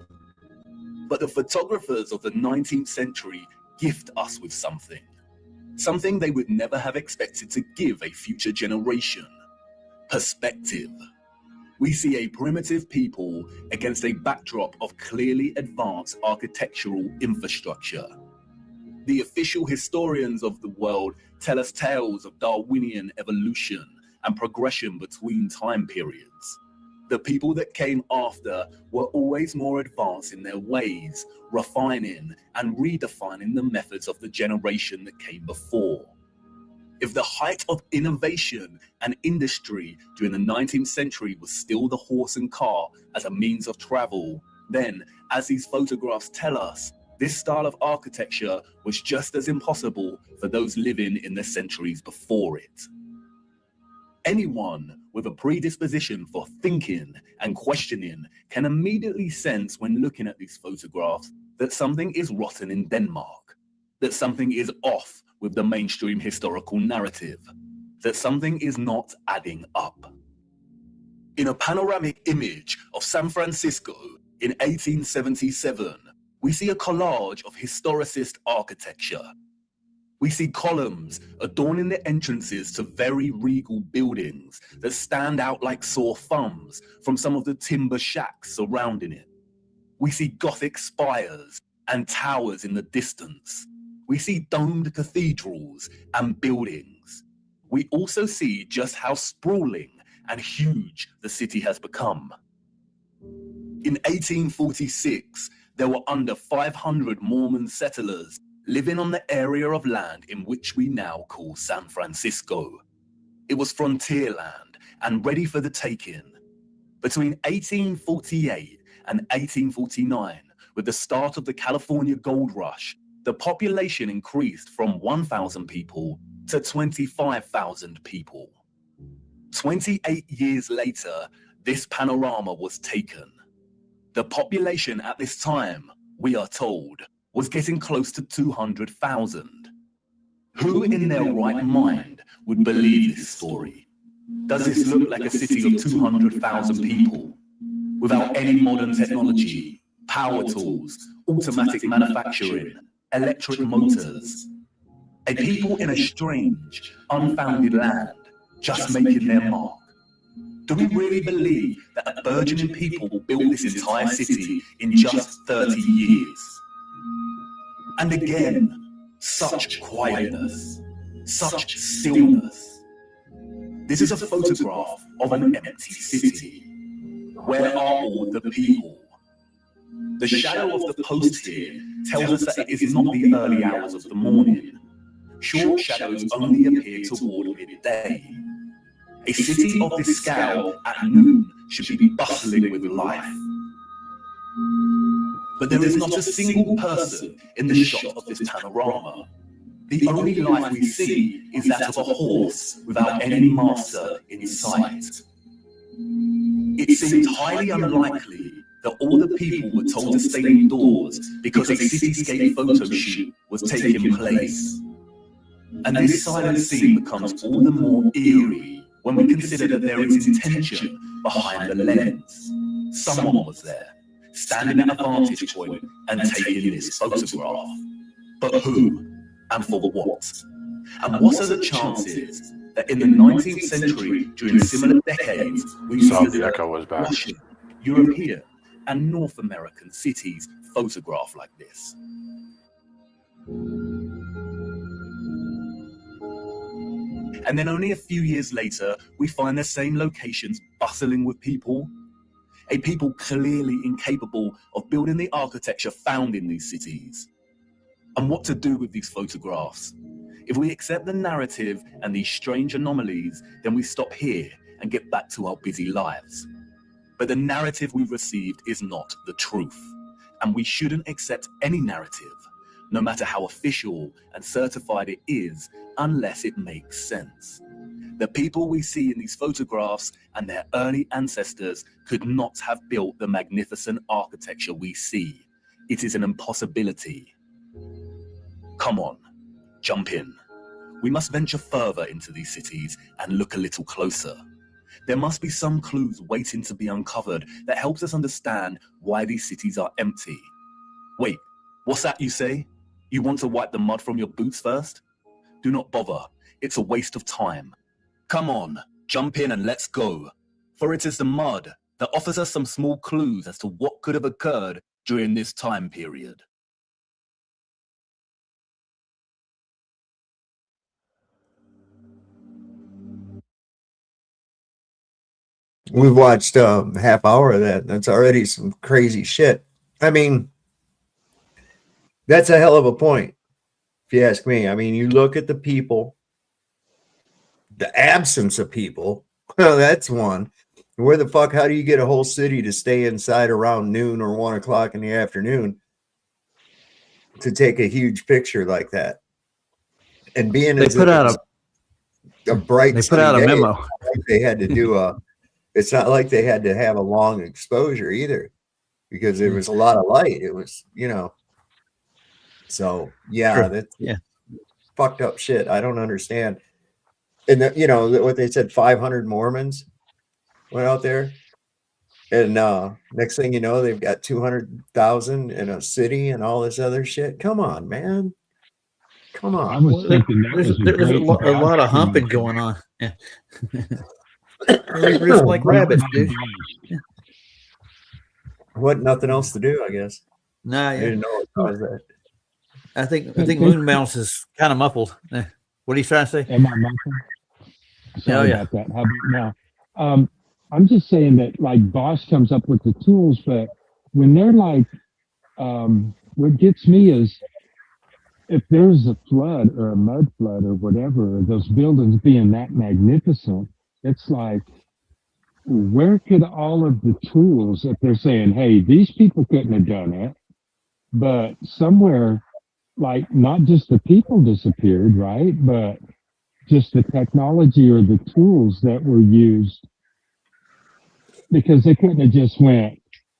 But the photographers of the 19th century gift us with something they would never have expected to give a future generation: perspective. We see a primitive people against a backdrop of clearly advanced architectural infrastructure. The official historians of the world tell us tales of Darwinian evolution and progression between time periods. The people that came after were always more advanced in their ways, refining and redefining the methods of the generation that came before. If the height of innovation and industry during the 19th century was still the horse and car as a means of travel, then, as these photographs tell us, this style of architecture was just as impossible for those living in the centuries before it. Anyone with a predisposition for thinking and questioning can immediately sense when looking at these photographs that something is rotten in Denmark, that something is off with the mainstream historical narrative, that something is not adding up. In a panoramic image of San Francisco in 1877, we see a collage of historicist architecture. We see columns adorning the entrances to very regal buildings that stand out like sore thumbs from some of the timber shacks surrounding it. We see Gothic spires and towers in the distance. We see domed cathedrals and buildings. We also see just how sprawling and huge the city has become. In 1846, there were under 500 Mormon settlers living on the area of land in which we now call San Francisco. It was frontier land and ready for the taking. Between 1848 and 1849, with the start of the California Gold Rush, the population increased from 1,000 people to 25,000 people. 28 years later, this panorama was taken. The population at this time, we are told, was getting close to 200,000. Who in their right mind would believe this story? Does this look like a city of 200,000 people without any modern technology, power tools, automatic manufacturing, electric motors? A people in a strange, unfounded land, just making their mark. Do we really believe that a burgeoning people will build this entire city in just 30 years? And again, such quietness, such stillness. This is a photograph of an empty city. Where are all the people? The shadow of the post here tells us that it is not the early hours of the morning. Short shadows only appear toward midday. A city of this scale at noon should be bustling with life. But there is not a single person in the shot of this panorama. The only life we see is that of a horse without any master in sight. It seemed highly unlikely that all the people were told to stay indoors because a cityscape photo shoot was taking place. And this silent scene becomes all the more eerie when we consider that there is intention behind the lens. Someone was there, standing at a vantage point and taking this photograph. But who and for what? And what are the chances that in the 19th century, during similar decades, we South see Echo was back. Russian, European, and North American cities photographed like this? And then only a few years later, we find the same locations bustling with people. A people clearly incapable of building the architecture found in these cities. And what to do with these photographs? If we accept the narrative and these strange anomalies, then we stop here and get back to our busy lives. But the narrative we've received is not the truth. And we shouldn't accept any narrative, no matter how official and certified it is, unless it makes sense. The people we see in these photographs and their early ancestors could not have built the magnificent architecture we see. It is an impossibility. Come on, jump in. We must venture further into these cities and look a little closer. There must be some clues waiting to be uncovered that helps us understand why these cities are empty. Wait, what's that you say? You want to wipe the mud from your boots first? Do not bother. It's a waste of time. Come on, jump in and let's go. For it is the mud that offers us some small clues as to what could have occurred during this time period. We've watched a half hour of that. That's already some crazy shit. I mean, that's a hell of a point, if you ask me. I mean, you look at the people, the absence of people. Well, that's one. Where the fuck, how do you get a whole city to stay inside around noon or 1 o'clock in the afternoon to take a huge picture like that? And being They as put if out a bright they put out a sunny day, memo. it's not like they had to do a it's not like they had to have a long exposure either, because there was a lot of light. It was, so yeah, True. that's Yeah. fucked up shit. I don't understand. And what they said, 500 Mormons went out there, and next thing you know, they've got 200,000 in a city and all this other shit. Come on, man. Come on. I was thinking that There's, was a there's a, great a lot of humping going on. Yeah. We're just like rabbits, dude. Yeah. What? Nothing else to do, I guess. Nah, I yeah. didn't know it caused that. I think Moon Bounce is kind of muffled. What are you trying to say? Am I muffled? Sorry yeah. about that. How about now? I'm just saying that like Bosch comes up with the tools, but when they're like, what gets me is if there's a flood or a mud flood or whatever, those buildings being that magnificent, it's like, where could all of the tools, if they're saying, hey, these people couldn't have done it, but somewhere, like not just the people disappeared, right? But just the technology or the tools that were used, because they couldn't have just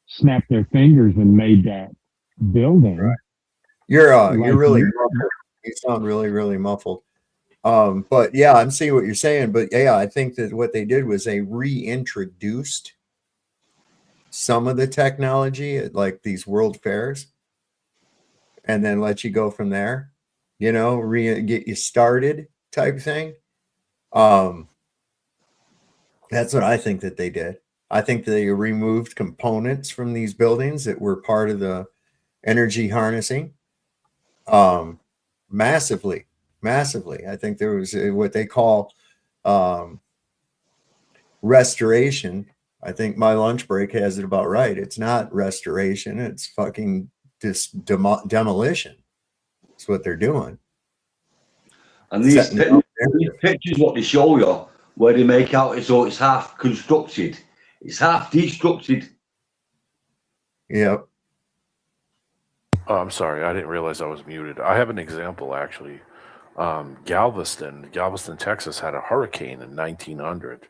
snapped their fingers and made that building. Right. You're Like, really muffled. You sound really, really muffled. But yeah, I'm seeing what you're saying. But yeah, I think that what they did was they reintroduced some of the technology at like these world fairs, and then let you go from there. Get you started type thing. That's what I think that they did. I think they removed components from these buildings that were part of the energy harnessing. Massively. I think there was what they call restoration. I think my lunch break has it about right. It's not restoration. It's fucking demolition. That's what they're doing. And these pictures, what they show you, where they make out as though it's half constructed, it's half destructed. Yep. Oh, I'm sorry. I didn't realize I was muted. I have an example, actually. Galveston, Texas had a hurricane in 1900.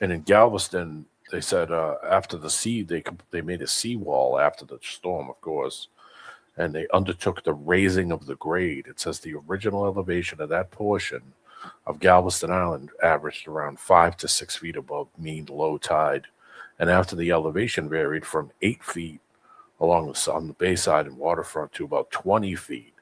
And in Galveston, they said after the sea, they made a seawall after the storm, of course, and they undertook the raising of the grade. It says the original elevation of that portion of Galveston Island averaged around 5 to 6 feet above mean low tide, and after the elevation varied from 8 feet on the bayside and waterfront to about 20 feet.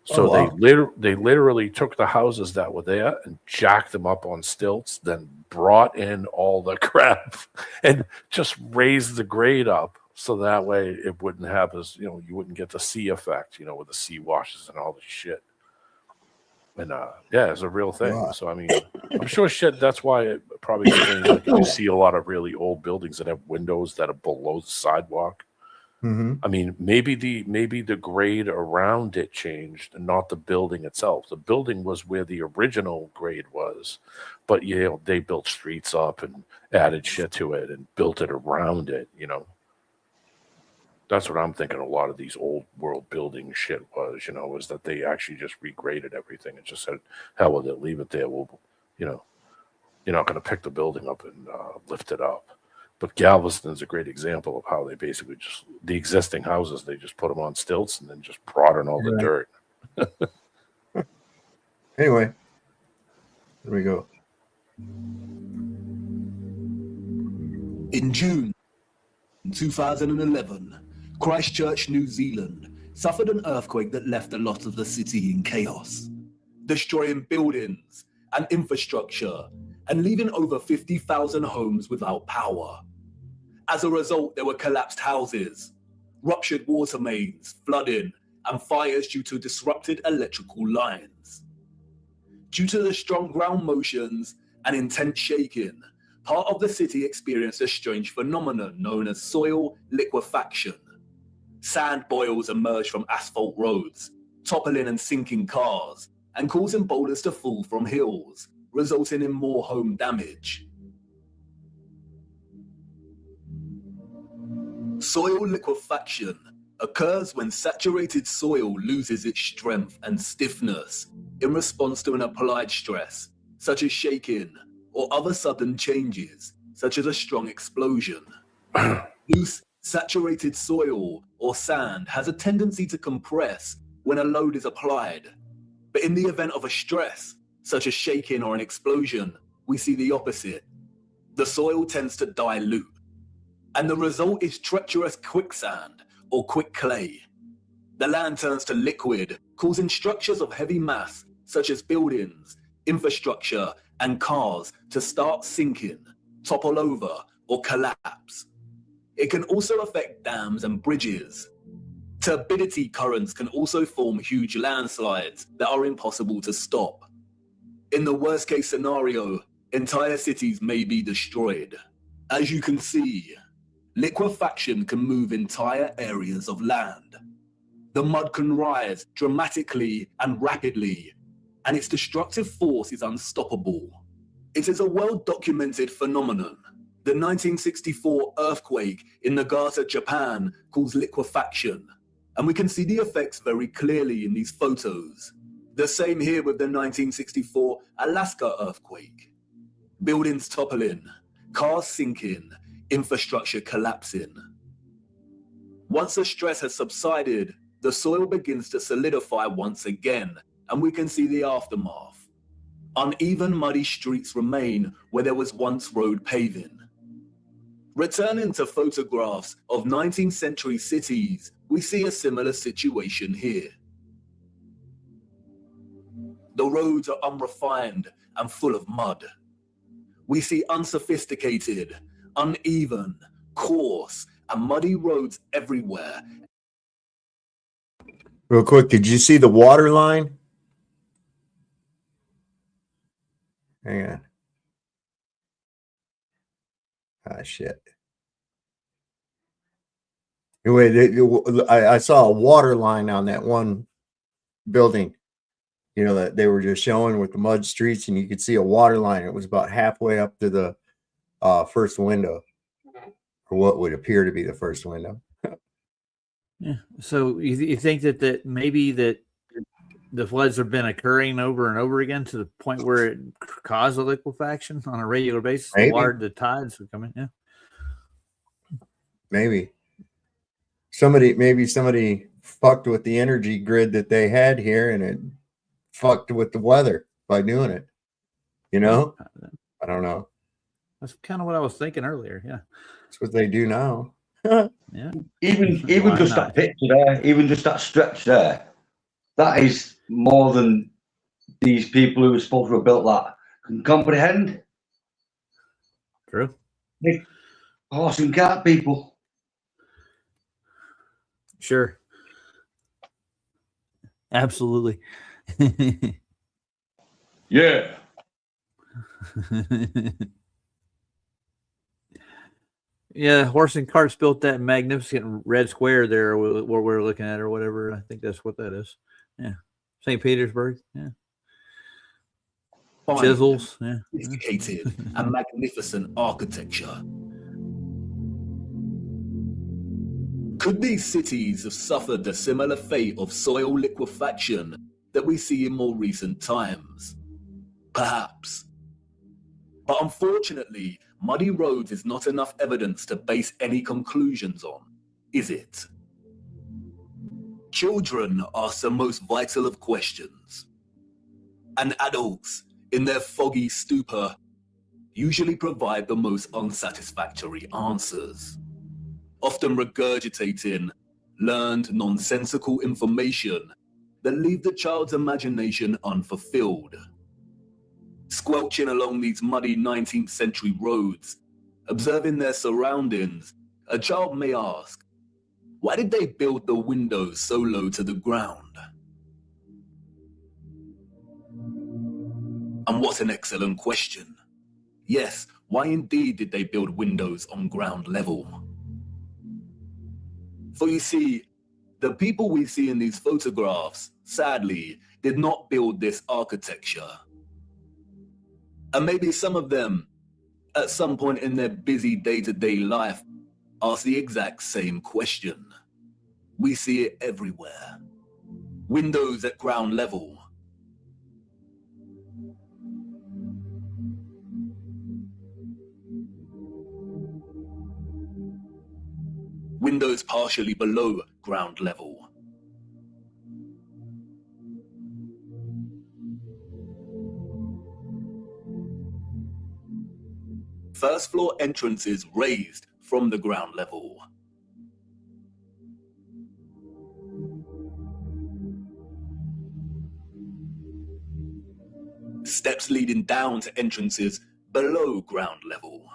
So they literally took the houses that were there and jacked them up on stilts, then brought in all the crap and just raised the grade up so that way it wouldn't have you wouldn't get the sea effect, with the sea washes and all the shit. And yeah, it's a real thing. Wow. So I mean, I'm sure that's why it probably explains like you see a lot of really old buildings that have windows that are below the sidewalk. Mm-hmm. I mean, maybe the grade around it changed, and not the building itself. The building was where the original grade was, but they built streets up and added shit to it and built it around it. That's what I'm thinking. A lot of these old world building shit was that they actually just regraded everything and just said, "Hell with it, leave it there." Well, you're not going to pick the building up and lift it up. But Galveston is a great example of how they basically just, the existing houses, they just put them on stilts and then just brought in all the dirt. Anyway, there we go. In June 2011, Christchurch, New Zealand, suffered an earthquake that left a lot of the city in chaos, destroying buildings and infrastructure and leaving over 50,000 homes without power. As a result, there were collapsed houses, ruptured water mains, flooding, and fires due to disrupted electrical lines. Due to the strong ground motions and intense shaking, part of the city experienced a strange phenomenon known as soil liquefaction. Sand boils emerged from asphalt roads, toppling and sinking cars, and causing boulders to fall from hills, resulting in more home damage. Soil liquefaction occurs when saturated soil loses its strength and stiffness in response to an applied stress, such as shaking or other sudden changes, such as a strong explosion. Loose, saturated soil or sand has a tendency to compress when a load is applied. But in the event of a stress, such as shaking or an explosion, we see the opposite. The soil tends to dilute, and the result is treacherous quicksand or quick clay. The land turns to liquid, causing structures of heavy mass, such as buildings, infrastructure, and cars to start sinking, topple over, or collapse. It can also affect dams and bridges. Turbidity currents can also form huge landslides that are impossible to stop. In the worst case scenario, entire cities may be destroyed. As you can see, liquefaction can move entire areas of land. The mud can rise dramatically and rapidly, and its destructive force is unstoppable. It is a well-documented phenomenon. The 1964 earthquake in Nagata, Japan, caused liquefaction, and we can see the effects very clearly in these photos. The same here with the 1964 Alaska earthquake. Buildings toppling, cars sinking, infrastructure collapsing. Once the stress has subsided, the soil begins to solidify once again, and we can see the aftermath. Uneven, muddy streets remain where there was once road paving. Returning to photographs of 19th century cities, we see a similar situation here. The roads are unrefined and full of mud. We see unsophisticated, uneven, coarse, and muddy roads everywhere. Real quick, did you see the water line? Hang on. Ah, shit. Anyway, I saw a water line on that one building, that they were just showing with the mud streets, and you could see a water line. It was about halfway up to the first window, or what would appear to be the first window. Yeah. So you think that maybe that the floods have been occurring over and over again to the point where it caused a liquefaction on a regular basis? Maybe. The tides would come in. Yeah. Maybe somebody fucked with the energy grid that they had here, and it fucked with the weather by doing it. You know, I don't know. That's kind of what I was thinking earlier. Yeah, that's what they do now. Yeah. Even Why just not? that picture there, even just that stretch there, that is more than these people who are supposed to have built that can comprehend. True. Big horse and cart people. Sure. Absolutely. Yeah. Yeah, horse and carts built that magnificent red square there where we're looking at or whatever. I think that's what that is. Yeah. St. Petersburg. Yeah. Fine, Chisels. Yeah. sophisticated and magnificent architecture. Could these cities have suffered a similar fate of soil liquefaction that we see in more recent times? Perhaps. But unfortunately, muddy roads is not enough evidence to base any conclusions on, is it? Children ask the most vital of questions. And adults, in their foggy stupor, usually provide the most unsatisfactory answers, often regurgitating learned nonsensical information that leave the child's imagination unfulfilled. Squelching along these muddy 19th century roads, observing their surroundings, a child may ask, why did they build the windows so low to the ground? And what an excellent question. Yes, why indeed did they build windows on ground level? For you see, the people we see in these photographs, sadly, did not build this architecture. And maybe some of them, at some point in their busy day-to-day life, ask the exact same question. We see it everywhere. Windows at ground level. Windows partially below ground level. First floor entrances raised from the ground level. Steps leading down to entrances below ground level.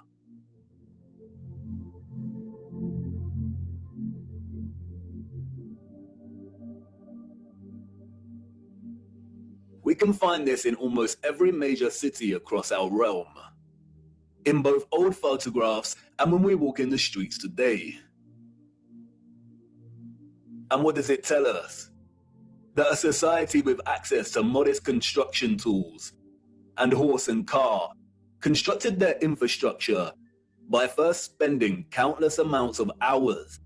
We can find this in almost every major city across our realm, in both old photographs and when we walk in the streets today. And what does it tell us? That a society with access to modest construction tools and horse and car constructed their infrastructure by first spending countless amounts of hours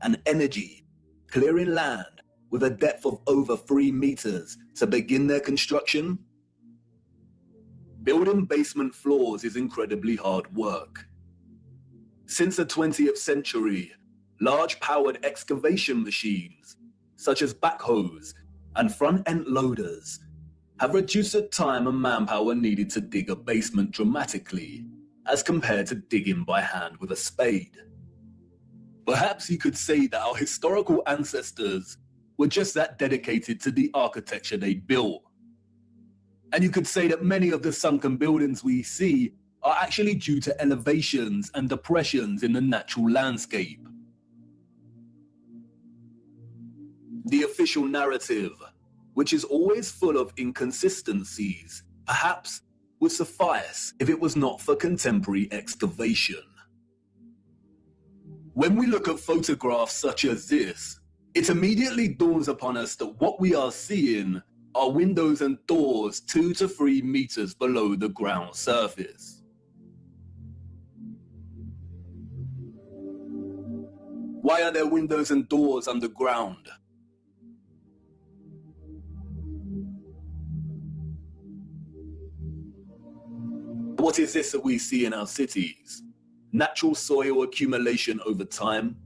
and energy clearing land with a depth of over 3 meters to begin their construction. Building basement floors is incredibly hard work. Since the 20th century, large powered excavation machines, such as backhoes and front-end loaders, have reduced the time and manpower needed to dig a basement dramatically, as compared to digging by hand with a spade. Perhaps you could say that our historical ancestors were just that dedicated to the architecture they built. And you could say that many of the sunken buildings we see are actually due to elevations and depressions in the natural landscape. The official narrative, which is always full of inconsistencies, perhaps would suffice if it was not for contemporary excavation. When we look at photographs such as this, it immediately dawns upon us that what we are seeing are windows and doors 2 to 3 meters below the ground surface. Why are there windows and doors underground? What is this that we see in our cities? natural soil accumulation over time.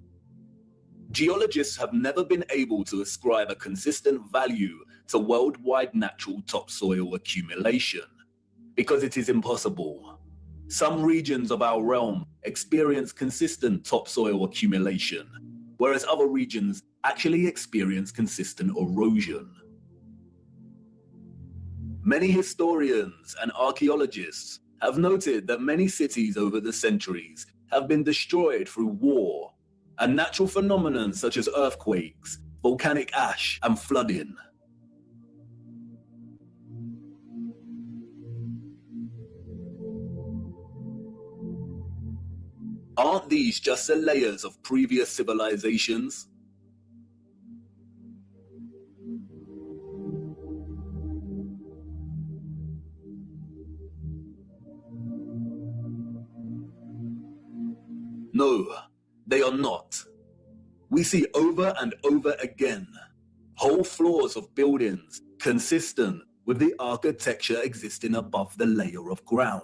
Geologists have never been able to ascribe a consistent value to worldwide natural topsoil accumulation because it is impossible. Some regions of our realm experience consistent topsoil accumulation, whereas other regions actually experience consistent erosion. Many historians and archaeologists have noted that many cities over the centuries have been destroyed through war and natural phenomena such as earthquakes, volcanic ash, and flooding. Aren't these just the layers of previous civilizations? No, they are not. We see over and over again whole floors of buildings consistent with the architecture existing above the layer of ground.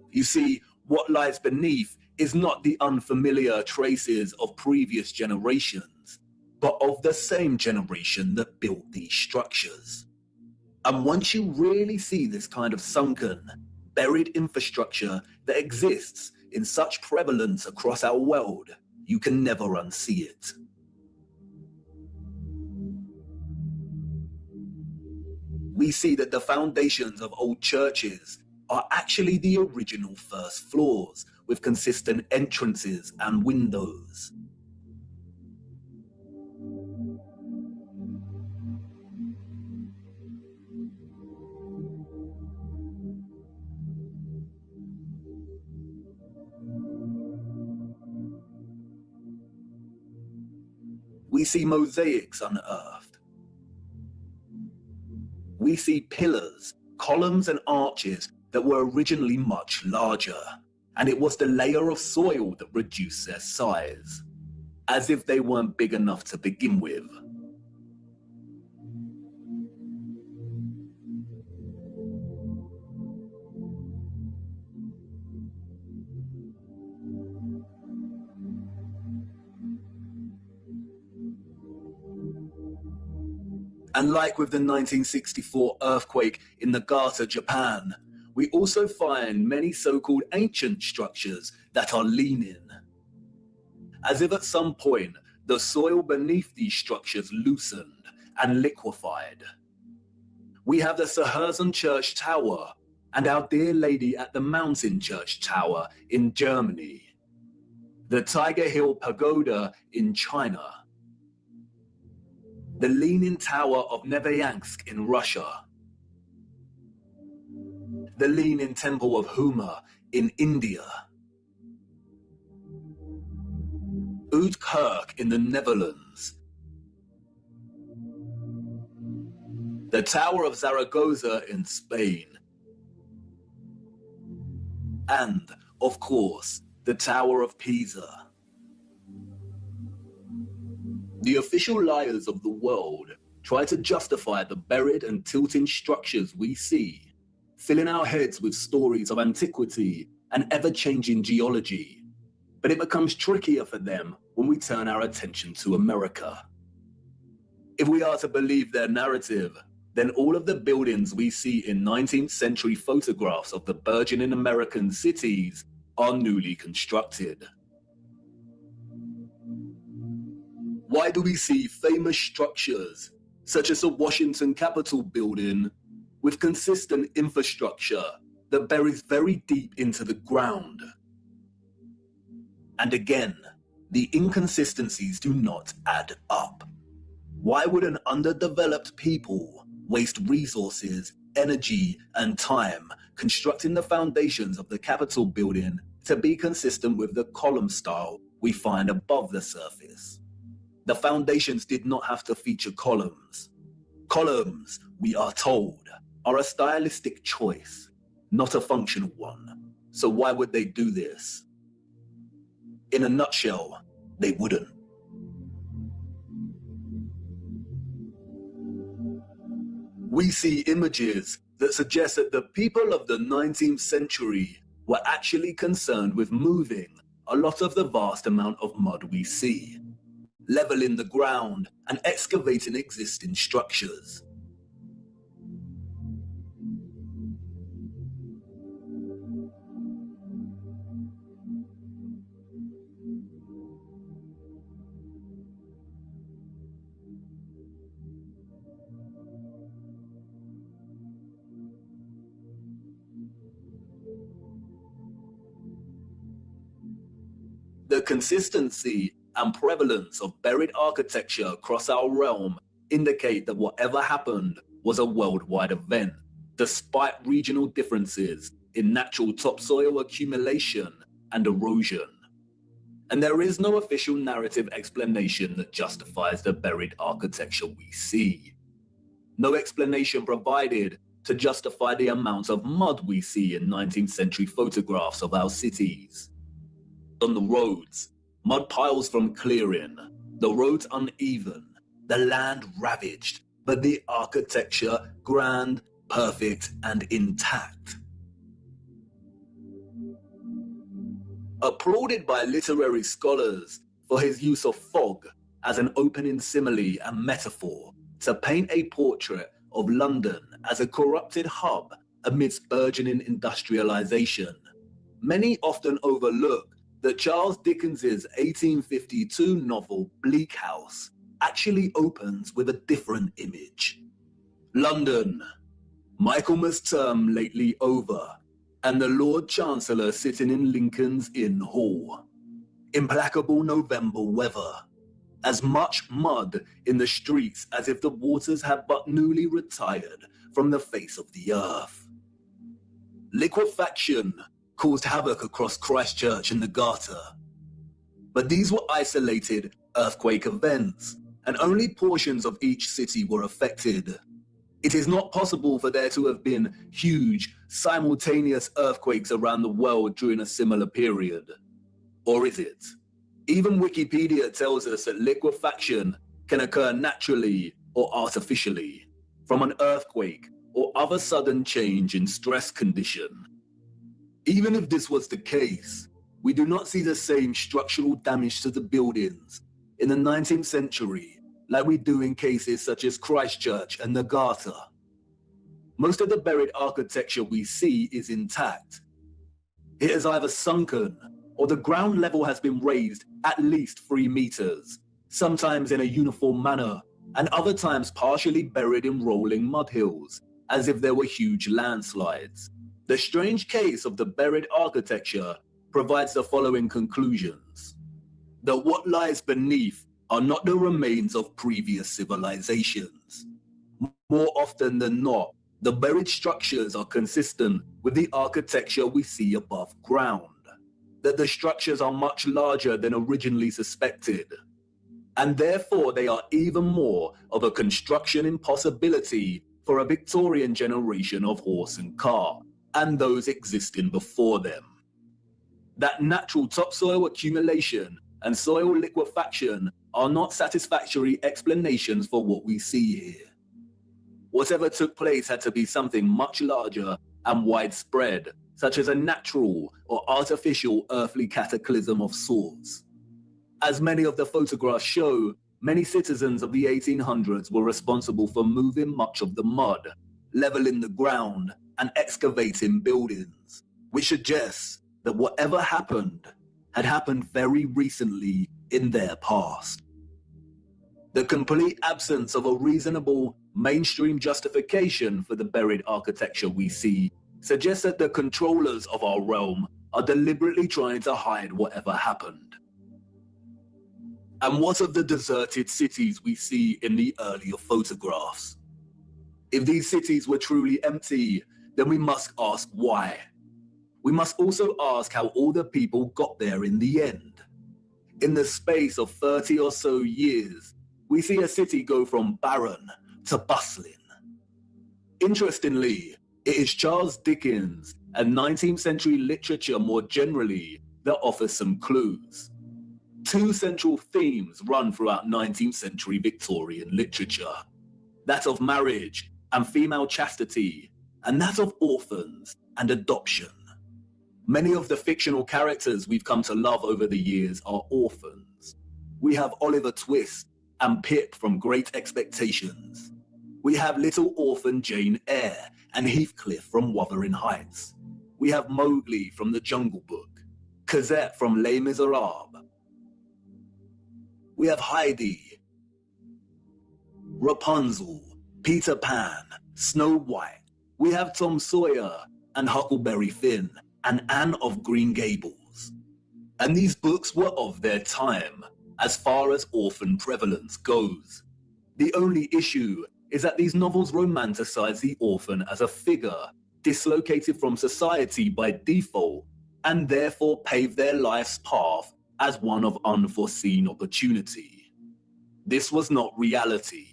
You see, what lies beneath is not the unfamiliar traces of previous generations, but of the same generation that built these structures. And once you really see this kind of sunken, buried infrastructure that exists in such prevalence across our world, you can never unsee it. We see that the foundations of old churches are actually the original first floors with consistent entrances and windows. We see mosaics unearthed. We see pillars, columns, and arches that were originally much larger, and it was the layer of soil that reduced their size, as if they weren't big enough to begin with. And like with the 1964 earthquake in Nagata, Japan, we also find many so-called ancient structures that are leaning, as if at some point the soil beneath these structures loosened and liquefied. We have the Sahersen Church Tower and Our Dear Lady at the Mountain Church Tower in Germany, the Tiger Hill Pagoda in China, the Leaning Tower of Neveyansk in Russia, the Leaning Temple of Huma in India, Oud-Kirk in the Netherlands, the Tower of Zaragoza in Spain, and, of course, the Tower of Pisa. The official liars of the world try to justify the buried and tilting structures we see, filling our heads with stories of antiquity and ever-changing geology. But it becomes trickier for them when we turn our attention to America. If we are to believe their narrative, then all of the buildings we see in 19th century photographs of the burgeoning American cities are newly constructed. Why do we see famous structures, such as the Washington Capitol building, with consistent infrastructure that buries very deep into the ground? And again, the inconsistencies do not add up. Why would an underdeveloped people waste resources, energy, and time constructing the foundations of the Capitol building to be consistent with the column style we find above the surface? The foundations did not have to feature columns. Columns, we are told, are a stylistic choice. not a functional one. So why would they do this? In a nutshell, they wouldn't. We see images that suggest that the people of the 19th century were actually concerned with moving a lot of the vast amount of mud we see, leveling the ground and excavating existing structures. The consistency and prevalence of buried architecture across our realm indicate that whatever happened was a worldwide event, despite regional differences in natural topsoil accumulation and erosion. And there is no official narrative explanation that justifies the buried architecture we see. No explanation provided to justify the amount of mud we see in 19th century photographs of our cities. On the roads, mud piles from clearing, the roads uneven, the land ravaged, but the architecture grand, perfect, and intact. Applauded by literary scholars for his use of fog as an opening simile and metaphor to paint a portrait of London as a corrupted hub amidst burgeoning industrialization, many often overlook that Charles Dickens's 1852 novel Bleak House actually opens with a different image. London, Michaelmas term lately over, and the Lord Chancellor sitting in Lincoln's Inn Hall. Implacable November weather, as much mud in the streets as if the waters had but newly retired from the face of the earth. Liquefaction caused havoc across Christchurch and the Garter. But these were isolated earthquake events, and only portions of each city were affected. It is not possible for there to have been huge, simultaneous earthquakes around the world during a similar period. Or is it? Even Wikipedia tells us that liquefaction can occur naturally or artificially, from an earthquake or other sudden change in stress condition. Even if this was the case, we do not see the same structural damage to the buildings in the 19th century like we do in cases such as Christchurch and the Garter. Most of the buried architecture we see is intact. It is either sunken or the ground level has been raised at least 3 meters, sometimes in a uniform manner, and other times partially buried in rolling mud hills, as if there were huge landslides. The strange case of the buried architecture provides the following conclusions: that what lies beneath are not the remains of previous civilizations. More often than not, the buried structures are consistent with the architecture we see above ground, that the structures are much larger than originally suspected, and therefore they are even more of a construction impossibility for a Victorian generation of horse and car, and those existing before them. That natural topsoil accumulation and soil liquefaction are not satisfactory explanations for what we see here. Whatever took place had to be something much larger and widespread, such as a natural or artificial earthly cataclysm of sorts. As many of the photographs show, many citizens of the 1800s were responsible for moving much of the mud, leveling the ground, and excavating buildings, which suggests that whatever happened had happened very recently in their past. The complete absence of a reasonable mainstream justification for the buried architecture we see suggests that the controllers of our realm are deliberately trying to hide whatever happened. And what of the deserted cities we see in the earlier photographs? If these cities were truly empty, then we must ask why. We must also ask how all the people got there in the end. In the space of 30 or so years, we see a city go from barren to bustling. Interestingly, it is Charles Dickens and 19th century literature more generally that offer some clues. Two central themes run throughout 19th century Victorian literature, that of marriage and female chastity, and that of orphans and adoption. Many of the fictional characters we've come to love over the years are orphans. We have Oliver Twist and Pip from Great Expectations. We have little orphan Jane Eyre and Heathcliff from Wuthering Heights. We have Mowgli from The Jungle Book, Cosette from Les Miserables. We have Heidi, Rapunzel, Peter Pan, Snow White. We have Tom Sawyer and Huckleberry Finn and Anne of Green Gables. And these books were of their time, as far as orphan prevalence goes. The only issue is that these novels romanticize the orphan as a figure dislocated from society by default, and therefore pave their life's path as one of unforeseen opportunity. This was not reality.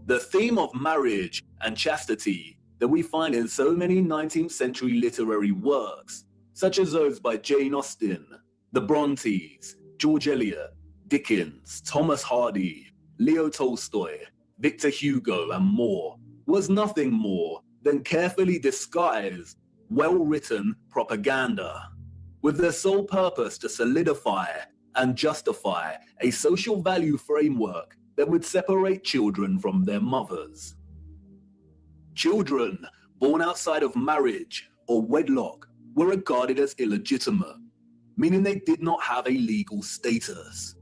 The theme of marriage and chastity that we find in so many 19th century literary works, such as those by Jane Austen, the Brontes, George Eliot, Dickens, Thomas Hardy, Leo Tolstoy, Victor Hugo, and more, was nothing more than carefully disguised, well-written propaganda, with the sole purpose to solidify and justify a social value framework that would separate children from their mothers. Children born outside of marriage or wedlock were regarded as illegitimate, meaning they did not have a legal status.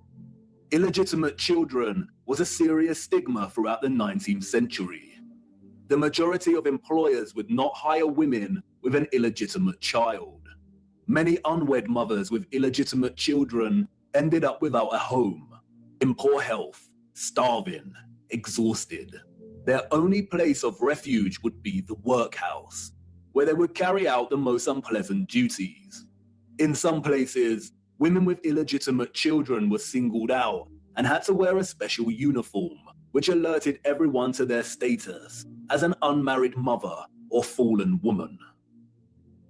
Illegitimate children was a serious stigma throughout the 19th century. The majority of employers would not hire women with an illegitimate child. Many unwed mothers with illegitimate children ended up without a home, in poor health, starving, exhausted. Their only place of refuge would be the workhouse, where they would carry out the most unpleasant duties. In some places, women with illegitimate children were singled out and had to wear a special uniform, which alerted everyone to their status as an unmarried mother or fallen woman.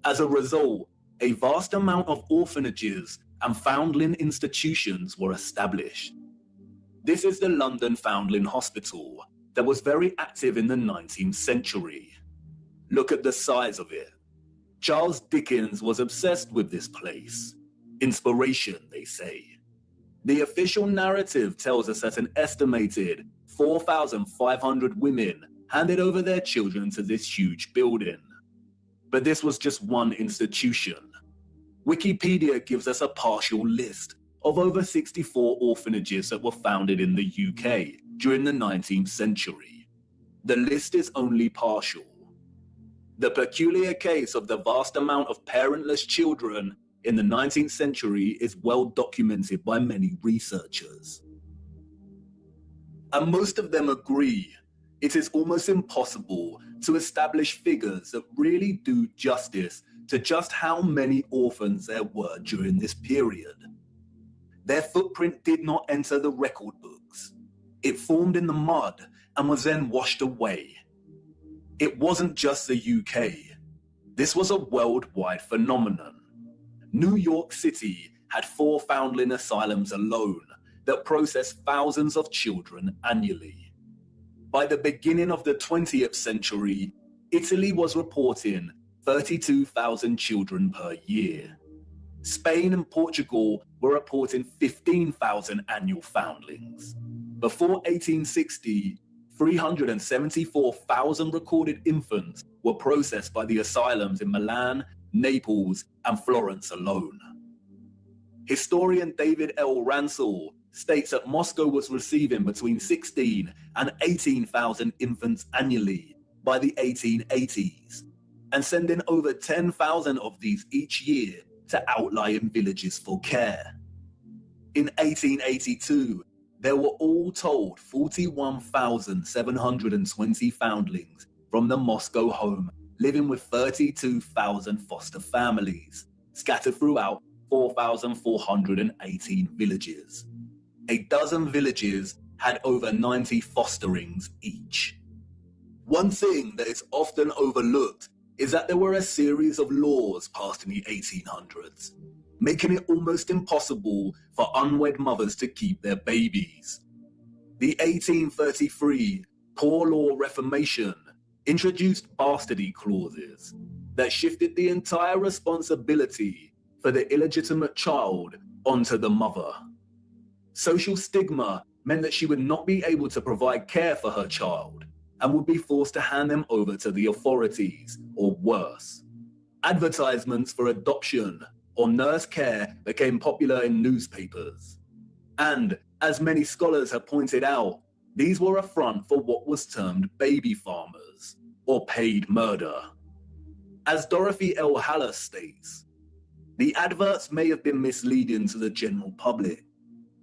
As a result, a vast amount of orphanages and foundling institutions were established. This is the London Foundling Hospital that was very active in the 19th century. Look at the size of it. Charles Dickens was obsessed with this place. Inspiration, they say. The official narrative tells us that an estimated 4,500 women handed over their children to this huge building. But this was just one institution. Wikipedia gives us a partial list of over 64 orphanages that were founded in the UK during the 19th century. The list is only partial. The peculiar case of the vast amount of parentless children in the 19th century is well documented by many researchers. And most of them agree it is almost impossible to establish figures that really do justice to just how many orphans there were during this period. Their footprint did not enter the record books. It formed in the mud and was then washed away. It wasn't just the UK. This was a worldwide phenomenon. New York City had 4 foundling asylums alone that processed thousands of children annually. By the beginning of the 20th century, Italy was reporting 32,000 children per year. Spain and Portugal were reporting 15,000 annual foundlings. Before 1860, 374,000 recorded infants were processed by the asylums in Milan, Naples, and Florence alone. Historian David L. Ransell states that Moscow was receiving between 16 and 18,000 infants annually by the 1880s, and sending over 10,000 of these each year to outlying villages for care. In 1882, there were all told 41,720 foundlings from the Moscow home, living with 32,000 foster families, scattered throughout 4,418 villages. A dozen villages had over 90 fosterings each. One thing that is often overlooked is that there were a series of laws passed in the 1800s, making it almost impossible for unwed mothers to keep their babies. The 1833 Poor Law Reformation introduced bastardy clauses that shifted the entire responsibility for the illegitimate child onto the mother. Social stigma meant that she would not be able to provide care for her child and would be forced to hand them over to the authorities, or worse. Advertisements for adoption or nurse care became popular in newspapers. And, as many scholars have pointed out, these were a front for what was termed baby farmers, or paid murder. As Dorothy L. Haller states, the adverts may have been misleading to the general public,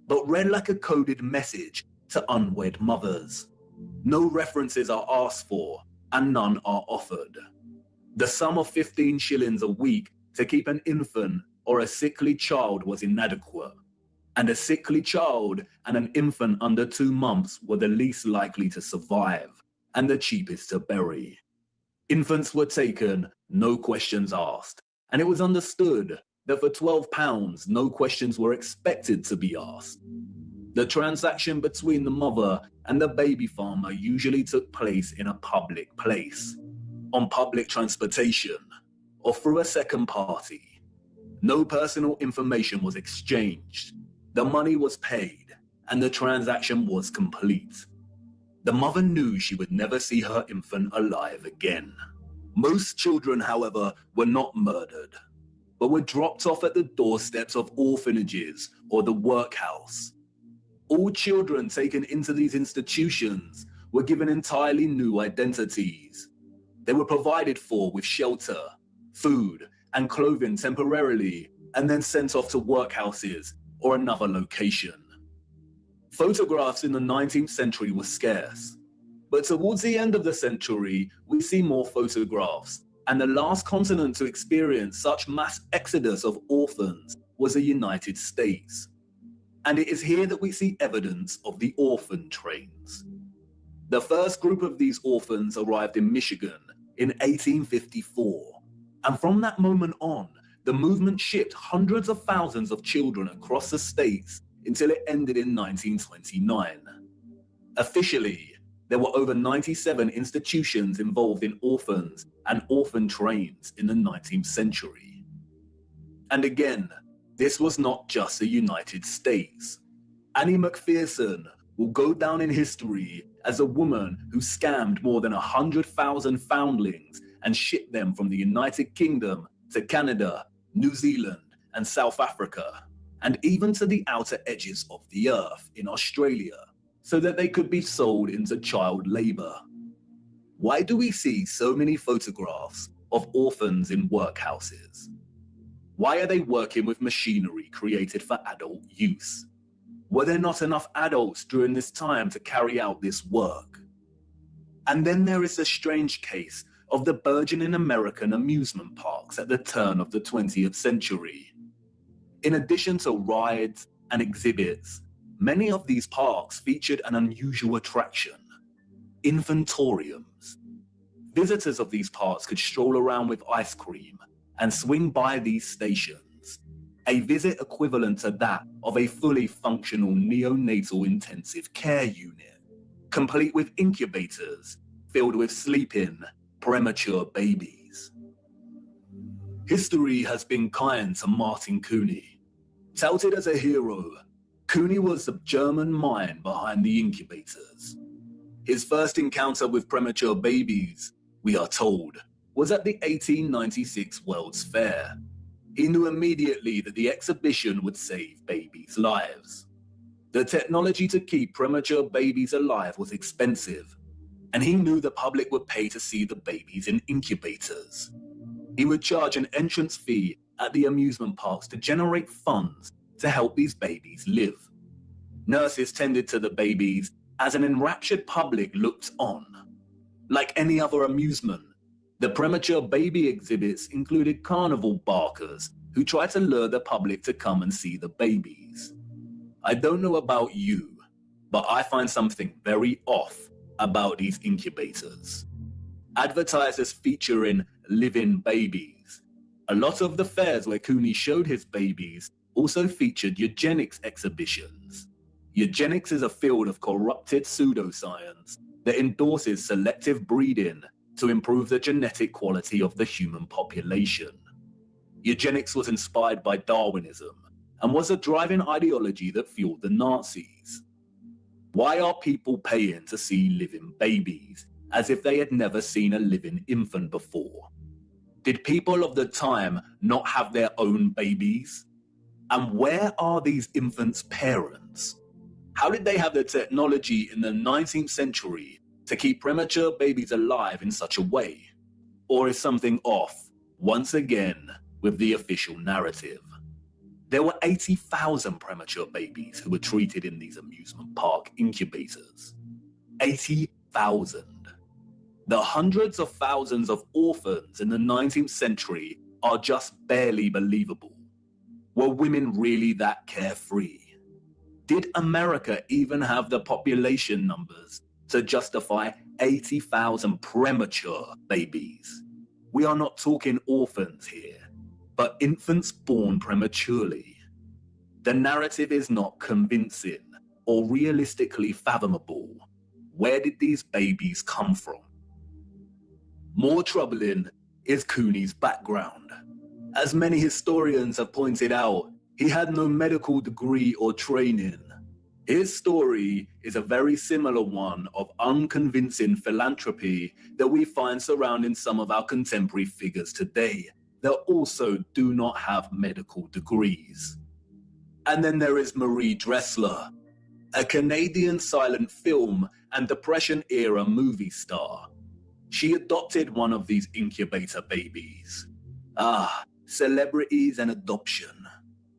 but read like a coded message to unwed mothers. No references are asked for, and none are offered. The sum of 15 shillings a week to keep an infant or a sickly child was inadequate, and a sickly child and an infant under 2 months were the least likely to survive, and the cheapest to bury. Infants were taken, no questions asked, and it was understood that for £12, no questions were expected to be asked. The transaction between the mother and the baby farmer usually took place in a public place, on public transportation, or through a second party. No personal information was exchanged. The money was paid, and the transaction was complete. The mother knew she would never see her infant alive again. Most children, however, were not murdered, but were dropped off at the doorsteps of orphanages or the workhouse. All children taken into these institutions were given entirely new identities. They were provided for with shelter, food, and clothing temporarily, and then sent off to workhouses or another location. Photographs in the 19th century were scarce, but towards the end of the century, we see more photographs, and the last continent to experience such mass exodus of orphans was the United States. And it is here that we see evidence of the orphan trains. The first group of these orphans arrived in Michigan in 1854, and from that moment on, the movement shipped hundreds of thousands of children across the states until it ended in 1929. Officially, there were over 97 institutions involved in orphans and orphan trains in the 19th century. And again, this was not just the United States. Annie McPherson will go down in history as a woman who scammed more than 100,000 foundlings and shipped them from the United Kingdom to Canada, New Zealand, and South Africa, and even to the outer edges of the earth in Australia, so that they could be sold into child labor. Why do we see so many photographs of orphans in workhouses? Why are they working with machinery created for adult use? Were there not enough adults during this time to carry out this work? And then there is the strange case of the burgeoning American amusement parks at the turn of the 20th century. In addition to rides and exhibits, many of these parks featured an unusual attraction: infantoriums. Visitors of these parks could stroll around with ice cream and swing by these stations, a visit equivalent to that of a fully functional neonatal intensive care unit, complete with incubators filled with sleeping, premature babies. History has been kind to Martin Cooney. Touted as a hero, Cooney was the German mind behind the incubators. His first encounter with premature babies, we are told, was at the 1896 World's Fair. He knew immediately that the exhibition would save babies' lives. The technology to keep premature babies alive was expensive, and he knew the public would pay to see the babies in incubators. He would charge an entrance fee at the amusement parks to generate funds to help these babies live. Nurses tended to the babies as an enraptured public looked on. Like any other amusement, the premature baby exhibits included carnival barkers who tried to lure the public to come and see the babies. I don't know about you, but I find something very off about these incubators. advertised as featuring living babies. A lot of the fairs where Cooney showed his babies also featured eugenics exhibitions. Eugenics is a field of corrupted pseudoscience that endorses selective breeding to improve the genetic quality of the human population. Eugenics was inspired by Darwinism and was a driving ideology that fueled the Nazis. Why are people paying to see living babies, as if they had never seen a living infant before? Did people of the time not have their own babies? And where are these infants' parents? How did they have the technology in the 19th century to keep premature babies alive in such a way? Or is something off, once again, with the official narrative? There were 80,000 premature babies who were treated in these amusement park incubators. 80,000. The hundreds of thousands of orphans in the 19th century are just barely believable. Were women really that carefree? Did America even have the population numbers to justify 80,000 premature babies? We are not talking orphans here, but infants born prematurely. The narrative is not convincing or realistically fathomable. Where did these babies come from? More troubling is Cooney's background. As many historians have pointed out, he had no medical degree or training. His story is a very similar one of unconvincing philanthropy that we find surrounding some of our contemporary figures today that also do not have medical degrees. And then there is Marie Dressler, a Canadian silent film and Depression-era movie star. She adopted one of these incubator babies. Celebrities and adoption.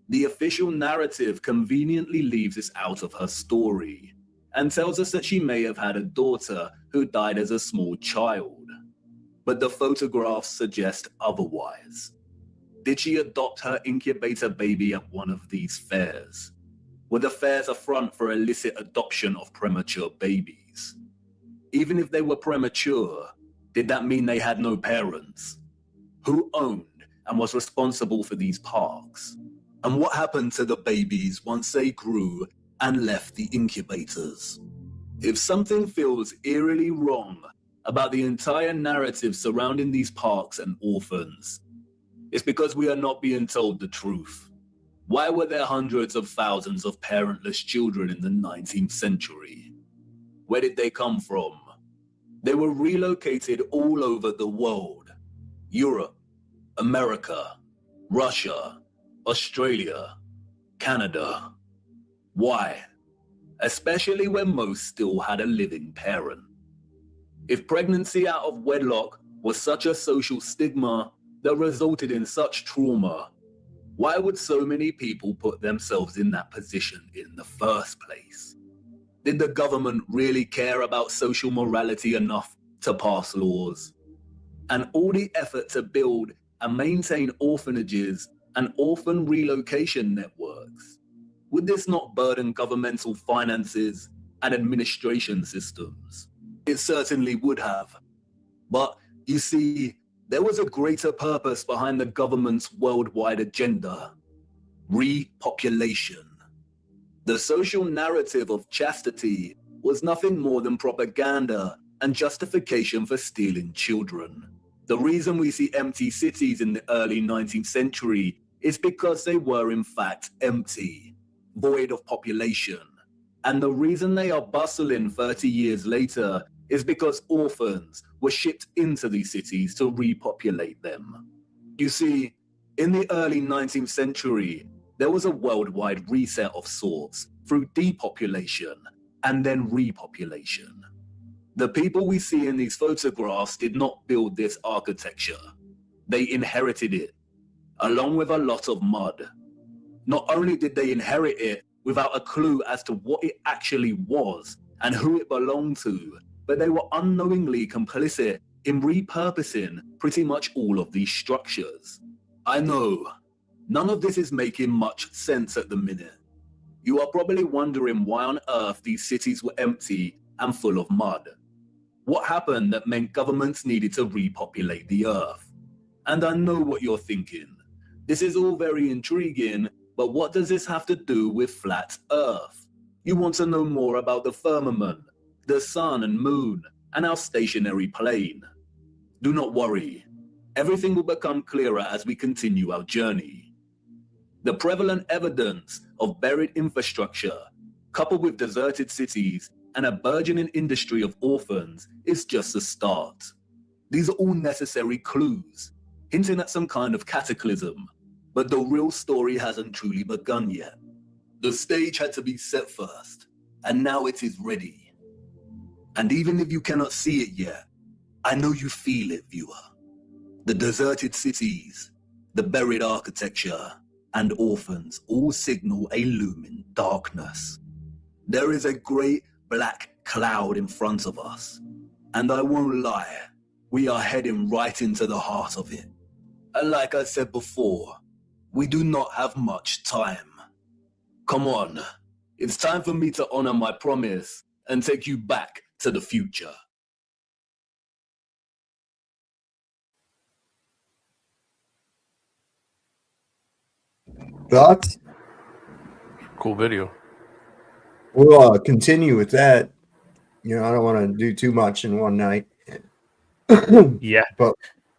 The official narrative conveniently leaves this out of her story and tells us that she may have had a daughter who died as a small child. But the photographs suggest otherwise. Did she adopt her incubator baby at one of these fairs? Were the fairs a front for illicit adoption of premature babies? Even if they were premature, did that mean they had no parents? Who owned and was responsible for these parks? And what happened to the babies once they grew and left the incubators? If something feels eerily wrong about the entire narrative surrounding these parks and orphans, it's because we are not being told the truth. Why were there hundreds of thousands of parentless children in the 19th century? Where did they come from? They were relocated all over the world. Europe, America, Russia, Australia, Canada. Why? Especially when most still had a living parent. If pregnancy out of wedlock was such a social stigma that resulted in such trauma, why would so many people put themselves in that position in the first place? Did the government really care about social morality enough to pass laws? And all the effort to build and maintain orphanages and orphan relocation networks, would this not burden governmental finances and administration systems? It certainly would have. But you see, there was a greater purpose behind the government's worldwide agenda: repopulation. The social narrative of chastity was nothing more than propaganda and justification for stealing children. The reason we see empty cities in the early 19th century is because they were in fact empty, void of population. And the reason they are bustling 30 years later is because orphans were shipped into these cities to repopulate them. You see, in the early 19th century, there was a worldwide reset of sorts through depopulation and then repopulation. The people we see in these photographs did not build this architecture. They inherited it, along with a lot of mud. Not only did they inherit it without a clue as to what it actually was and who it belonged to, but they were unknowingly complicit in repurposing pretty much all of these structures. I know, none of this is making much sense at the minute. You are probably wondering why on earth these cities were empty and full of mud. What happened that meant governments needed to repopulate the Earth? And I know what you're thinking. This is all very intriguing, but what does this have to do with flat Earth? You want to know more about the firmament, the sun and moon, and our stationary plane. Do not worry. Everything will become clearer as we continue our journey. The prevalent evidence of buried infrastructure, coupled with deserted cities and a burgeoning industry of orphans, is just a start. These are all necessary clues, hinting at some kind of cataclysm, but the real story hasn't truly begun yet. The stage had to be set first, and now it is ready. And even if you cannot see it yet, I know you feel it, viewer. The deserted cities, the buried architecture, and orphans all signal a looming darkness. There is a great black cloud in front of us, and I won't lie, we are heading right into the heart of it. And like I said before, we do not have much time. Come on, it's time for me to honor my promise and take you back to the future. Thoughts? Cool video. We'll continue with that. You know, I don't want to do too much in one night. Yeah, but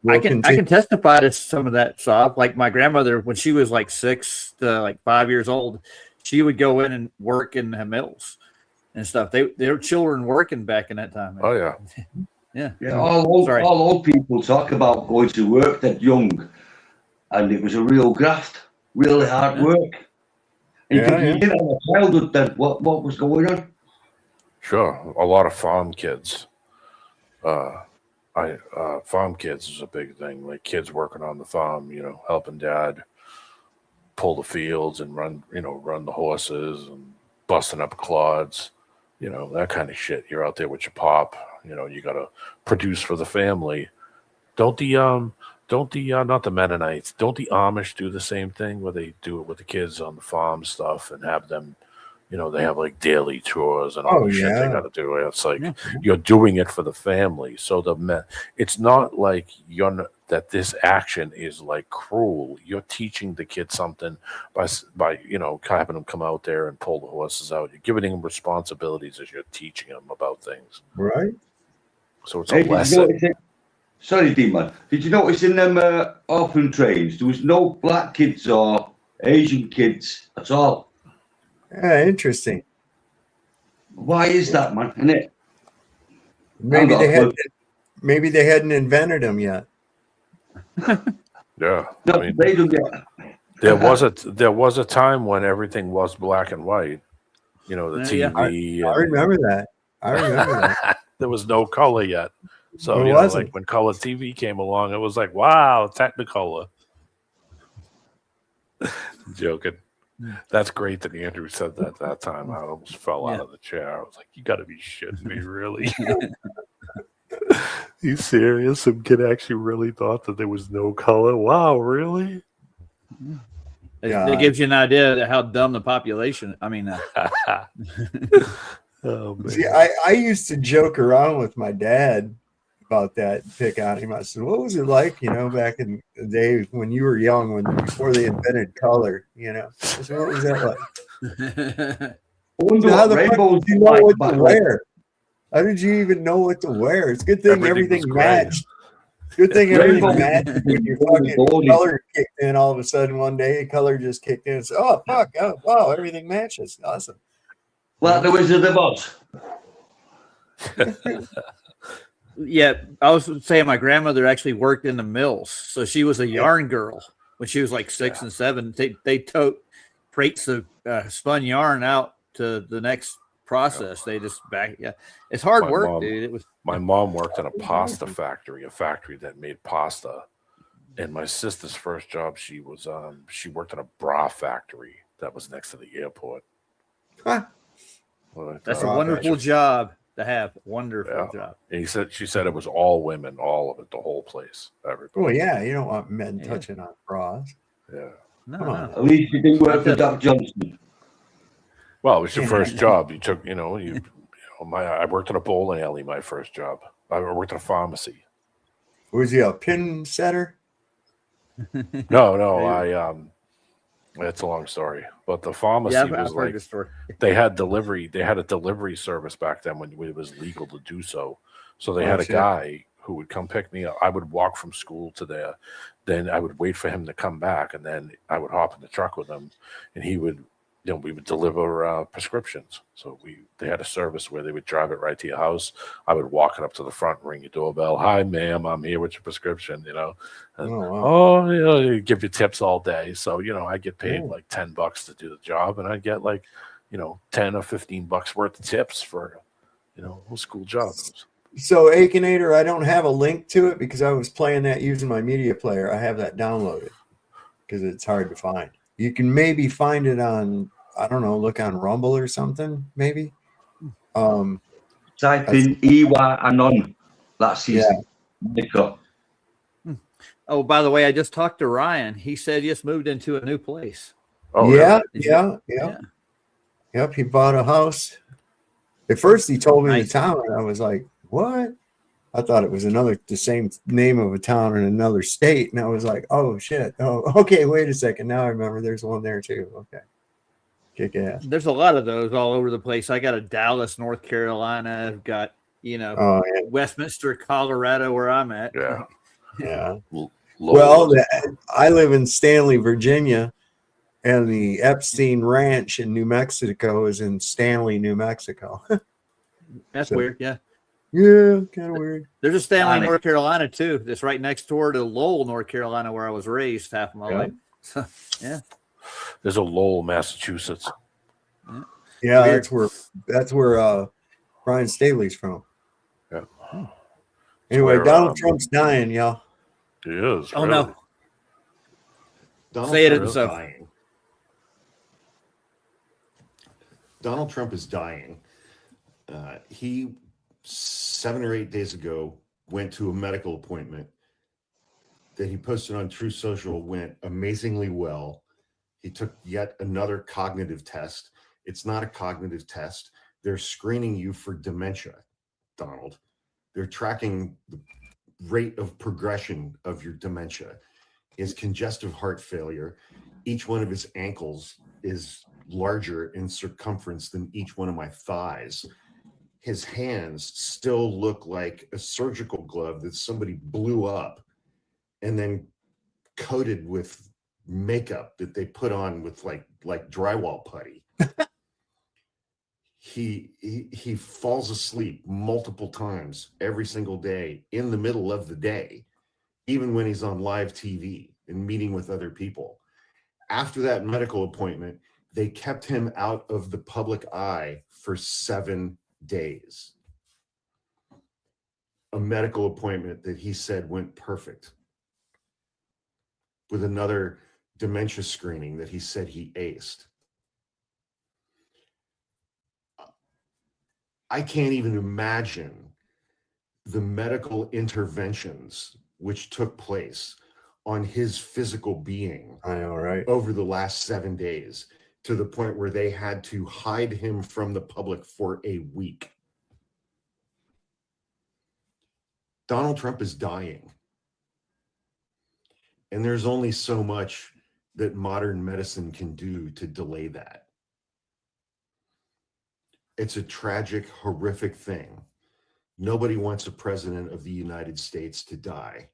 I can testify to some of that stuff. Like my grandmother, when she was like 6 to like 5 years old, she would go in and work in the mills and stuff. They were children working back in that time. Oh yeah, Yeah. All old people talk about going to work that young, and it was a real graft, really hard work. And you hear that in a childhood then what was going on? Sure. A lot of farm kids. Farm kids is a big thing. Like kids working on the farm, you know, helping dad pull the fields and run the horses and busting up clods, you know, that kind of shit. You're out there with your pop, you know, you got to produce for the family. Don't the not the Mennonites, don't the Amish do the same thing where they do it with the kids on the farm stuff and have them, you know, they have like daily chores and all the shit they got to do. It's like you're doing it for the family. So it's not like that this action is like cruel. You're teaching the kid something by you know, having them come out there and pull the horses out. You're giving them responsibilities as you're teaching them about things. Right. So it's a lesson. Sorry, D-Man. Did you notice in them orphan trains, there was no black kids or Asian kids at all? Yeah, interesting. Why is that, man? Isn't it? Maybe they hadn't invented them yet. Yeah. No, I mean, they don't get. there was a time when everything was black and white. You know, the TV. I remember that. I remember that. There was no color yet. So, It wasn't. like when color TV came along, it was like, wow, Technicolor. Joking. That's great that Andrew said that time. I almost fell out of the chair. I was like, you got to be shitting me, really? You serious? Some kid actually really thought that there was no color? Wow, really? It gives you an idea of how dumb the population. I mean, oh, man. See, I used to joke around with my dad about that, pick on him. I said, what was it like, you know, back in the day when you were young, before they invented color, you know? I said, what was that like? How the fuck did you know what to wear? How did you even know what to wear? It's a good thing everything matched. Good thing everything matched when your fucking color kicked in all of a sudden one day. Color just kicked in. So, oh, fuck. Oh, wow, everything matches. Awesome. Well, the Wizard of Oz. Yeah, I was saying my grandmother actually worked in the mills, so she was a yarn girl when she was like 6 and 7. They tote crates of spun yarn out to the next process. They just it's hard work, dude. My mom worked in a pasta factory, a factory that made pasta. And my sister's first job, she worked in a bra factory that was next to the airport. Huh. That's a wonderful job to have. Wonderful job. And she said it was all women, all of it, the whole place. Everybody. Well, yeah, you don't want men touching on bras. Yeah. No. At least you didn't work for Doc Johnson. Well, it was your first job. You took, I worked in a bowling alley my first job. I worked at a pharmacy. Was he a pin setter? No, it's a long story. But the pharmacy Yeah, was I've heard like this story. they had a delivery service back then when it was legal to do so. So they Oh, had a shit. guy who would come pick me up. I would walk from school to there, then I would wait for him to come back, and then I would hop in the truck with him, and he would, we would deliver prescriptions. So they had a service where they would drive it right to your house. I would walk it up to the front, ring your doorbell. Hi, ma'am, I'm here with your prescription. And, they give you tips all day. So I get paid like $10 to do the job, and I get like 10 or $15 worth of tips for a school job. So Akinator, I don't have a link to it because I was playing that using my media player. I have that downloaded because it's hard to find. You can maybe find it on, I don't know, look on Rumble or something, maybe. Type in Iwa Anon. That's his makeup. Oh, by the way, I just talked to Ryan. He said he just moved into a new place. Oh, yeah. Yep, he bought a house. At first, he told me the town, and I was like, what? I thought it was the same name of a town in another state. And I was like, oh, shit. Oh, okay, wait a second. Now I remember there's one there, too. Okay. Kick ass. There's a lot of those all over the place. I got a Dallas, North Carolina. I've got, Westminster, Colorado, where I'm at. Yeah. Yeah. Well, I live in Stanley, Virginia, and the Epstein Ranch in New Mexico is in Stanley, New Mexico. That's weird. Yeah. Yeah, kind of weird. There's a Stanley, North Carolina, too. That's right next door to Lowell, North Carolina, where I was raised half of my life. So, yeah. There's a Lowell, Massachusetts. Yeah, that's where Brian Staley's from. Yeah. Anyway, Donald Trump's dying, y'all. He is. Oh, no. Donald Say it Trump is himself. dying. Donald Trump is dying. He 7 or 8 days ago went to a medical appointment that he posted on True Social, went amazingly well. He took yet another cognitive test. It's not a cognitive test. They're screening you for dementia, Donald. They're tracking the rate of progression of your dementia. Is congestive heart failure. Each one of his ankles is larger in circumference than each one of my thighs. His hands still look like a surgical glove that somebody blew up and then coated with makeup that they put on with like drywall putty. He falls asleep multiple times every single day in the middle of the day, even when he's on live TV and meeting with other people. After that medical appointment, they kept him out of the public eye for 7 days. A medical appointment that he said went perfect, with another dementia screening that he said he aced. I can't even imagine the medical interventions which took place on his physical being. I know, right? Over the last 7 days, to the point where they had to hide him from the public for a week. Donald Trump is dying. And there's only so much that modern medicine can do to delay that. It's a tragic, horrific thing. Nobody wants a president of the United States to die.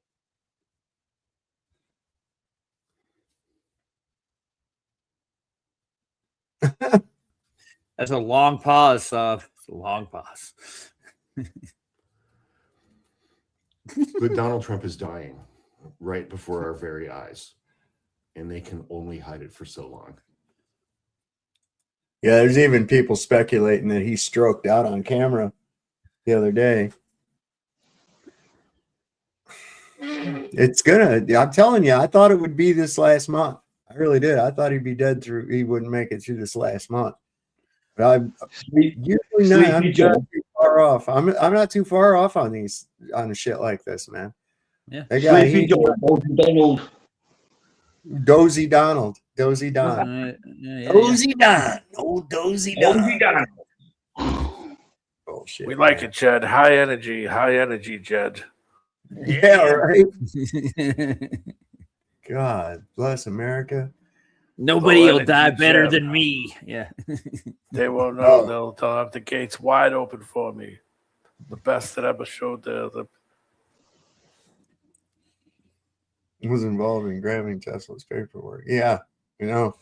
That's a long pause, It's a long pause. But Donald Trump is dying right before our very eyes, and they can only hide it for so long. Yeah, there's even people speculating that he stroked out on camera the other day. I'm telling you, I thought it would be this last month. I really did. I thought he'd be dead he wouldn't make it through this last month. But I'm not too far off. I'm not too far off on a shit like this, man. Yeah. That guy, Donald. Dozy Donald. Dozy Don. Dozy Don. Old Dozy Don. bullshit. We like it, Jed. High energy, Jed. Yeah, right. God bless America. Nobody Low will die energy, better Jed. than me. Yeah. They won't know. Oh. They'll have the gates wide open for me. The best that ever showed the Was involved in grabbing Tesla's paperwork. Yeah, you know.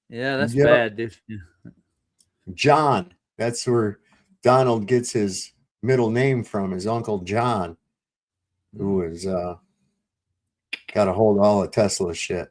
Yeah, that's Yep. bad, dude. Yeah. John. That's where Donald gets his middle name from, his uncle John, who was got a hold of all of Tesla's shit.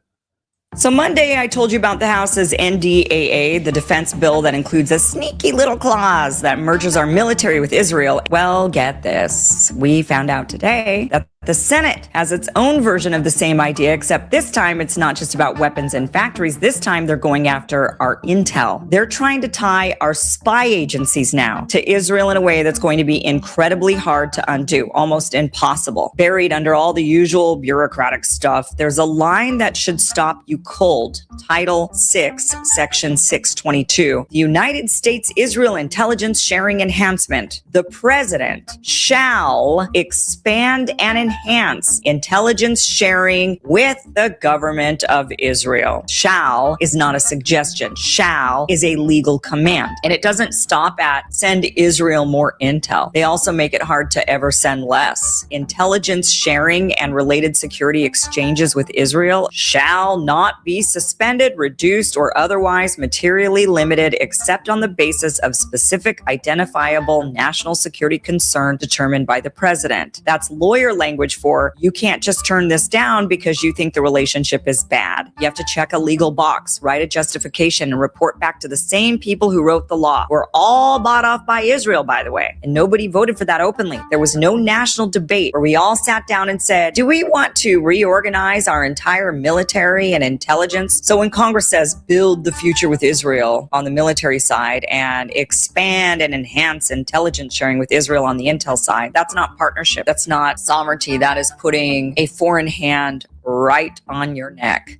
So Monday, I told you about the House's NDAA, the defense bill that includes a sneaky little clause that merges our military with Israel. Well, get this. We found out today that the Senate has its own version of the same idea, except this time it's not just about weapons and factories. This time they're going after our intel. They're trying to tie our spy agencies now to Israel in a way that's going to be incredibly hard to undo, almost impossible. Buried under all the usual bureaucratic stuff, there's a line that should stop you cold. Title 6, Section 622. The United States Israel Intelligence Sharing Enhancement. The President shall expand and enhance intelligence sharing with the government of Israel. Shall is not a suggestion. Shall is a legal command. And it doesn't stop at send Israel more intel. They also make it hard to ever send less. Intelligence sharing and related security exchanges with Israel shall not be suspended, reduced, or otherwise materially limited except on the basis of specific identifiable national security concern determined by the president. That's lawyer language for you can't just turn this down because you think the relationship is bad. You have to check a legal box, write a justification, and report back to the same people who wrote the law. We're all bought off by Israel, by the way, and nobody voted for that openly. There was no national debate where we all sat down and said, do we want to reorganize our entire military and intelligence? So when Congress says build the future with Israel on the military side and expand and enhance intelligence sharing with Israel on the intel side, that's not partnership. That's not sovereignty. That is putting a foreign hand right on your neck.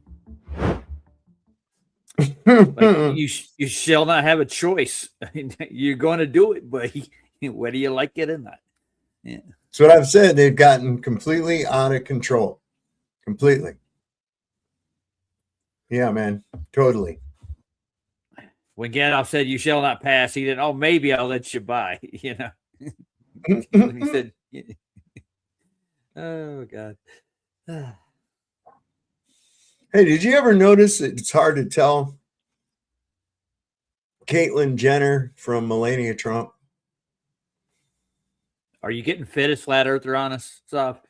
Like, you shall not have a choice. You're going to do it, buddy, whether you like it or not. Yeah. That's what I've said. They've gotten completely out of control. Completely. Yeah, man. Totally. When Gandalf said, "You shall not pass," he didn't. Oh, maybe I'll let you by. You know. He said, "Oh God." Hey, did you ever notice that it's hard to tell Caitlyn Jenner from Melania Trump? Are you getting fit as flat earther on us, Soft?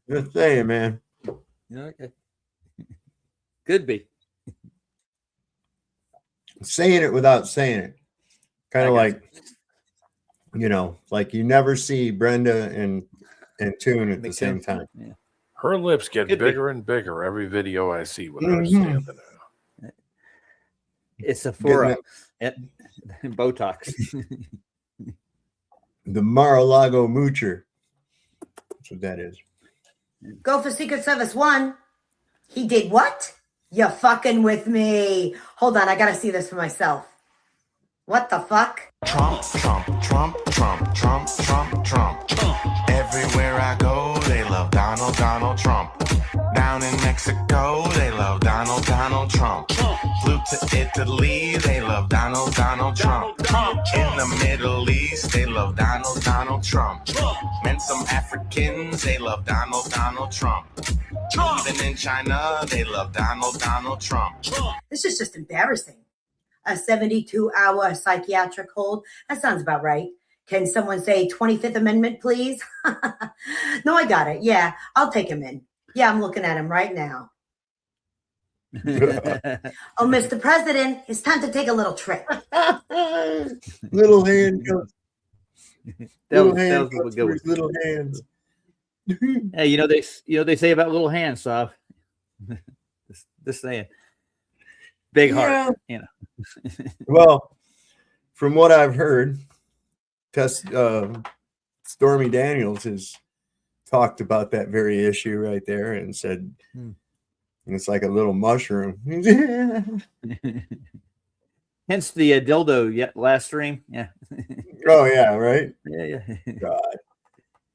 Just saying, man. Okay. Could be. Saying it without saying it. Kind of like, you know, like you never see Brenda and Tune at the same time. Yeah. Her lips get bigger and bigger every video I see with her standing there. It's Sephora and Botox. The Mar-a-Lago Moocher. That's what that is. Go for Secret Service 1. He did what? You're fucking with me. Hold on, I gotta see this for myself. What the fuck? Trump, Trump, Trump, Trump, Trump, Trump, Trump. Everywhere I go, they love Donald, Donald Trump. Down in Mexico, they love Donald, Donald Trump. Flew to Italy, they love Donald, Donald Trump. In the Middle East, they love Donald, Donald Trump. Met some Africans, they love Donald, Donald Trump. Even in China, they love Donald, Donald Trump. This is just embarrassing. A 72-hour psychiatric hold? That sounds about right. Can someone say 25th Amendment, please? No, I got it. Yeah, I'll take him in. Yeah, I'm looking at him right now. Oh, Mr. President, it's time to take a little trip. Little handcuffs. Little That was handcuffs good for one. his little hands. Hey, they say about little hands, Soft. Just saying. Big heart, you know. Well, from what I've heard, Stormy Daniels has talked about that very issue right there and said it's like a little mushroom. Hence the dildo last stream. Yeah. Oh yeah, right. Yeah. God,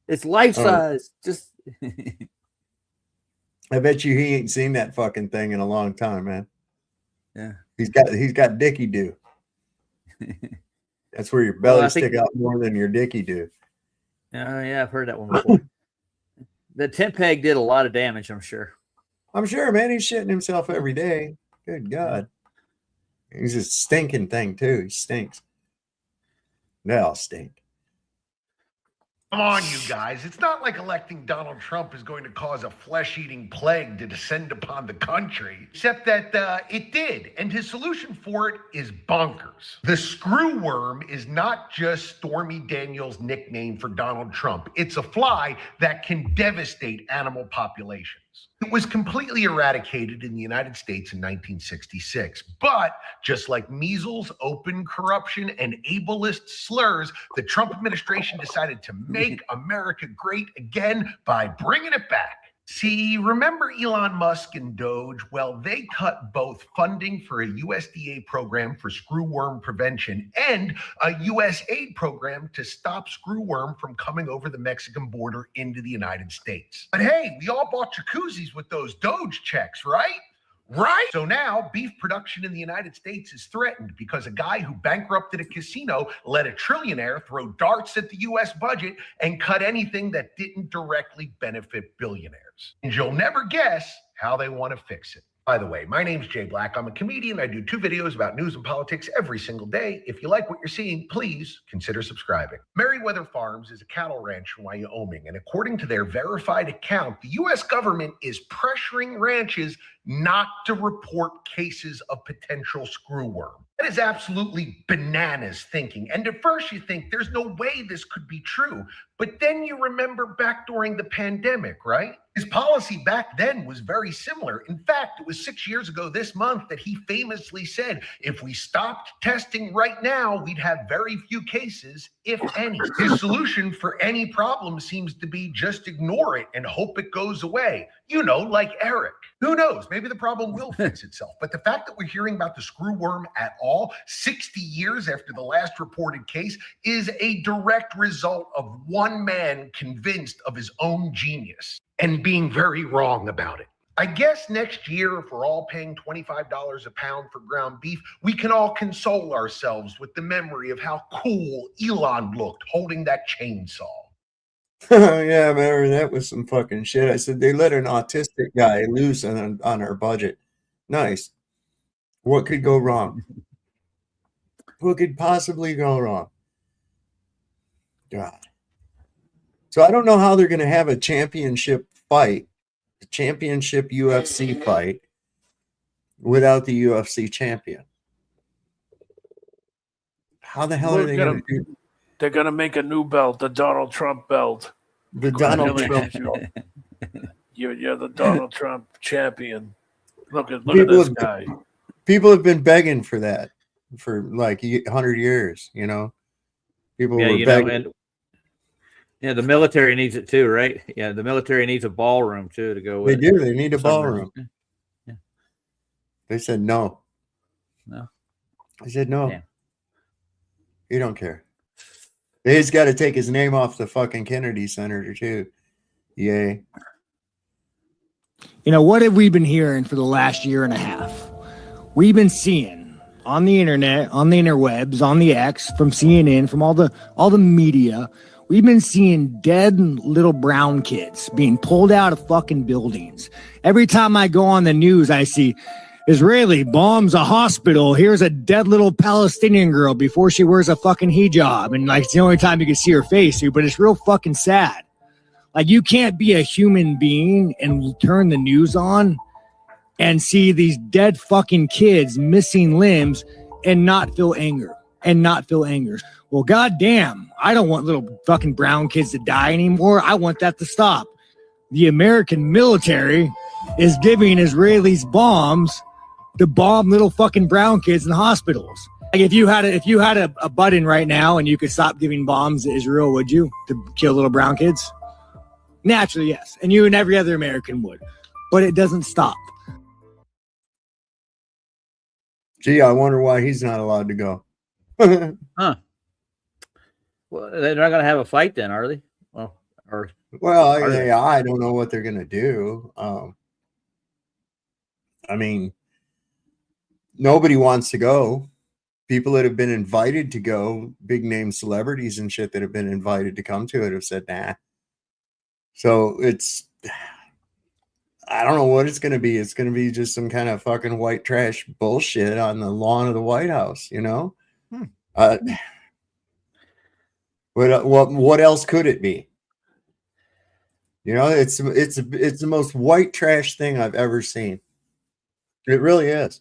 it's life Oh. size. Just. I bet you he ain't seen that fucking thing in a long time, man. Yeah. He's got dicky do. That's where your belly stick out more than your dicky do. Yeah, I've heard that one before. The tent peg did a lot of damage, I'm sure. I'm sure, man. He's shitting himself every day. Good God. He's a stinking thing, too. He stinks. They all stink. Come on, you guys. It's not like electing Donald Trump is going to cause a flesh-eating plague to descend upon the country, except that it did, and his solution for it is bonkers. The screw worm is not just Stormy Daniels' nickname for Donald Trump. It's a fly that can devastate animal populations. It was completely eradicated in the United States in 1966. But just like measles, open corruption, and ableist slurs, the Trump administration decided to make America great again by bringing it back. See, remember Elon Musk and Doge? Well, they cut both funding for a USDA program for screwworm prevention and a US aid program to stop screwworm from coming over the Mexican border into the United States. But hey, we all bought jacuzzis with those Doge checks, right? Right? So now beef production in the United States is threatened because a guy who bankrupted a casino let a trillionaire throw darts at the US budget and cut anything that didn't directly benefit billionaires. And you'll never guess how they want to fix it. By the way, my name's Jay Black. I'm a comedian. I do 2 videos about news and politics every single day. If you like what you're seeing, please consider subscribing. Merriweather Farms is a cattle ranch in Wyoming, and according to their verified account, the U.S. government is pressuring ranches not to report cases of potential screwworm. That is absolutely bananas thinking. And at first you think there's no way this could be true. But then you remember back during the pandemic, right? His policy back then was very similar. In fact, it was 6 years ago this month that he famously said, if we stopped testing right now, we'd have very few cases, if any. His solution for any problem seems to be just ignore it and hope it goes away. You know, like Eric. Who knows? Maybe the problem will fix itself. But the fact that we're hearing about the screwworm at all, 60 years after the last reported case, is a direct result of one man convinced of his own genius and being very wrong about it. I guess next year, if we're all paying $25 a pound for ground beef, we can all console ourselves with the memory of how cool Elon looked holding that chainsaw. Yeah, remember that was some fucking shit. I said they let an autistic guy loose on our budget. Nice. What could go wrong? What could possibly go wrong? God. So I don't know how they're going to have a championship fight, a championship UFC fight, without the UFC champion. How the hell are they going to do? They're going to make a new belt, the Donald Trump belt. The Donald Trump belt. You're the Donald Trump champion. Look at this guy. People have been begging for that for like 100 years, you know. People were begging. Yeah, the military needs it too, right? Yeah, the military needs a ballroom too to go with. They do. They need a ballroom. Yeah. They said no. No. I said no. Damn. You don't care. They just got to take his name off the fucking Kennedy Center too. Yay. You know, what have we been hearing for the last year and a half? We've been seeing on the internet, on the interwebs, on the X, from CNN, from all the media, we've been seeing dead little brown kids being pulled out of fucking buildings. Every time I go on the news, I see Israeli bombs a hospital. Here's a dead little Palestinian girl before she wears a fucking hijab. And like, it's the only time you can see her face, but it's real fucking sad. Like, you can't be a human being and turn the news on and see these dead fucking kids missing limbs and not feel anger. Well, goddamn, I don't want little fucking brown kids to die anymore. I want that to stop. The American military is giving Israelis bombs to bomb little fucking brown kids in hospitals. Like, if you had a button right now and you could stop giving bombs to Israel, would you, to kill little brown kids? Naturally, yes. And you and every other American would. But it doesn't stop. Gee, I wonder why he's not allowed to go. Huh. Well, they're not going to have a fight then, are they? Well, I don't know what they're going to do. I mean, nobody wants to go. People that have been invited to go, big name celebrities and shit that have been invited to come to it have said, nah. So I don't know what it's going to be. It's going to be just some kind of fucking white trash bullshit on the lawn of the White House, you know? What else could it be? You know, it's the most white trash thing I've ever seen. It really is.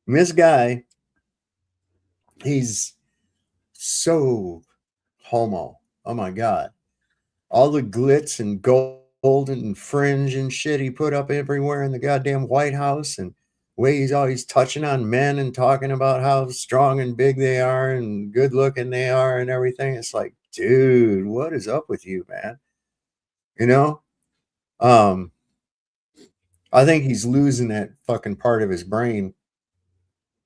And this guy, he's so homo. Oh my God. All the glitz and gold and fringe and shit he put up everywhere in the goddamn White House, and the way he's always touching on men and talking about how strong and big they are and good looking they are and everything. It's like, dude, what is up with you, man? You know? I think he's losing that fucking part of his brain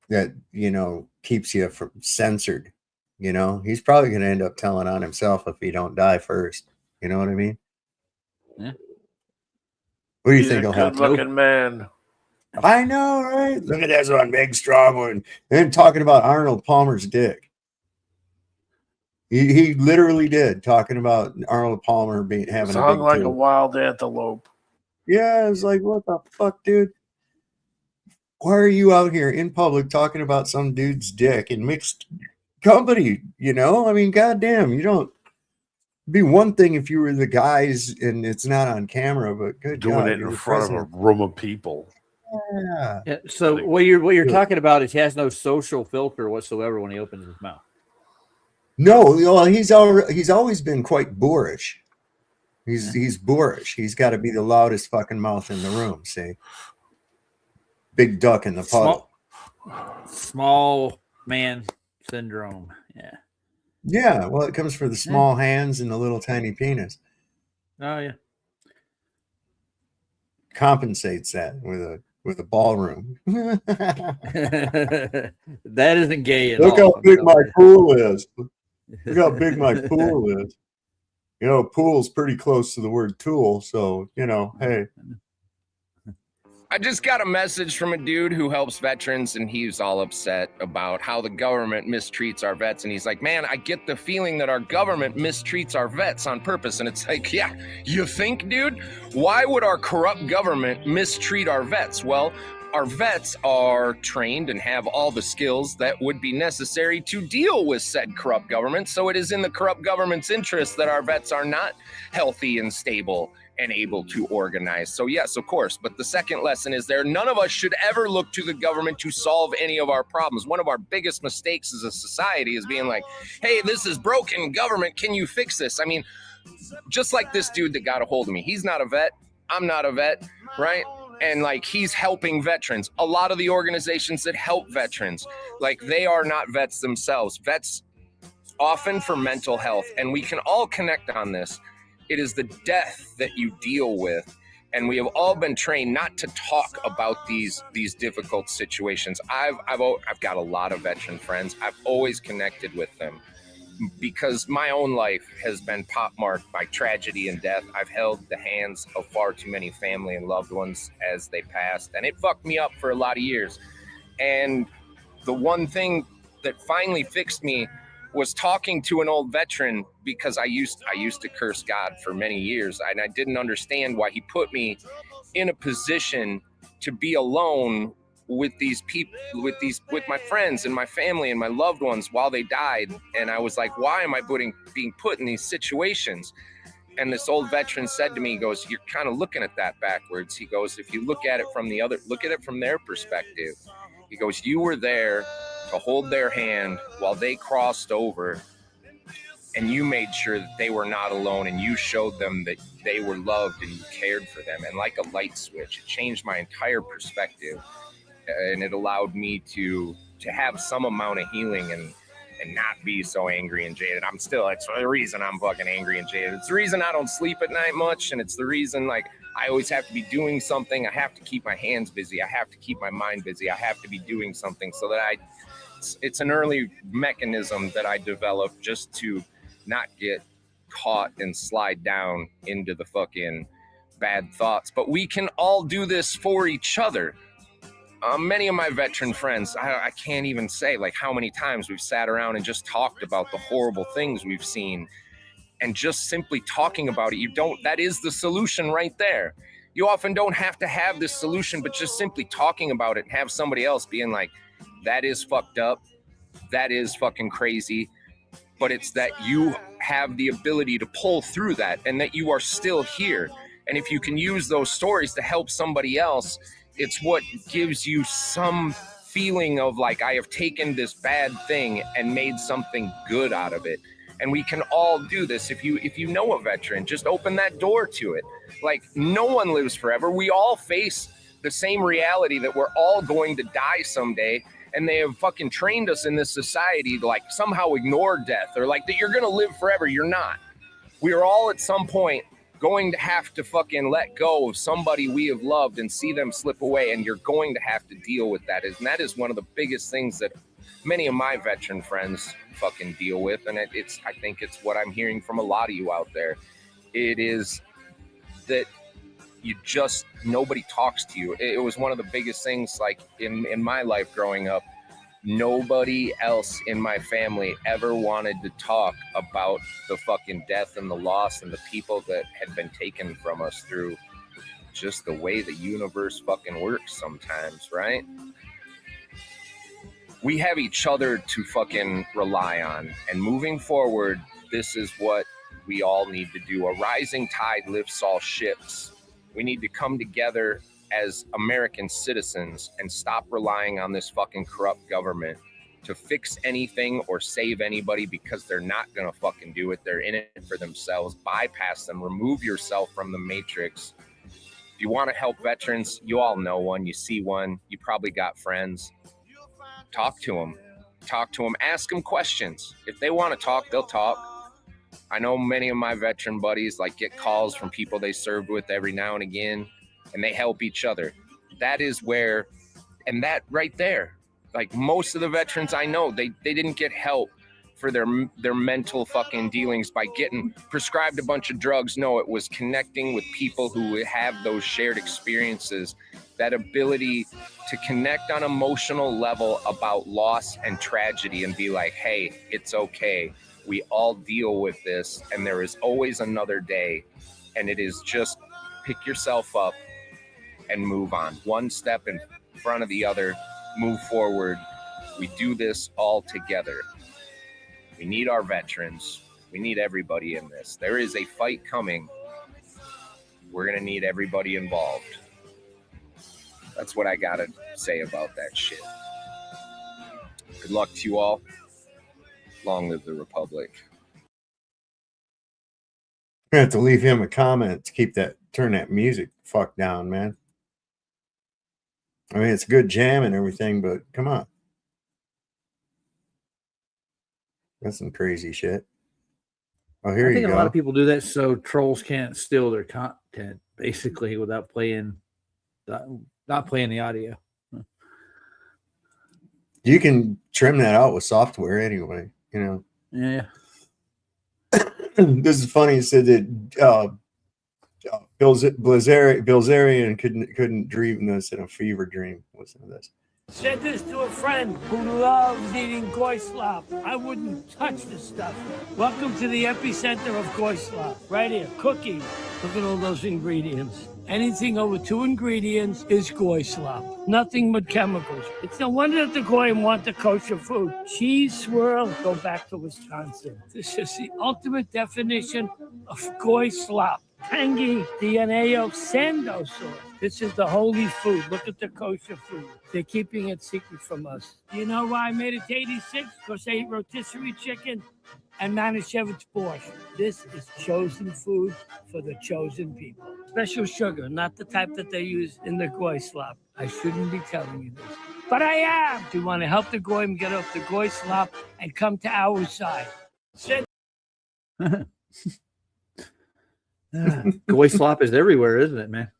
that, you know, keeps you from censored. You know, he's probably going to end up telling on himself if he don't die first. You know what I mean? Yeah. What do you He's think a will happen? good-looking man. I know, right? Look at this one, big strong one. And talking about Arnold Palmer's dick. He literally did, talking about Arnold Palmer having a Hung big like a tooth. wild antelope. Yeah, I was like, what the fuck, dude? Why are you out here in public talking about some dude's dick in mixed company? You know, I mean, goddamn, you don't. It'd be one thing if you were the guys and it's not on camera, but good Doing God, it you're in the front president. of a room of people. Yeah. So what you're talking about is he has no social filter whatsoever when he opens his mouth. No, well, he's always been quite boorish. He's boorish. He's got to be the loudest fucking mouth in the room. See, big duck in the puddle. Small man syndrome. Yeah. Yeah, well, it comes for the small hands and the little tiny penis. Oh yeah. Compensates that with a ballroom. That isn't gay at Look all. how big my pool is. Look how big my pool is. You know, pool's pretty close to the word tool, so you know, hey. I just got a message from a dude who helps veterans, and he was all upset about how the government mistreats our vets. And he's like, man, I get the feeling that our government mistreats our vets on purpose. And it's like, yeah, you think, dude? Why would our corrupt government mistreat our vets? Well, our vets are trained and have all the skills that would be necessary to deal with said corrupt government. So it is in the corrupt government's interest that our vets are not healthy and stable and able to organize. So yes, of course. But the second lesson is none of us should ever look to the government to solve any of our problems. One of our biggest mistakes as a society is being like, hey, this is broken. Government, can you fix this? I mean, just like this dude that got a hold of me. He's not a vet. I'm not a vet, right? And like, he's helping veterans. A lot of the organizations that help veterans, like, they are not vets themselves. Vets often for mental health, and we can all connect on this. It is the death that you deal with, and we have all been trained not to talk about these difficult situations. I've got a lot of veteran friends. I've always connected with them because my own life has been pockmarked by tragedy and death. I've held the hands of far too many family and loved ones as they passed, and it fucked me up for a lot of years. And the one thing that finally fixed me was talking to an old veteran, because I used to curse God for many years, and I didn't understand why he put me in a position to be alone with these people, with my friends and my family and my loved ones while they died. And I was like, why am I being put in these situations? And this old veteran said to me, he goes, you're kind of looking at that backwards. He goes, if you look at it from their perspective. He goes, you were there to hold their hand while they crossed over, and you made sure that they were not alone, and you showed them that they were loved and you cared for them. And like a light switch, it changed my entire perspective, and it allowed me to have some amount of healing and not be so angry and jaded. It's the reason I'm fucking angry and jaded. It's the reason I don't sleep at night much, and it's the reason like I always have to be doing something. I have to keep my hands busy. I have to keep my mind busy. I have to be doing something so that it's an early mechanism that I developed just to not get caught and slide down into the fucking bad thoughts. But we can all do this for each other. Many of my veteran friends, I can't even say like how many times we've sat around and just talked about the horrible things we've seen, and just simply talking about it. That is the solution right there. You often don't have to have this solution, but just simply talking about it and have somebody else being like, that is fucked up. That is fucking crazy. But it's that you have the ability to pull through that and that you are still here. And if you can use those stories to help somebody else, it's what gives you some feeling of like, I have taken this bad thing and made something good out of it. And we can all do this. If you know a veteran, just open that door to it. Like, no one lives forever. We all face the same reality that we're all going to die someday. And they have fucking trained us in this society to like somehow ignore death, or like that you're going to live forever. You're not. We are all at some point going to have to fucking let go of somebody we have loved and see them slip away. And you're going to have to deal with that. And that is one of the biggest things that many of my veteran friends fucking deal with. And I think it's what I'm hearing from a lot of you out there. It is that nobody talks to you. It was one of the biggest things, like in my life growing up. Nobody else in my family ever wanted to talk about the fucking death and the loss and the people that had been taken from us through just the way the universe fucking works sometimes, right? We have each other to fucking rely on. And moving forward, this is what we all need to do. A rising tide lifts all ships. We need to come together as American citizens and stop relying on this fucking corrupt government to fix anything or save anybody, because they're not gonna fucking do it. They're in it for themselves. Bypass them. Remove yourself from the matrix. If you want to help veterans, you all know one. You see one. You probably got friends. Talk to them. Ask them questions. If they want to talk, they'll talk. I know many of my veteran buddies like get calls from people they served with every now and again, and they help each other. That is where, and that right there, like most of the veterans I know, they didn't get help for their mental fucking dealings by getting prescribed a bunch of drugs. No, it was connecting with people who have those shared experiences, that ability to connect on emotional level about loss and tragedy and be like, hey, it's okay. We all deal with this, and there is always another day. And it is just pick yourself up and move on. One step in front of the other, move forward. We do this all together. We need our veterans. We need everybody in this. There is a fight coming. We're going to need everybody involved. That's what I got to say about that shit. Good luck to you all. Long live the Republic. I have to leave him a comment to turn that music fuck down, man. I mean, it's a good jam and everything, but come on. That's some crazy shit. Oh, here you go. I think a lot of people do that so trolls can't steal their content, basically, without not playing the audio. You can trim that out with software anyway, you know. Yeah. This is funny. It said that Bilzerian couldn't dream this in a fever dream. Listen to this. Said this to a friend who loves eating goy slop. I wouldn't touch this stuff. Welcome to the epicenter of goy slop. Right here, cookies. Look at all those ingredients. Anything over 2 ingredients is goy slop. Nothing but chemicals. It's no wonder that the goyim want the kosher food. Cheese swirl, go back to Wisconsin. This is the ultimate definition of goy slop. Tangy DNA of sando sauce. This is the holy food. Look at the kosher food. They're keeping it secret from us. You know why I made it to 86? Because I ate rotisserie chicken and Manischewitz borscht. This is chosen food for the chosen people. Special sugar, not the type that they use in the goy slop. I shouldn't be telling you this. but I am. Do you want to help the Goyim get off the Goy slop and come to our side? Send Goy slop is everywhere, isn't it, man?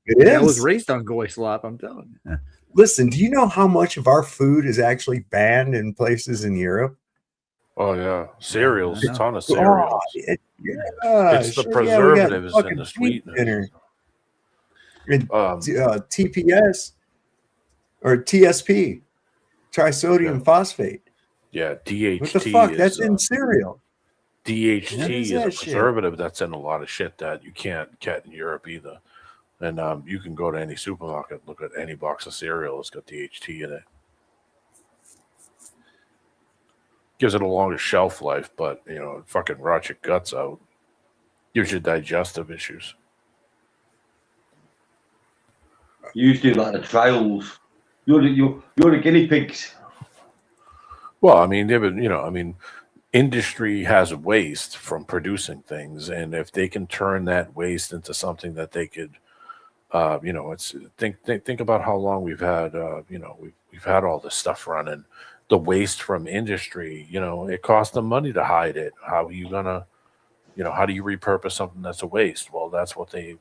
It I was is. raised on Goy slop, I'm telling you. Listen, do you know how much of our food is actually banned in places in Europe? Oh yeah, cereals, Yeah, I know. ton of cereals. It's the We got preservatives and fucking the peanut sweeteners. dinner. And, TPS or TSP, trisodium phosphate. Yeah, DHT. What the fuck? is, That's in cereal. DHT What is is a that shit? preservative that's in a lot of shit that you can't get in Europe either. And you can go to any supermarket, look at any box of cereal, it's got DHT in it. Gives it a longer shelf life, but it fucking rots your guts out. Gives you digestive issues. You used to do like the trials. You're the guinea pigs. Well, I mean, industry has waste from producing things, and if they can turn that waste into something that they could, it's think about how long we've had, we've had all this stuff running. The waste from industry, it costs them money to hide it. How are you gonna, how do you repurpose something that's a waste? Well, that's what they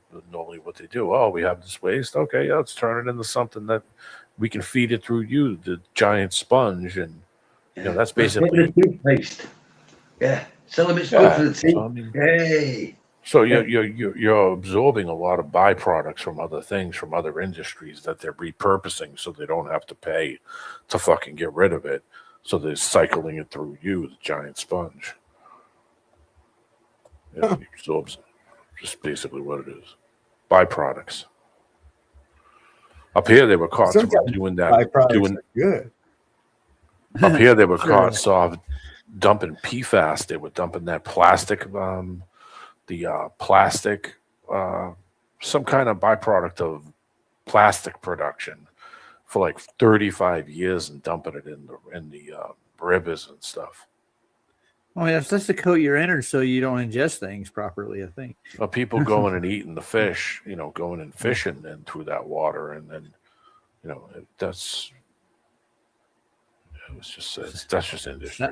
do. Oh, we have this waste. Okay, yeah, let's turn it into something that we can feed it through you, the giant sponge, and that's basically toothpaste. Yeah, sell them. It's good for the teeth. So, I mean, Hey. So you're absorbing a lot of byproducts from other things, from other industries that they're repurposing, so they don't have to pay to fucking get rid of it. So they're cycling it through you, the giant sponge. It absorbs it. Just basically what it is. Byproducts. Up here they were caught doing that. Byproducts are good. Up here they were caught dumping PFAS. They were dumping that plastic. Plastic, some kind of byproduct of plastic production for like 35 years and dumping it in the rivers and stuff. Oh, yeah, that's to coat your innards so you don't ingest things properly, I think. Well, people going and eating the fish, going and fishing and through that water, and then, that's just industry.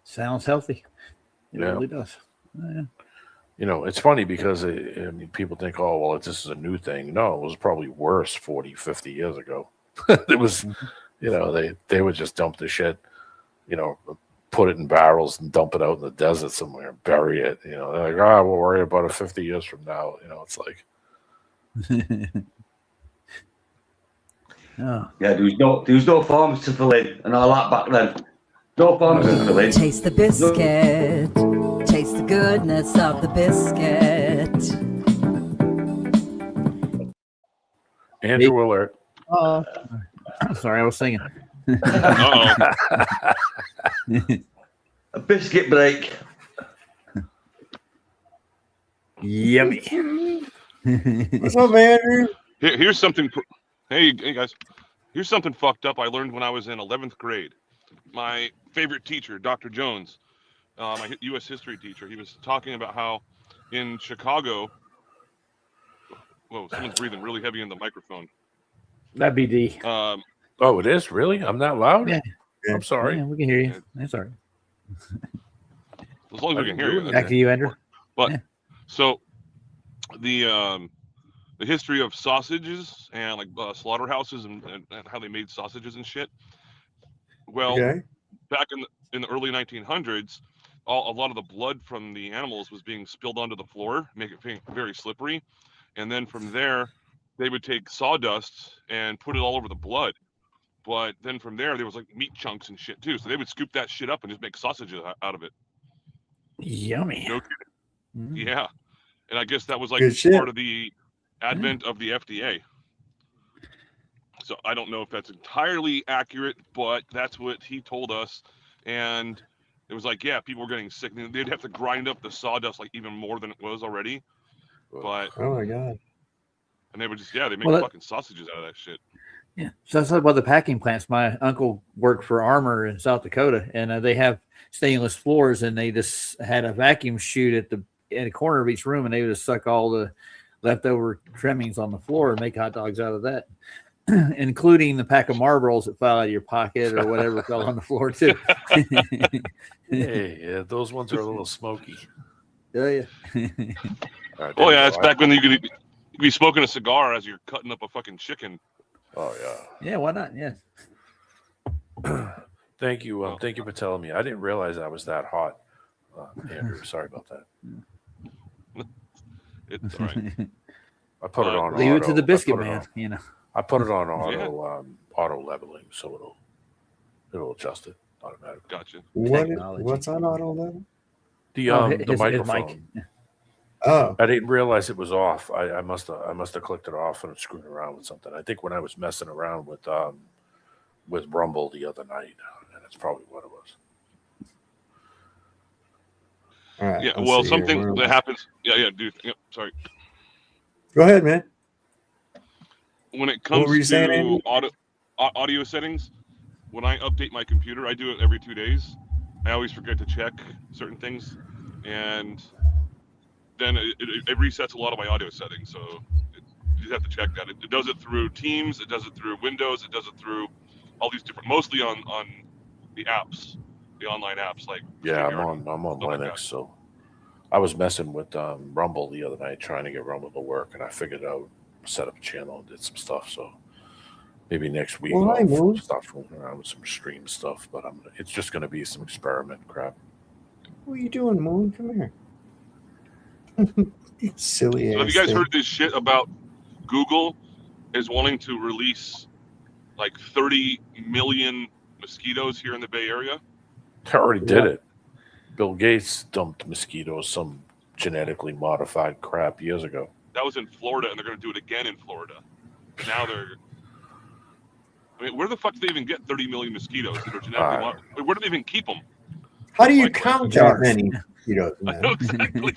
Sounds healthy. It Yeah. really does. Yeah. It's funny because people think, oh, well, this is a new thing. No, it was probably worse 40, 50 years ago. It was, they would just dump the shit, put it in barrels and dump it out in the desert somewhere and bury it. They're like, we'll worry about it 50 years from now. It's like. Oh. Yeah, there was no farms to fill in and all that back then. No farms to fill in. Taste the biscuit. Taste the goodness of the biscuit. Andrew alert. Oh, sorry, I was singing. A biscuit break. Yummy. What's up, Andrew? Here's something. Hey guys. Here's something fucked up I learned when I was in 11th grade. My favorite teacher, Dr. Jones, my U.S. history teacher, he was talking about how in Chicago. Whoa, someone's breathing really heavy in the microphone. That'd be D. Oh, it is? Really? I'm that loud? Yeah. I'm sorry. Yeah, we can hear you. That's all right. As long as we can hear you. Back to you, Andrew. But so the history of sausages and like slaughterhouses and how they made sausages and shit. Well, back in the early 1900s, a lot of the blood from the animals was being spilled onto the floor, make it very slippery, and then from there they would take sawdust and put it all over the blood. But then from there was like meat chunks and shit too, so they would scoop that shit up and just make sausages out of it. Yummy. No kidding. Yeah, and I guess that was like Good shit. part of the advent of the FDA. So I don't know if that's entirely accurate, but that's what he told us. And it was like, yeah, people were getting sick. They'd have to grind up the sawdust like even more than it was already. But oh my god! And they would just they make fucking sausages out of that shit. Yeah, so that's about the packing plants. My uncle worked for Armor in South Dakota, and they have stainless floors, and they just had a vacuum chute in a corner of each room, and they would just suck all the leftover trimmings on the floor and make hot dogs out of that. including the pack of Marlboros that fell out of your pocket or whatever fell on the floor too. Hey, yeah, those ones are a little smoky. Oh yeah. Right, Oh yeah, that's back when you could be smoking a cigar as you're cutting up a fucking chicken. Oh yeah. Yeah, why not? Yes. Thank you. Thank you for telling me. I didn't realize I was that hot, Andrew. Sorry about that. It's all right. I put it on. Leave auto. it to the biscuit I put it man. on- You know. I put it on Yeah. auto leveling, so it'll adjust it automatically. Gotcha. What's on auto level? The microphone. Oh, I didn't realize it was off. I must have clicked it off and screwed around with something. I think when I was messing around with Rumble the other night, and that's probably what it was. all right. Yeah. let's Well, see here. something Where- that happens. Yeah, dude. Yep. Sorry. Go ahead, man. When it What comes were you saying, to Andy? audio settings, when I update my computer, I do it every 2 days. I always forget to check certain things, and then it resets a lot of my audio settings. So you just have to check that. It does it through Teams, it does it through Windows, it does it through all these different, mostly on the apps, the online apps like Yeah, StreamYard, I'm on stuff like Linux, that. so I was messing with Rumble the other night trying to get Rumble to work, and I figured out set up a channel and did some stuff. So maybe next week Well, hi, I'll Moon. start fooling around with some stream stuff. But it's just going to be some experiment crap. What are you doing, Moon? Come here. Silly So have ass you guys thing. heard this shit about Google is wanting to release like 30 million mosquitoes here in the Bay Area? I already did it. Bill Gates dumped mosquitoes, some genetically modified crap years ago. That was in Florida, and they're going to do it again in Florida. And now I mean, where the fuck do they even get 30 million mosquitoes that are genetically modified? Where do they even keep them? How do you count that many mosquitoes, I man? know exactly.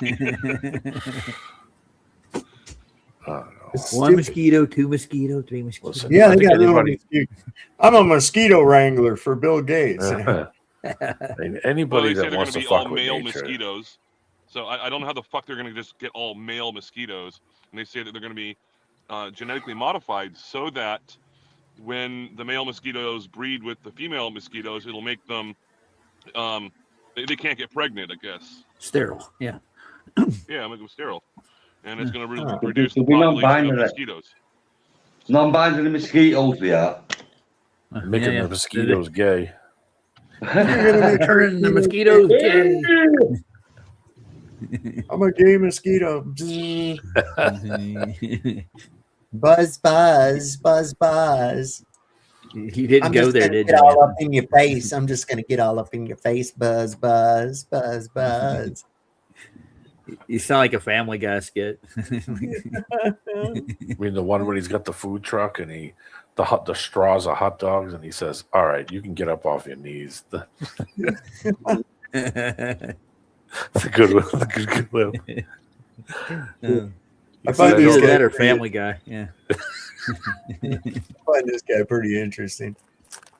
It's One stupid. mosquito, two mosquito, three mosquitoes. Listen, Yeah, I they think got little anybody- mosquitoes. I'm a mosquito wrangler for Bill Gates. Anybody Well, they say that they're wants to to be all fuck with male nature. mosquitoes. So I don't know how the fuck they're going to just get all male mosquitoes. And they say that they're going to be genetically modified so that when the male mosquitoes breed with the female mosquitoes, it'll make them they can't get pregnant, I guess. Sterile. Yeah. Yeah, make them sterile. And it's going to Oh. reduce the They'll be population of non-binary. mosquitoes. Non-binary mosquitoes, they are. Making the mosquitoes gay. Turning the mosquitoes gay. I'm a gay mosquito. Buzz, buzz, buzz, buzz. You didn't I'm go just there, gonna did get you? all up in your face. I'm just gonna get all up in your face. Buzz, buzz, buzz, buzz. You sound like a Family Guy skit. I mean, the one where he's got the food truck and the straws are hot dogs, and he says, "All right, you can get up off your knees." It's a good one. It's a good one. I find Either this guy that or pretty- Family Guy. Yeah. I find this guy pretty interesting.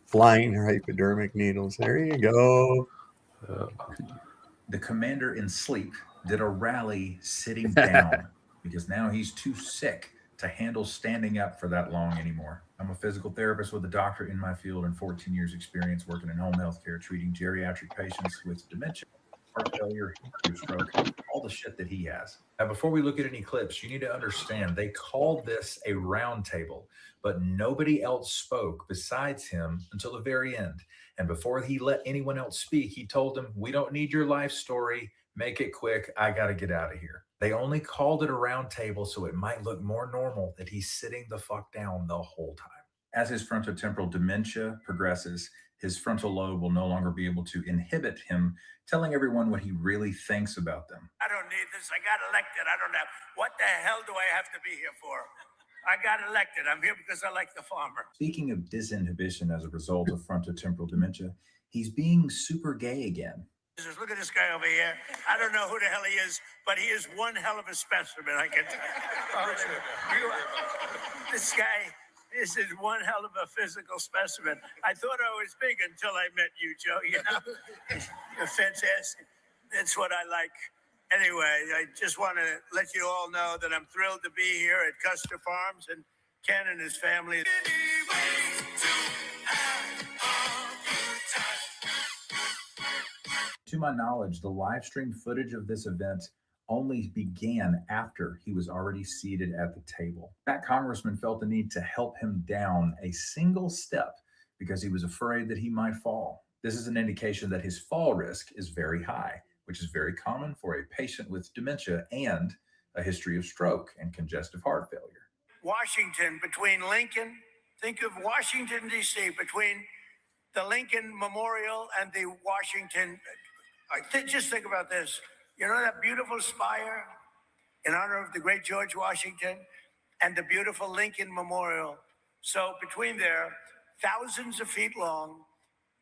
Flying hypodermic needles. There you go. The commander in sleep did a rally sitting down because now he's too sick to handle standing up for that long anymore. I'm a physical therapist with a doctorate in my field and 14 years experience working in home health care, treating geriatric patients with dementia, heart failure, stroke, all the shit that he has. Now, before we look at any clips, you need to understand they called this a round table, but nobody else spoke besides him until the very end. And before he let anyone else speak, he told them, "We don't need your life story. Make it quick. I got to get out of here." They only called it a round table so it might look more normal that he's sitting the fuck down the whole time. As his frontotemporal dementia progresses, his frontal lobe will no longer be able to inhibit him telling everyone what he really thinks about them. I don't need this. I got elected. I don't have. What the hell do I have to be here for? I got elected. I'm here because I like the farmer. Speaking of disinhibition as a result of frontotemporal dementia, he's being super gay again. Just look at this guy over here. I don't know who the hell he is, but he is one hell of a specimen. I can tell you. This guy is one hell of a physical specimen. I thought I was big until I met you, Joe. You know, you're fantastic. That's what I like. Anyway, I just want to let you all know that I'm thrilled to be here at Custer Farms and Ken and his family. To my knowledge, the live stream footage of this event only began after he was already seated at the table. That congressman felt the need to help him down a single step because he was afraid that he might fall. This is an indication that his fall risk is very high, which is very common for a patient with dementia and a history of stroke and congestive heart failure. Washington, between Lincoln, think of Washington, D.C., between the Lincoln Memorial and the Washington. Just think about this. You know that beautiful spire in honor of the great George Washington and the beautiful Lincoln Memorial. So between there, thousands of feet long.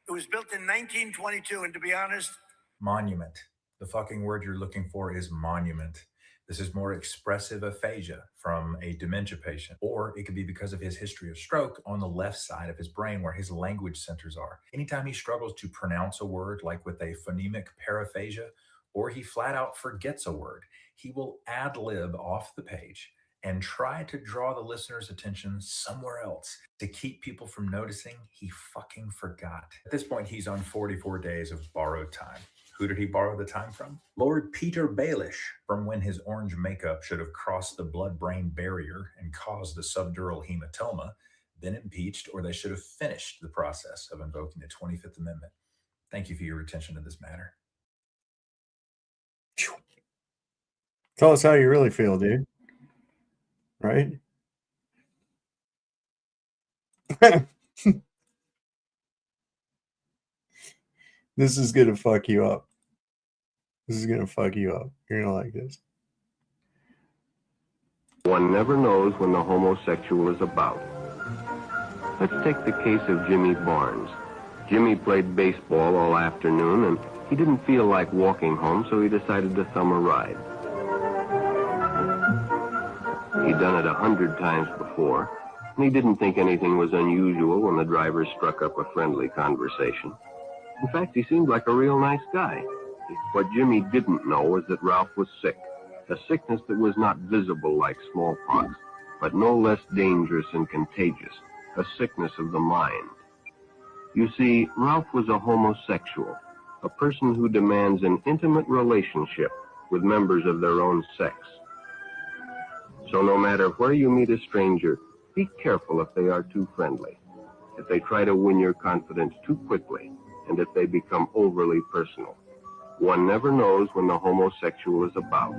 It was built in 1922, and to be honest, Monument. The fucking word you're looking for is monument. This is more expressive aphasia from a dementia patient, or it could be because of his history of stroke on the left side of his brain where his language centers are. Anytime he struggles to pronounce a word, like with a phonemic paraphasia, or he flat out forgets a word, he will ad-lib off the page and try to draw the listener's attention somewhere else to keep people from noticing he fucking forgot. At this point, he's on 44 days of borrowed time. Who did he borrow the time from? Lord Peter Baelish, from when his orange makeup should have crossed the blood-brain barrier and caused the subdural hematoma, been impeached, or they should have finished the process of invoking the 25th Amendment. Thank you for your attention to this matter. Tell us how you really feel, dude. Right? This is going to fuck you up. This is going to fuck you up. You're going to like this. One never knows when the homosexual is about. Let's take the case of Jimmy Barnes. Jimmy played baseball all afternoon, and he didn't feel like walking home, so he decided to thumb a ride. He'd done it 100 times before, and he didn't think anything was unusual when the driver struck up a friendly conversation. In fact, he seemed like a real nice guy. What Jimmy didn't know was that Ralph was sick, a sickness that was not visible like smallpox, but no less dangerous and contagious, a sickness of the mind. You see, Ralph was a homosexual, a person who demands an intimate relationship with members of their own sex. So no matter where you meet a stranger, be careful if they are too friendly, if they try to win your confidence too quickly, and if they become overly personal. One never knows when the homosexual is about.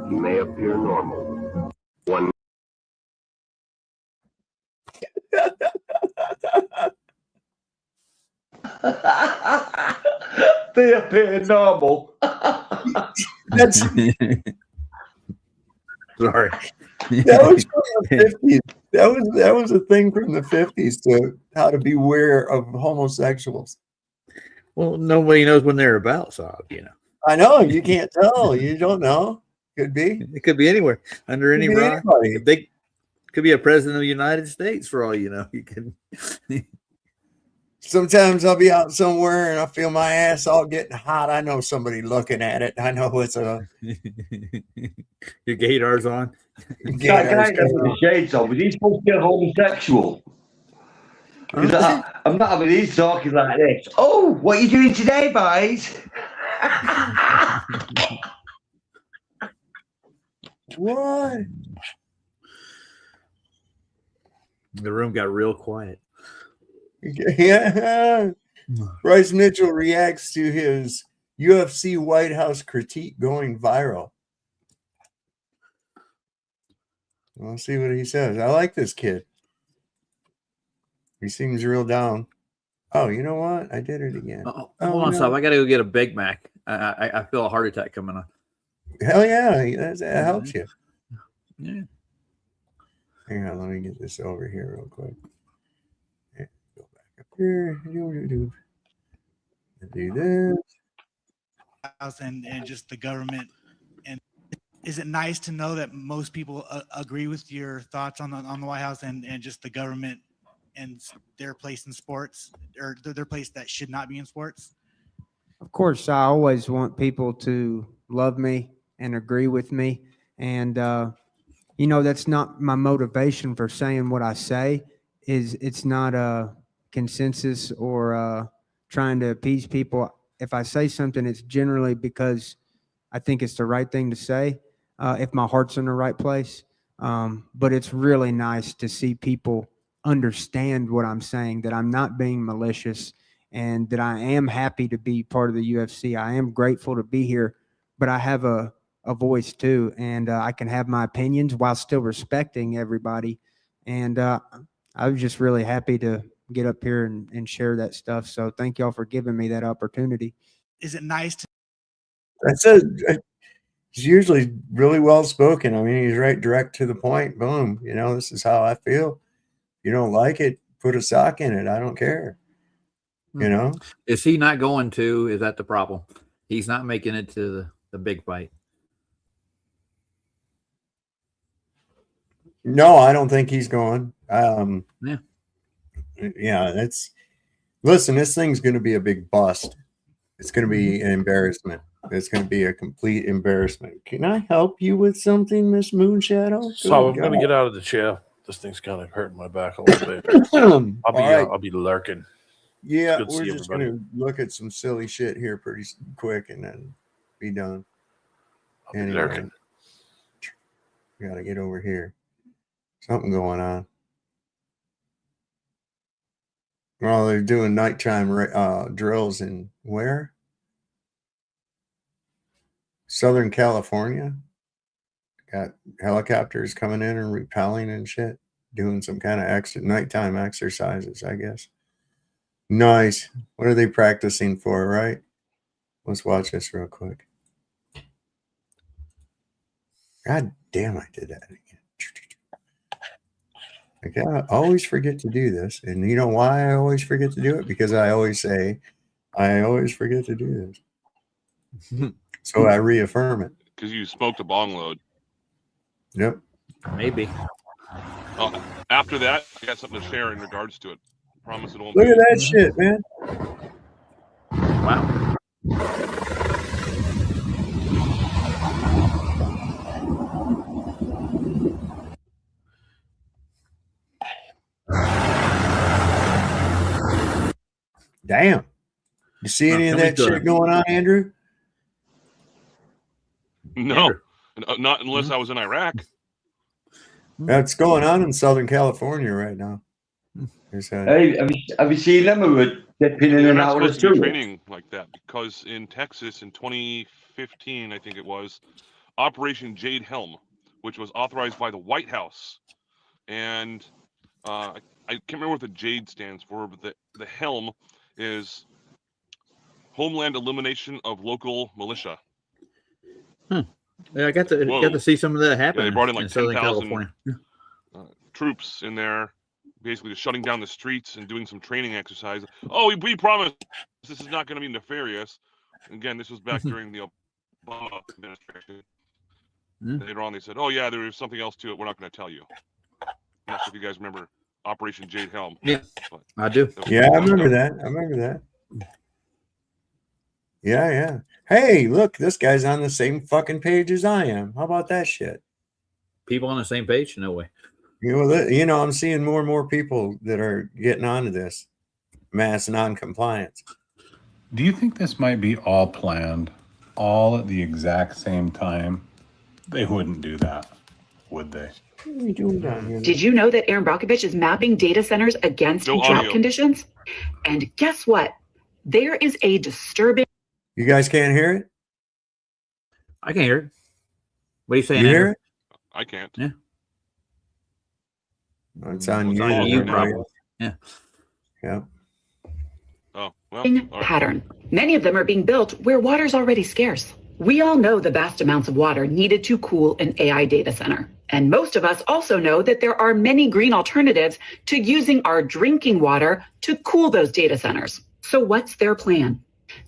He may appear normal. One They appear normal. That's sorry. That was from the 50s. That was a thing from the 50s to how to beware of homosexuals. Well, nobody knows when they're about, so you know. I know you can't tell. You don't know. Could be. It could be anywhere, under any rock. Anybody. Could be a president of the United States for all you know. You can. Sometimes I'll be out somewhere and I feel my ass all getting hot. I know somebody looking at it. I know it's a. Your gaydar's on. That guy that with the shades on, was he supposed to be a homosexual? Because I'm not having these talking like this. Oh, what are you doing today, boys? What? The room got real quiet. Yeah. Bryce Mitchell reacts to his UFC White House critique going viral. We'll see what he says. I like this kid. He seems real down. Oh, you know what? I did it again. Hold on, no. stop. I got to go get a Big Mac. I feel a heart attack coming on. Hell yeah. That helps you. Yeah. Hang on. Let me get this over here real quick. Go back up here. Do this. And just the government. And is it nice to know that most people agree with your thoughts on the White House and just the government and their place in sports, or their place that should not be in sports? Of course, I always want people to love me and agree with me. And you know, that's not my motivation for saying what I say. It's not a consensus or trying to appease people. If I say something, it's generally because I think it's the right thing to say, if my heart's in the right place. But it's really nice to see people understand what I'm saying, that I'm not being malicious, and that I am happy to be part of the UFC. I am grateful to be here, but I have a voice too, and I can have my opinions while still respecting everybody. And I was just really happy to get up here and share that stuff. So thank y'all for giving me that opportunity. Is it nice to? That's it. He's usually really well spoken. I mean, he's right direct to the point. Boom. You know, this is how I feel. You don't like it, put a sock in it. I don't care. You know? Is he not going to? Is that the problem? He's not making it to the big fight. No, I don't think he's going. Yeah. Yeah, listen, this thing's going to be a big bust. It's going to be an embarrassment. It's going to be a complete embarrassment. Can I help you with something, Miss Moonshadow? So I'm going to get out of the chair. This thing's kind of hurting my back a little bit. I'll be lurking. Yeah, we're just going to look at some silly shit here pretty quick and then be done. Anyway, got to get over here. Something going on. Well, they're doing nighttime drills in where? Southern California. Got helicopters coming in and repelling and shit. Doing some kind of nighttime exercises, I guess. Nice. What are they practicing for, right? Let's watch this real quick. God damn, I did that again. I always forget to do this. And you know why I always forget to do it? Because I always say, I always forget to do this. So I reaffirm it. Because you smoked a bong load. Yep. Maybe. After that, I got something to share in regards to it. Promise it won't. Look at that shit, man. Wow. Damn. You see any of that shit going on, Andrew? No, not unless I was in Iraq. That's going on in Southern California right now. Hey, have you seen them who were dipping in and out of the supposed to be sewer? training like that because in Texas in 2015, I think it was, Operation Jade Helm, which was authorized by the White House, and I can't remember what the Jade stands for, but the Helm is Homeland Elimination of Local Militia. Yeah, I got to see some of that happen. Yeah, they brought in like Southern 10,000 California. troops in there, basically just shutting down the streets and doing some training exercise. Oh, we promise this is not going to be nefarious. Again, this was back during the Obama administration. Later on, they said, "Oh yeah, there was something else to it. We're not going to tell you." I'm not sure if you guys remember Operation Jade Helm. Yeah, I do. Yeah, I remember that. I remember that. Yeah. Hey, look, this guy's on the same fucking page as I am. How about that shit? People on the same page? No way. You know, I'm seeing more and more people that are getting onto this mass non-compliance. Do you think this might be all planned, all at the exact same time? They wouldn't do that, would they? What are you doing down here? Did you know that Aaron Brockovich is mapping data centers against No drought audio. conditions? And guess what? There is a disturbing. You guys can't hear it? I can hear it. What are you saying? You hear Andrew? it? I can't. Yeah. It's on you. You probably. Yeah. Yeah. Oh, well, all right. Pattern. Many of them are being built where water's already scarce. We all know the vast amounts of water needed to cool an AI data center. And most of us also know that there are many green alternatives to using our drinking water to cool those data centers. So what's their plan?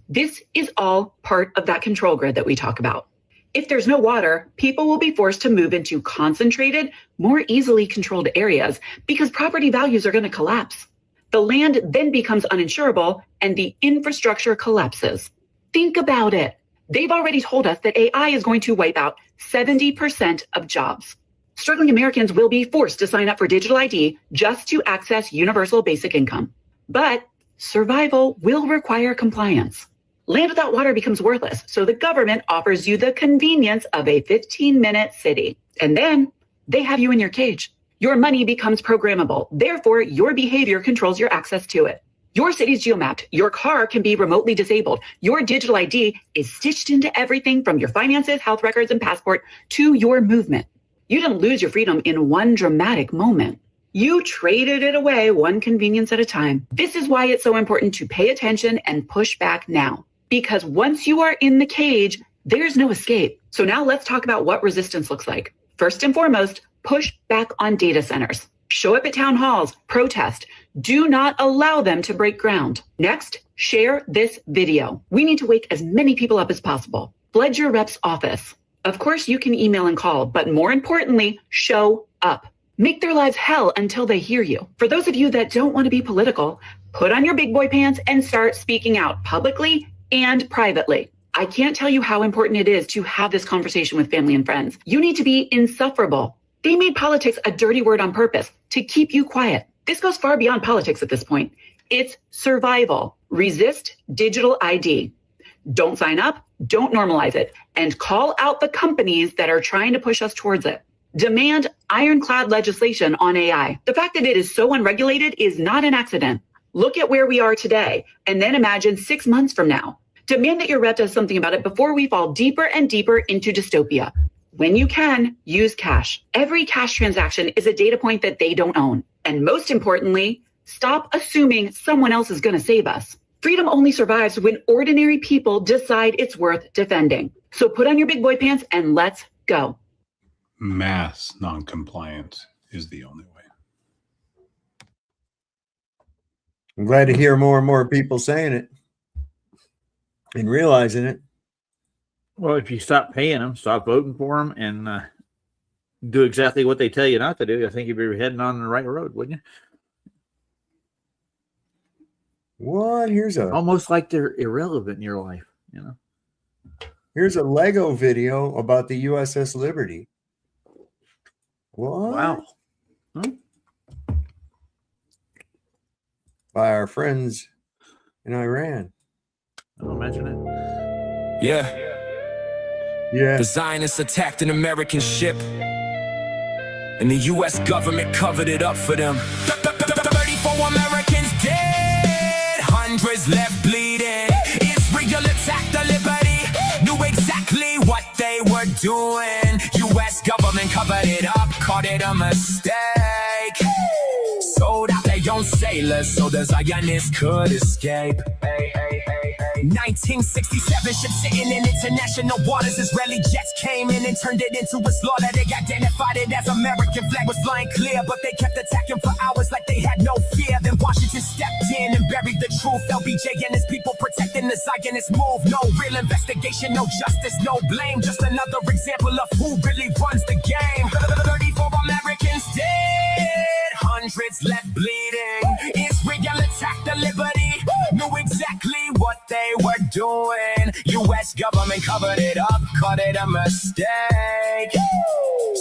This is all part of that control grid that we talk about. If there's no water, people will be forced to move into concentrated, more easily controlled areas because property values are going to collapse. The land then becomes uninsurable and the infrastructure collapses. Think about it. They've already told us that AI is going to wipe out 70% of jobs. Struggling Americans will be forced to sign up for digital ID just to access universal basic income. But survival will require compliance. Land without water becomes worthless, so the government offers you the convenience of a 15-minute city. And then they have you in your cage. Your money becomes programmable. Therefore, your behavior controls your access to it. Your city's geomapped. Your car can be remotely disabled. Your digital ID is stitched into everything from your finances, health records, and passport to your movement. You didn't lose your freedom in one dramatic moment. You traded it away one convenience at a time. This is why it's so important to pay attention and push back now. Because once you are in the cage, there's no escape. So now let's talk about what resistance looks like. First and foremost, push back on data centers. Show up at town halls, protest. Do not allow them to break ground. Next, share this video. We need to wake as many people up as possible. Flood your rep's office. Of course, you can email and call, but more importantly, show up. Make their lives hell until they hear you. For those of you that don't want to be political, put on your big boy pants and start speaking out publicly and privately. I can't tell you how important it is to have this conversation with family and friends. You need to be insufferable. They made politics a dirty word on purpose to keep you quiet. This goes far beyond politics at this point. It's survival. Resist digital ID. Don't sign up, don't normalize it, and call out the companies that are trying to push us towards it. Demand ironclad legislation on AI. The fact that it is so unregulated is not an accident. Look at where we are today, and then imagine 6 months from now. Demand that your rep does something about it before we fall deeper and deeper into dystopia. When you can, use cash. Every cash transaction is a data point that they don't own. And most importantly, stop assuming someone else is going to save us. Freedom only survives when ordinary people decide it's worth defending. So put on your big boy pants and let's go. Mass noncompliance is the only way. I'm glad to hear more and more people saying it and realizing it. Well, if you stop paying them, stop voting for them, and do exactly what they tell you not to do, I think you'd be heading on the right road, wouldn't you? What? Here's a almost like they're irrelevant in your life, you know. Here's a Lego video about the USS Liberty. What? Wow. Huh? By our friends in Iran. I'll imagine it. Yeah. Yeah. The Zionists attacked an American ship, and the U.S. government covered it up for them. 34 Americans dead, hundreds left bleeding. Israel attacked the Liberty, knew exactly what they were doing. U.S. government covered it up, called it a mistake. Sold out their own sailors so the Zionists could escape. 1967, ship sitting in international waters. Israeli jets came in and turned it into a slaughter. They identified it as American flag was flying clear, but they kept attacking for hours like they had no fear. Then Washington stepped in and buried the truth. LBJ and his people protecting the Zionist move. No real investigation, no justice, no blame. Just another example of who really runs the game. 34 Americans dead, hundreds left bleeding. Israel attacked the Liberty, knew exactly what they were doing. U.S. government covered it up, called it a mistake.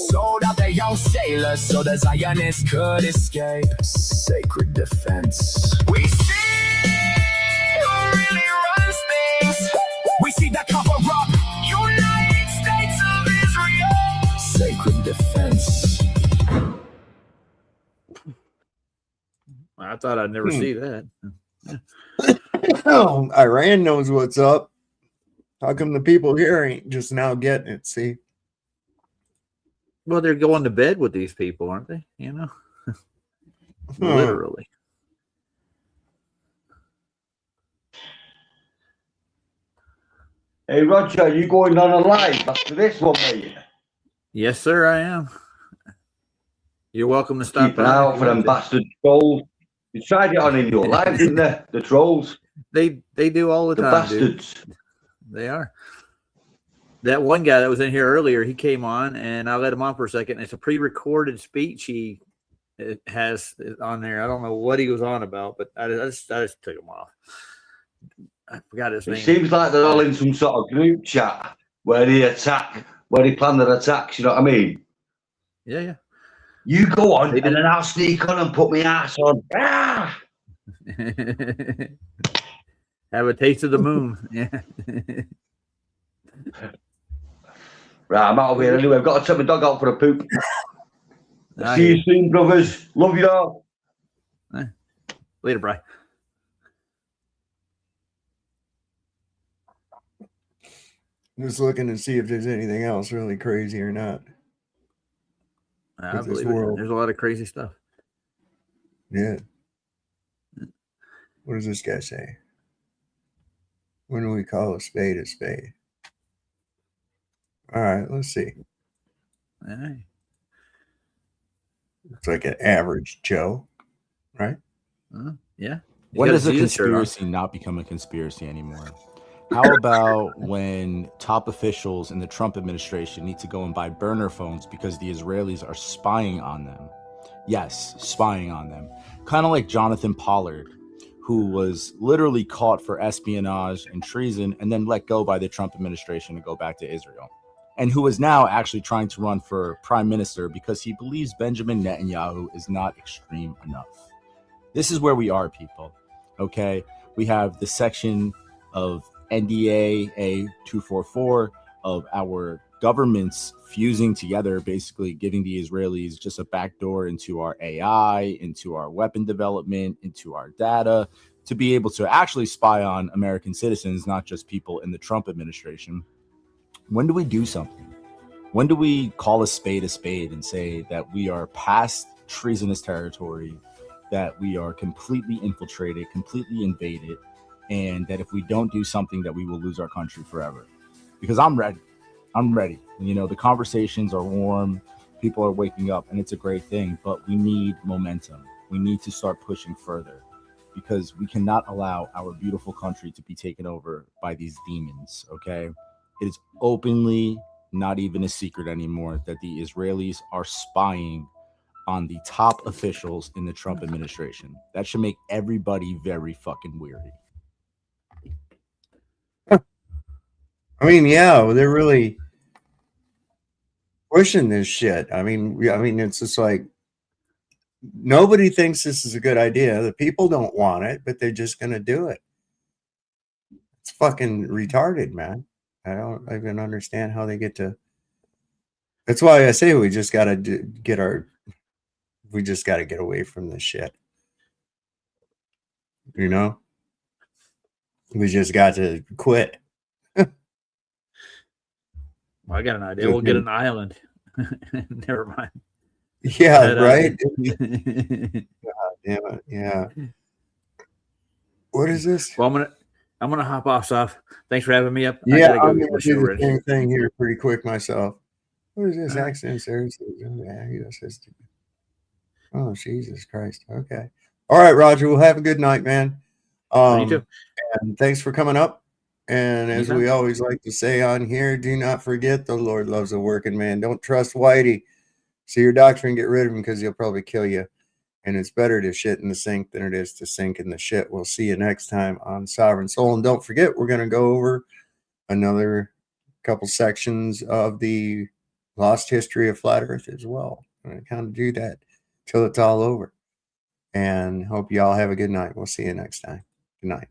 Sold out their young sailors so the Zionists could escape. Sacred defense. We see who really runs things. We see the cover up. United States of Israel. Sacred defense. I thought I'd never see that. Oh, Iran knows what's up. How come the people here ain't just now getting it? See? Well, they're going to bed with these people, aren't they? You know, literally. Hey, Roger, are you going on a live after this one, mate? Yes, sir, I am. You're welcome to stop Keep an eye out for them bastard trolls. You tried it on in your life, didn't they? The trolls. They do all the time, bastards. dude. They are. That one guy that was in here earlier, he came on, and I let him on for a second. It's a pre-recorded speech he has on there. I don't know what he was on about, but I just took him off. I forgot his name. It seems like they're all in some sort of group chat where they plan their attacks. You know what I mean? Yeah, yeah. You go on, and then I'll sneak on and put my ass on. Ah! Have a taste of the moon. Yeah. Right, I'm out of here anyway. I've got to take my dog out for a poop. See you soon, brothers. Love you all. Later, Bri. Just looking to see if there's anything else really crazy or not. I believe it. There's a lot of crazy stuff. Yeah. What does this guy say? When do we call a spade a spade? All right, let's see. All right. It's like an average Joe, right? Yeah. When does a conspiracy not become a conspiracy anymore? How about when top officials in the Trump administration need to go and buy burner phones because the Israelis are spying on them? Yes, spying on them. Kind of like Jonathan Pollard, who was literally caught for espionage and treason and then let go by the Trump administration to go back to Israel. And who is now actually trying to run for prime minister because he believes Benjamin Netanyahu is not extreme enough. This is where we are, people. Okay? We have the section of NDAA 244 of our governments fusing together, basically giving the Israelis just a backdoor into our AI, into our weapon development, into our data, to be able to actually spy on American citizens, not just people in the Trump administration. When do we do something? When do we call a spade and say that we are past treasonous territory, that we are completely infiltrated, completely invaded, and that if we don't do something that we will lose our country forever? Because I'm ready. You know, the conversations are warm, people are waking up, and it's a great thing, but we need momentum. We need to start pushing further because we cannot allow our beautiful country to be taken over by these demons, okay? It is openly not even a secret anymore that the Israelis are spying on the top officials in the Trump administration. That should make everybody very fucking weary. I mean, yeah, they're really pushing this shit. I mean, it's just like nobody thinks this is a good idea. The people don't want it, but they're just going to do it. It's fucking retarded, man. I don't even understand how they get to. That's why I say we just got to get away from this shit. You know, we just got to quit. Well, I got an idea. We'll get an island. Never mind. Yeah, right. God damn it. Yeah. What is this? Well, I'm gonna hop off, Soph. Thanks for having me up. Yeah, I gotta go I'm get gonna the show do the ready. same thing here pretty quick myself. What is this accent? Seriously? Oh, Jesus Christ. Okay. All right, Roger. We'll have a good night, man. You too. And thanks for coming up. And as Anytime. we always like to say on here, do not forget the Lord loves a working man. Don't trust Whitey. See your doctor and get rid of him because he'll probably kill you. And it's better to shit in the sink than it is to sink in the shit. We'll see you next time on Sovereign Soul. And don't forget, we're going to go over another couple sections of the lost history of Flat Earth as well. I'm going to kind of do that till it's all over. And hope you all have a good night. We'll see you next time. Good night.